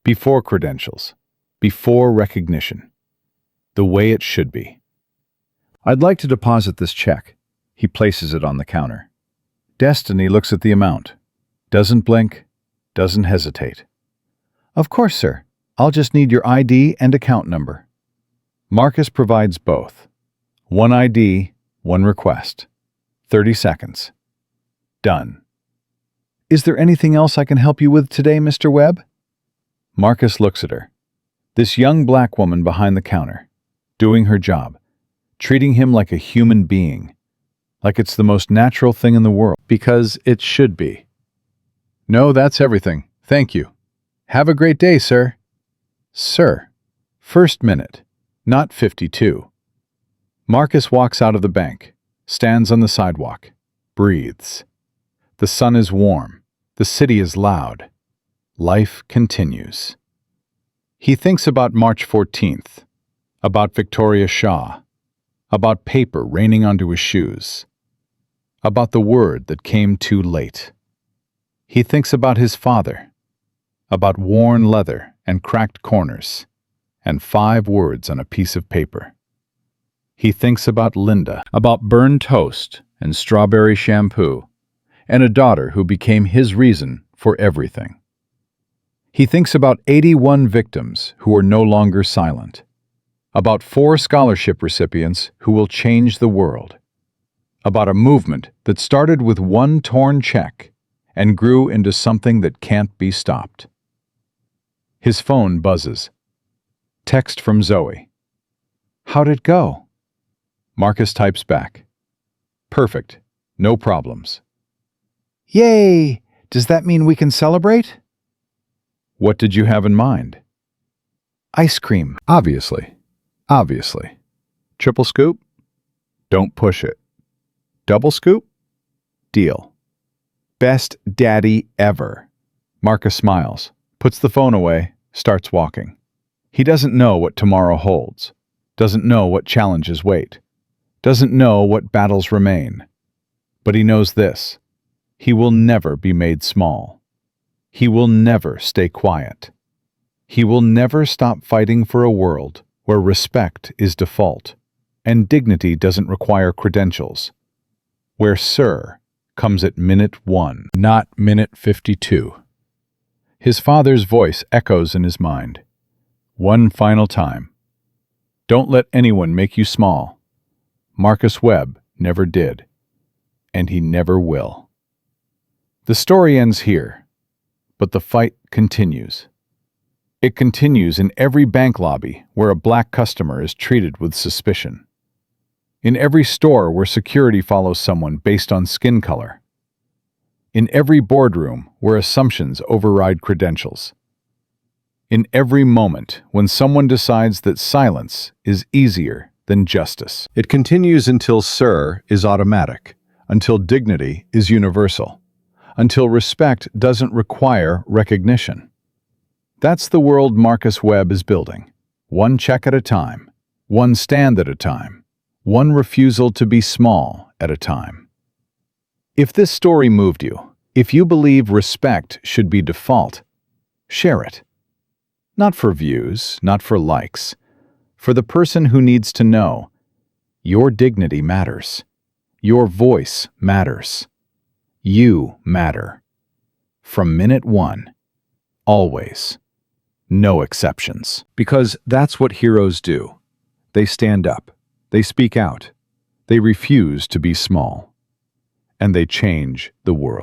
before credentials, before recognition, the way it should be. I'd like to deposit this check. He places it on the counter. Destiny looks at the amount, doesn't blink, doesn't hesitate. Of course, sir. I'll just need your ID and account number. Marcus provides both. One ID, one request. 30 seconds. Done. Is there anything else I can help you with today, Mr. Webb? Marcus looks at her. This young black woman behind the counter, doing her job, treating him like a human being, like it's the most natural thing in the world, because it should be. No, that's everything. Thank you. Have a great day, sir.
Sir. First minute, not 52. Marcus walks out of the bank, stands on the sidewalk, breathes. The sun is warm. The city is loud. Life continues. He thinks about March 14th, about Victoria Shaw, about paper raining onto his shoes, about the word that came too late. He thinks about his father, about worn leather and cracked corners, and 5 words on a piece of paper. He thinks about Linda, about burned toast and strawberry shampoo, and a daughter who became his reason for everything. He thinks about 81 victims who are no longer silent, about 4 scholarship recipients who will change the world, about a movement that started with 1 torn check and grew into something that can't be stopped. His phone buzzes. Text from Zoe. How'd it go? Marcus types back. Perfect. No problems. Yay! Does that mean we can celebrate? What did you have in mind? Ice cream. Obviously. Obviously. Triple scoop? Don't push it. Double scoop? Deal. Best daddy ever. Marcus smiles, puts the phone away, starts walking. He doesn't know what tomorrow holds, doesn't know what challenges wait, doesn't know what battles remain. But he knows this: he will never be made small. He will never stay quiet. He will never stop fighting for a world where respect is default and dignity doesn't require credentials, where sir comes at minute 1, not minute 52. His father's voice echoes in his mind. One final time. Don't let anyone make you small. Marcus Webb never did, and he never will. The story ends here, but the fight continues. It continues in every bank lobby where a black customer is treated with suspicion. In every store where security follows someone based on skin color. In every boardroom where assumptions override credentials. In every moment when someone decides that silence is easier than justice. It continues until sir is automatic, until dignity is universal, until respect doesn't require recognition. That's the world Marcus Webb is building, one check at a time, one stand at a time, one refusal to be small at a time. If this story moved you, if you believe respect should be default, share it. Not for views, not for likes, for the person who needs to know your dignity matters. Your voice matters. You matter. From minute 1, always. No exceptions. Because that's what heroes do. They stand up. They speak out. They refuse to be small. And they change the world.